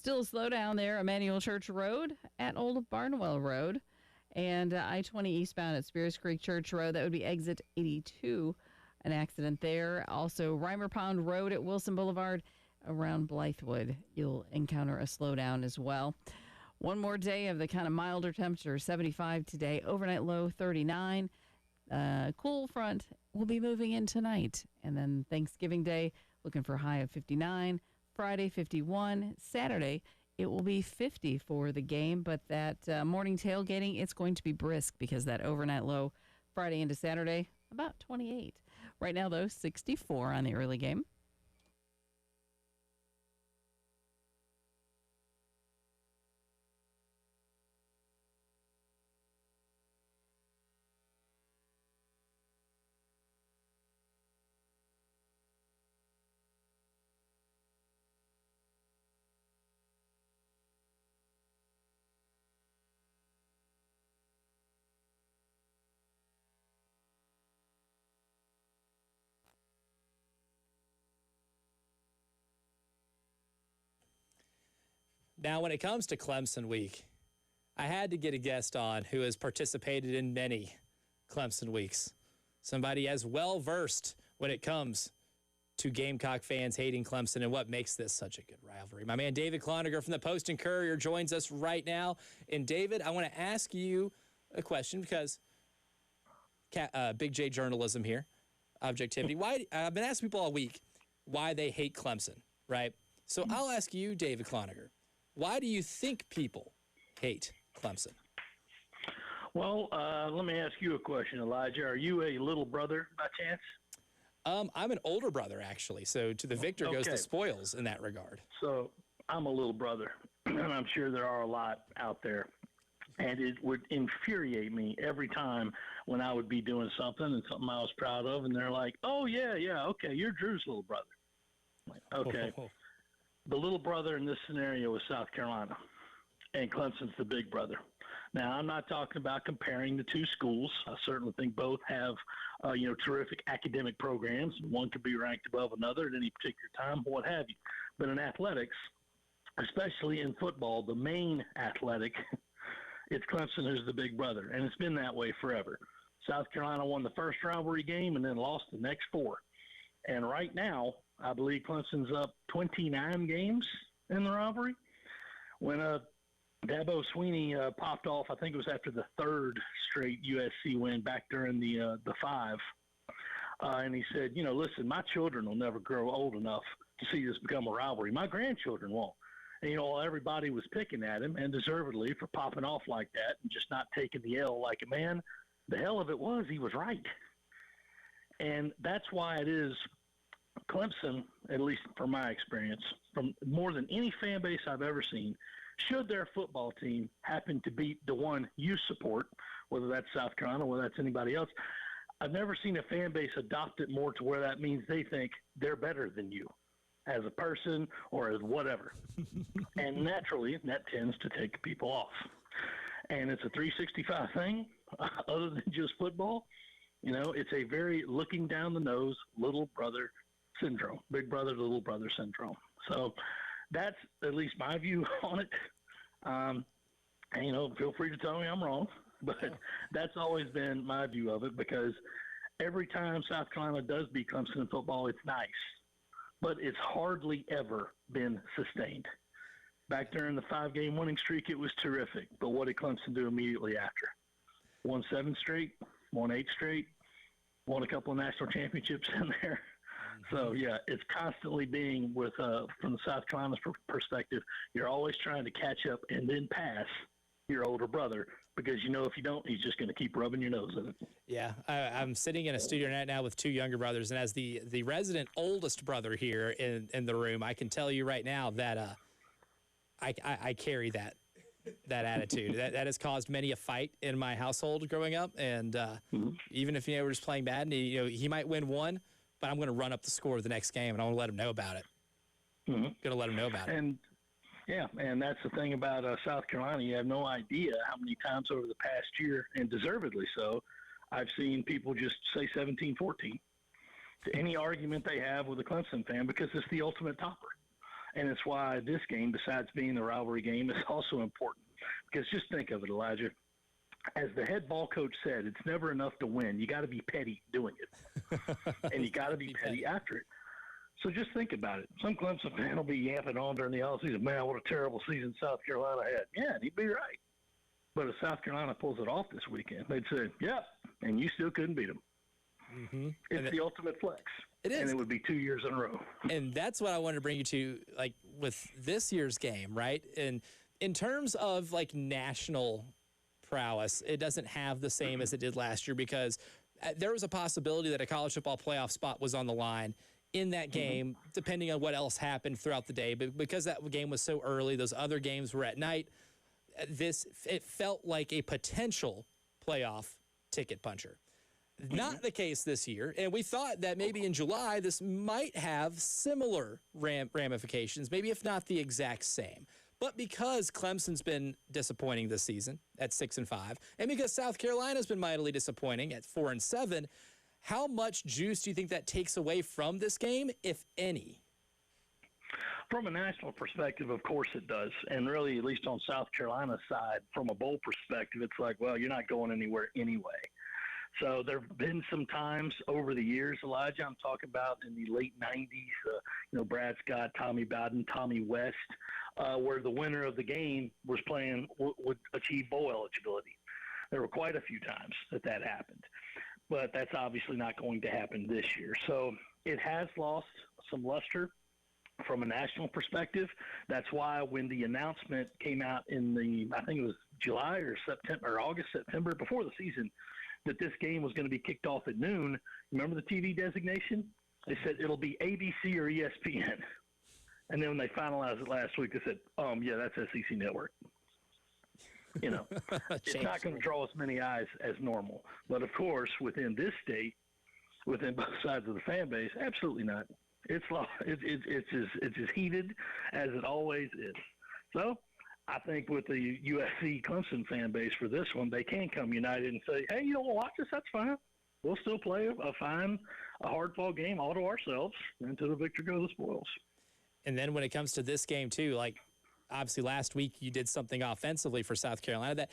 Still a slowdown there, Emmanuel Church Road at Old Barnwell Road, and I-20 eastbound at Spears Creek Church Road. That would be exit 82. An accident there. Also, Reimer Pond Road at Wilson Boulevard around Blythewood. You'll encounter a slowdown as well. One more day of the kind of milder temperature, 75 today. Overnight low, 39. Cool front will be moving in tonight. And then Thanksgiving Day, looking for a high of 59. Friday, 51. Saturday, it will be 50 for the game. But that morning tailgating, it's going to be brisk because that overnight low Friday into Saturday, about 28. Right now, though, 64 on the early game. Now, when it comes to Clemson week, I had to get a guest on who has participated in many Clemson weeks. Somebody as well-versed when it comes to Gamecock fans hating Clemson and what makes this such a good rivalry. My man David Cloninger from the Post and Courier joins us right now. And David, I want to ask you a question because Big J journalism here, objectivity. I've been asking people all week why they hate Clemson, right? So I'll ask you, David Cloninger. Why do you think people hate Clemson? Well, let me ask you a question, Elijah. Are you a little brother by chance? I'm an older brother, actually. So to the victor goes the spoils in that regard. So I'm a little brother, and I'm sure there are a lot out there. And it would infuriate me every time when I would be doing something and something I was proud of, and they're like, oh, yeah, okay, you're Drew's little brother. Okay. The little brother in this scenario is South Carolina, and Clemson's the big brother. Now, I'm not talking about comparing the two schools. I certainly think both have, terrific academic programs. One could be ranked above another at any particular time, what have you. But in athletics, especially in football, the main athletic, it's Clemson who's the big brother, and it's been that way forever. South Carolina won the first rivalry game and then lost the next 4. And right now, I believe Clemson's up 29 games in the rivalry. When Dabo Sweeney popped off, I think it was after the 3rd straight USC win back during the 5. And he said, listen, my children will never grow old enough to see this become a rivalry. My grandchildren won't. And, everybody was picking at him, and deservedly, for popping off like that and just not taking the L like a man. The hell of it was, he was right. And that's why it is Clemson, at least from my experience, from more than any fan base I've ever seen, should their football team happen to beat the one you support, whether that's South Carolina, whether that's anybody else, I've never seen a fan base adopt it more to where that means they think they're better than you as a person or as whatever. And naturally, that tends to take people off. And it's a 365 thing, other than just football. It's a very looking down the nose, little brother syndrome, big brother to little brother syndrome. So that's at least my view on it. And, feel free to tell me I'm wrong, but that's always been my view of it, because every time South Carolina does beat Clemson in football, it's nice, but it's hardly ever been sustained. Back during the 5-game winning streak, it was terrific, but what did Clemson do immediately after? Won 7 straight, won 8 straight, won a couple of national championships in there. So, yeah, it's constantly being with, from the South Carolina's perspective, you're always trying to catch up and then pass your older brother, because if you don't, he's just going to keep rubbing your nose in it. Yeah, I'm sitting in a studio right now with 2 younger brothers, and as the resident oldest brother here in the room, I can tell you right now that I carry that attitude. That has caused many a fight in my household growing up, and even if we're just playing bad, and he might win one, but I'm going to run up the score the next game, and I want to let him know about it. Going to let him know about it. And that's the thing about South Carolina. You have no idea how many times over the past year, and deservedly so, I've seen people just say 17-14 to any argument they have with a Clemson fan, because it's the ultimate topper. And it's why this game, besides being the rivalry game, is also important. Because just think of it, Elijah. As the head ball coach said, it's never enough to win. You got to be petty doing it. And you got to be petty after it. So just think about it. Some Clemson fan will be yapping on during the offseason, man, what a terrible season South Carolina had. Yeah, and he'd be right. But if South Carolina pulls it off this weekend, they'd say, yep, and you still couldn't beat them. Mm-hmm. It's the ultimate flex. It is. And it would be 2 years in a row. And that's what I wanted to bring you to, like, with this year's game, right? And in terms of, like, national prowess, it doesn't have the same as it did last year because there was a possibility that a college football playoff spot was on the line in that game, depending on what else happened throughout the day. But because that game was so early, those other games were at night, it felt like a potential playoff ticket puncher. Not the case this year, and we thought that maybe in July this might have similar ramifications, maybe if not the exact same. But because Clemson's been disappointing this season at 6-5, and because South Carolina's been mightily disappointing at 4-7, how much juice do you think that takes away from this game, if any? From a national perspective, of course it does. And really, at least on South Carolina's side, from a bowl perspective, it's like, well, you're not going anywhere anyway. So there have been some times over the years, Elijah, I'm talking about in the late 90s, Brad Scott, Tommy Bowden, Tommy West, where the winner of the game would achieve bowl eligibility. There were quite a few times that happened. But that's obviously not going to happen this year. So it has lost some luster from a national perspective. That's why when the announcement came out I think it was July or September or August, September, before the season, that this game was going to be kicked off at noon, remember the TV designation? They said it'll be ABC or ESPN. And then when they finalized it last week, they said, yeah, that's SEC Network. It's not going to draw as many eyes as normal. But, of course, within this state, within both sides of the fan base, absolutely not. It's as heated as it always is. So I think with the USC Clemson fan base for this one, they can come united and say, hey, you don't want to watch this? That's fine. We'll still play a hard-fought game all to ourselves. Until the victor go the spoils. And then when it comes to this game, too, like, obviously last week you did something offensively for South Carolina that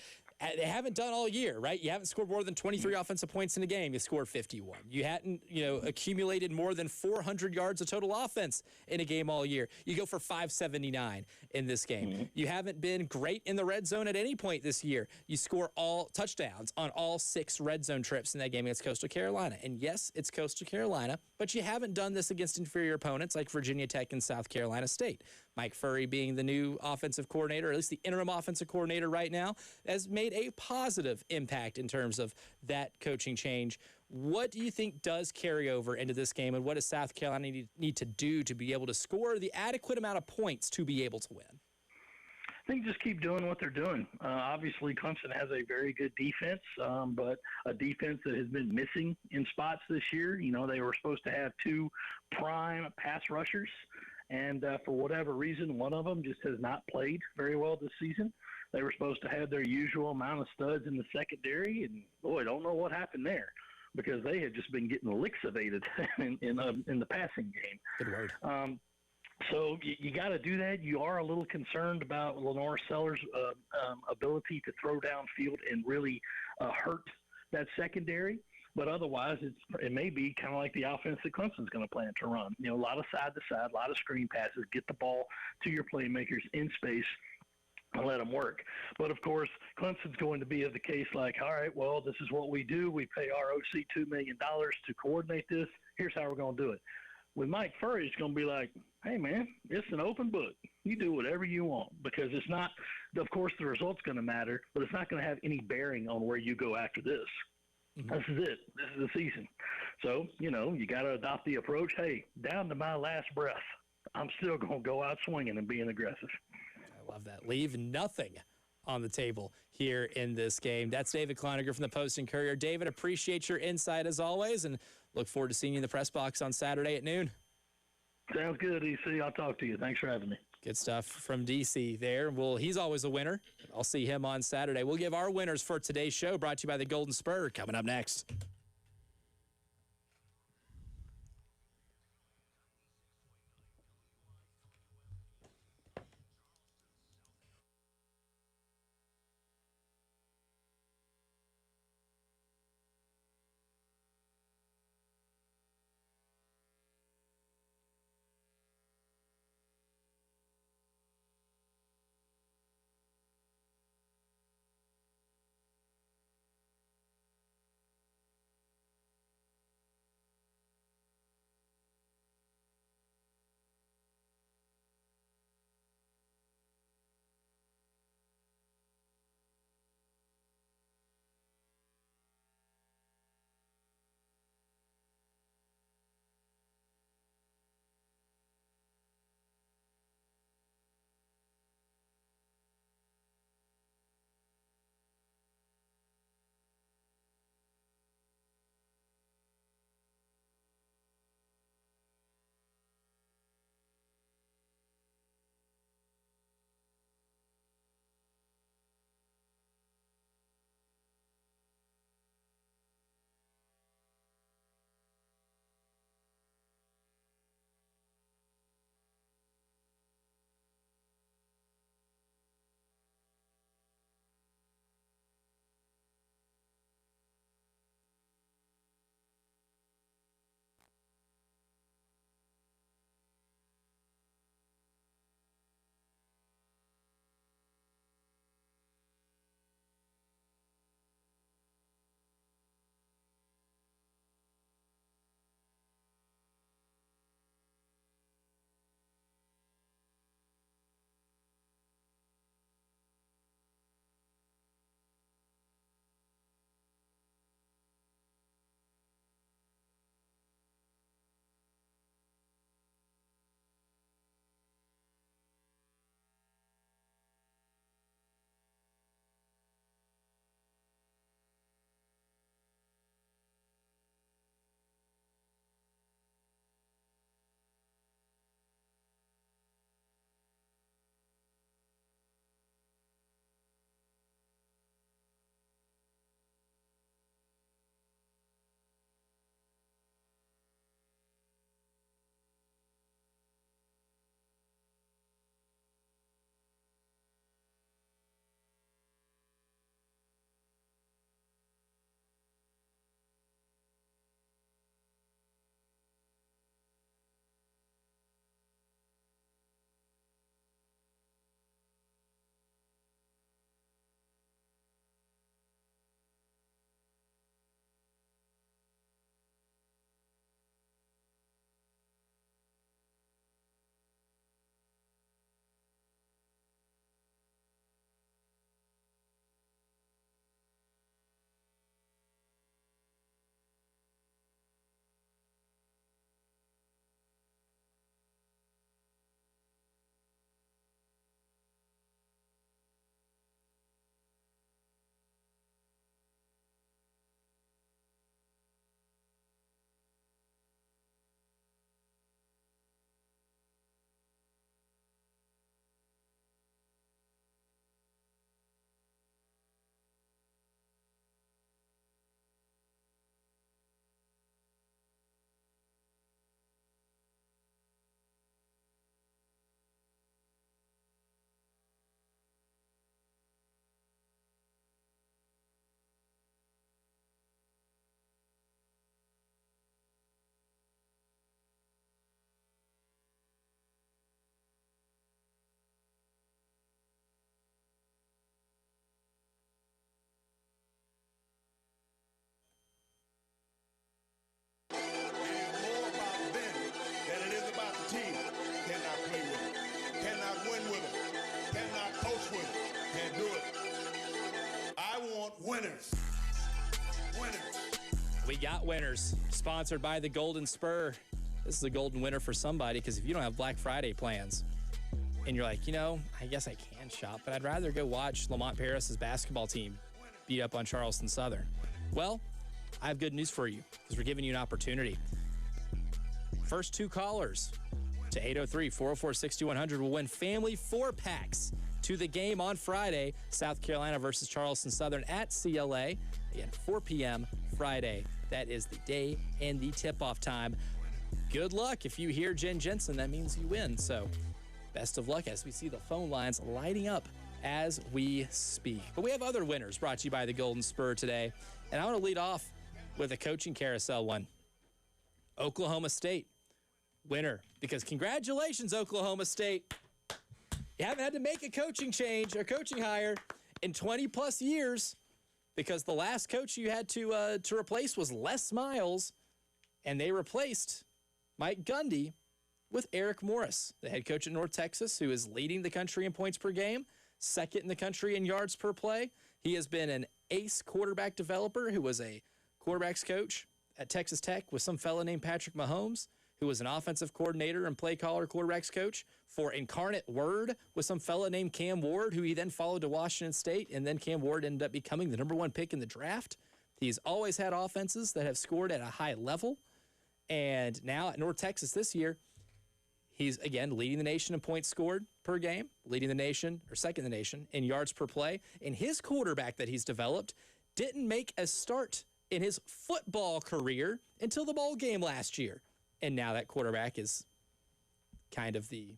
they haven't done all year, right? You haven't scored more than 23 offensive points in a game. You scored 51. You hadn't, accumulated more than 400 yards of total offense in a game all year. You go for 579 in this game. Mm-hmm. You haven't been great in the red zone at any point this year. You score all touchdowns on all 6 red zone trips in that game against Coastal Carolina. And yes, it's Coastal Carolina, but you haven't done this against inferior opponents like Virginia Tech and South Carolina State. Mike Furry being the new offensive coordinator, or at least the interim offensive coordinator right now, has made a positive impact in terms of that coaching change. What do you think does carry over into this game, and what does South Carolina need to do to be able to score the adequate amount of points to be able to win? I think just keep doing what they're doing. Obviously, Clemson has a very good defense, but a defense that has been missing in spots this year. They were supposed to have 2 prime pass rushers, and for whatever reason, one of them just has not played very well this season. They were supposed to have their usual amount of studs in the secondary, and boy, I don't know what happened there because they had just been getting lixivated in the passing game. Good word. So you got to do that. You are a little concerned about Lenore Sellers' ability to throw downfield and really hurt that secondary. But otherwise, it may be kind of like the offense that Clemson's going to plan to run. A lot of side-to-side, a lot of screen passes, get the ball to your playmakers in space and let them work. But, of course, Clemson's going to be of the case like, all right, well, this is what we do. We pay our OC $2 million to coordinate this. Here's how we're going to do it. With Mike Furry, it's going to be like, hey, man, it's an open book. You do whatever you want because it's not – of course, the result's going to matter, but it's not going to have any bearing on where you go after this. Mm-hmm. This is it. This is the season. So, you got to adopt the approach, hey, down to my last breath, I'm still going to go out swinging and being aggressive. I love that. Leave nothing on the table here in this game. That's David Cloninger from the Post and Courier. David, appreciate your insight as always, and look forward to seeing you in the press box on Saturday at noon. Sounds good, EC. I'll talk to you. Thanks for having me. Good stuff from DC there. Well, he's always a winner. I'll see him on Saturday. We'll give our winners for today's show, brought to you by the Golden Spur, coming up next. We got winners, sponsored by the Golden Spur. This is a golden winner for somebody, because if you don't have Black Friday plans and you're like, I guess I can shop, but I'd rather go watch Lamont Paris's basketball team beat up on Charleston Southern. Well, I have good news for you, because we're giving you an opportunity. First 2 callers to 803-404-6100 will win family 4-packs to the game on Friday, South Carolina versus Charleston Southern at CLA. Again, 4 p.m. Friday. That is the day and the tip-off time. Good luck. If you hear Jen Jensen, that means you win. So best of luck as we see the phone lines lighting up as we speak. But we have other winners brought to you by the Golden Spur today. And I want to lead off with a coaching carousel one. Oklahoma State winner, because congratulations, Oklahoma State. You haven't had to make a coaching change or coaching hire in 20-plus years, because the last coach you had to replace was Les Miles, and they replaced Mike Gundy with Eric Morris, the head coach at North Texas, who is leading the country in points per game, second in the country in yards per play. He has been an ace quarterback developer who was a quarterbacks coach at Texas Tech with some fella named Patrick Mahomes, who was an offensive coordinator and play caller quarterbacks coach for Incarnate Word with some fella named Cam Ward, who he then followed to Washington State, and then Cam Ward ended up becoming the #1 pick in the draft. He's always had offenses that have scored at a high level, and now at North Texas this year, he's, again, leading the nation in points scored per game, leading the nation, or second in the nation, in yards per play, and his quarterback that he's developed didn't make a start in his football career until the bowl game last year. And now that quarterback is kind of the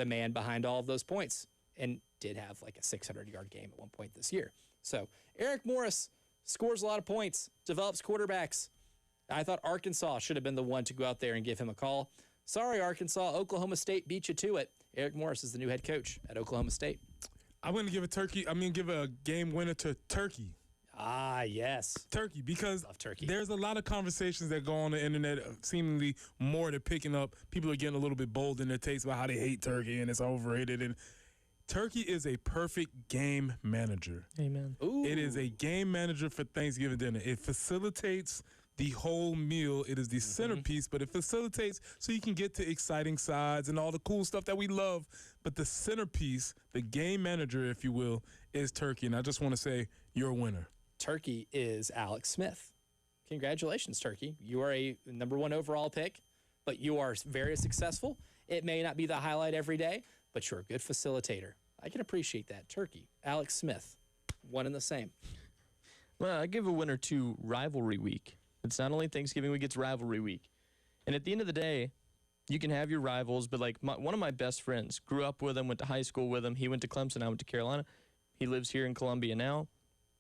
man behind all of those points, and did have like a 600-yard game at one point this year. So Eric Morris scores a lot of points, develops quarterbacks. I thought Arkansas should have been the one to go out there and give him a call. Sorry, Arkansas. Oklahoma State beat you to it. Eric Morris is the new head coach at Oklahoma State. I'm going to give a game winner to Turkey. Ah, yes. Turkey, because Love Turkey. There's a lot of conversations that go on the internet, seemingly more they're picking up. People are getting a little bit bold in their takes about how they hate Turkey and it's overrated. And Turkey is a perfect game manager. Amen. Ooh. It is a game manager for Thanksgiving dinner. It facilitates the whole meal. It is the centerpiece, but it facilitates so you can get to exciting sides and all the cool stuff that we love. But the centerpiece, the game manager, if you will, is Turkey. And I just want to say, you're a winner. Turkey is Alex Smith. Congratulations, Turkey. You are a #1 overall pick, but you are very successful. It may not be the highlight every day, but you're a good facilitator. I can appreciate that. Turkey, Alex Smith, one and the same. Well, I give a winner to Rivalry Week. It's not only Thanksgiving week, it's Rivalry Week. And at the end of the day, you can have your rivals, but like one of my best friends, grew up with him, went to high school with him. He went to Clemson, I went to Carolina. He lives here in Columbia now.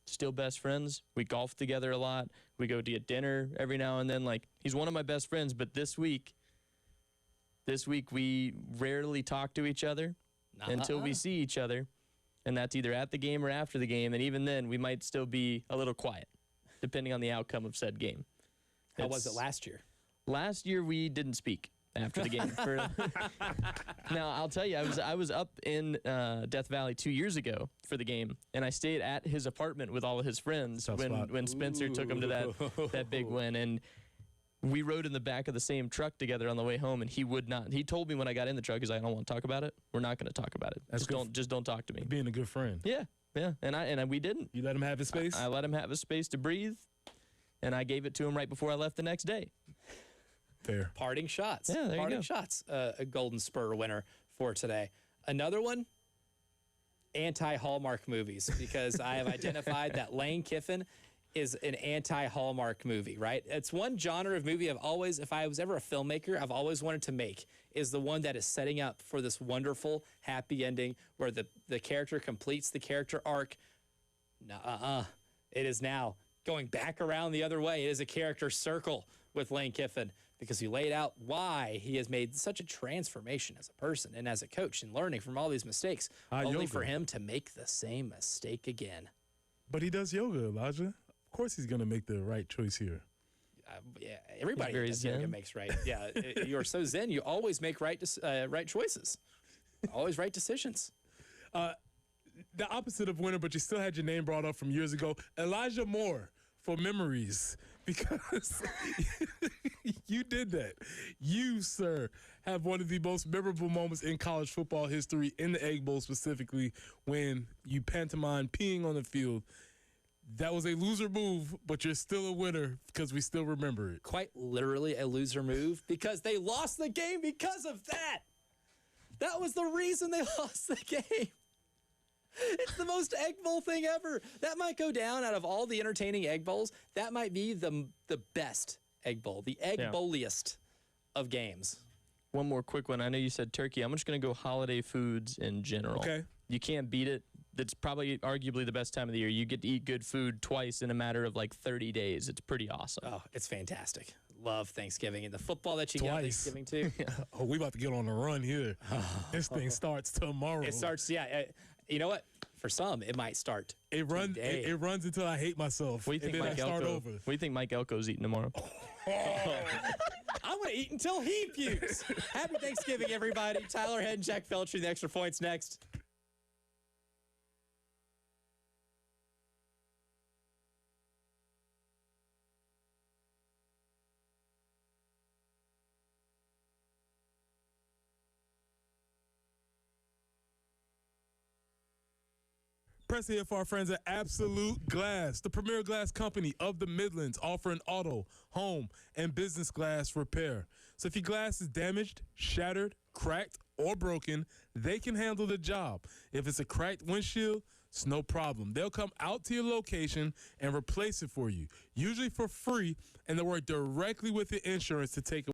Still best friends. We golf together a lot. We go to dinner every now and then. Like, he's one of my best friends, but this week we rarely talk to each other until we see each other. And that's either at the game or after the game. And even then, we might still be a little quiet, depending on the outcome of said game. How was it last year? Last year, we didn't speak after the game. Now, I'll tell you, I was up in Death Valley 2 years ago for the game, and I stayed at his apartment with all of his friends when Spencer took him to that big win. And we rode in the back of the same truck together on the way home, and he would not. He told me when I got in the truck, he's like, I don't want to talk about it. We're not going to talk about it. Just don't talk to me. Being a good friend. Yeah. And we didn't. You let him have his space? I let him have his space to breathe, and I gave it to him right before I left the next day. Fair. Parting shots. Yeah, there you Parting go. shots. A Golden Spur winner for today. Another one, anti-Hallmark movies, because I have identified that Lane Kiffin is an anti-Hallmark movie, right? It's one genre of movie I've always, if I was ever a filmmaker, I've always wanted to make, is the one that is setting up for this wonderful, happy ending where the character completes the character arc. It is now going back around the other way. It is a character circle with Lane Kiffin, because he laid out why he has made such a transformation as a person and as a coach and learning from all these mistakes, only for him to make the same mistake again. But he does yoga, Elijah. Of course he's going to make the right choice here. Yeah, everybody who does yoga makes right. Yeah, you're so zen, you always make right choices. Always right decisions. The opposite of winner, but you still had your name brought up from years ago. Elijah Moore for Memories. because you did that. You, sir, have one of the most memorable moments in college football history, in the Egg Bowl specifically, when you pantomime peeing on the field. That was a loser move, but you're still a winner because we still remember it. Quite literally a loser move because they lost the game because of that. That was the reason they lost the game. It's the most Egg Bowl thing ever. That might go down out of all the entertaining Egg Bowls. That might be the best Egg Bowl, the Egg Bowliest of games. One more quick one. I know you said turkey. I'm just going to go holiday foods in general. Okay. You can't beat it. That's probably arguably the best time of the year. You get to eat good food twice in a matter of like 30 days. It's pretty awesome. Oh, it's fantastic. Love Thanksgiving and the football that you get on Twice. Thanksgiving too. Oh, we about to get on a run here. This thing starts tomorrow. It starts, you know what? For some, it might start. It runs. today. It runs until I hate myself. What do you think and then Mike I start Elko? over. What do you think Mike Elko's eating tomorrow? I'm going to eat until he pukes. Happy Thanksgiving, everybody. Tyler Head and Jack Felcher, the Extra Points next. Press here for our friends at Absolute Glass, the premier glass company of the Midlands, offering auto, home, and business glass repair. So if your glass is damaged, shattered, cracked, or broken, they can handle the job. If it's a cracked windshield, it's no problem. They'll come out to your location and replace it for you, usually for free, and they'll work directly with the insurance to take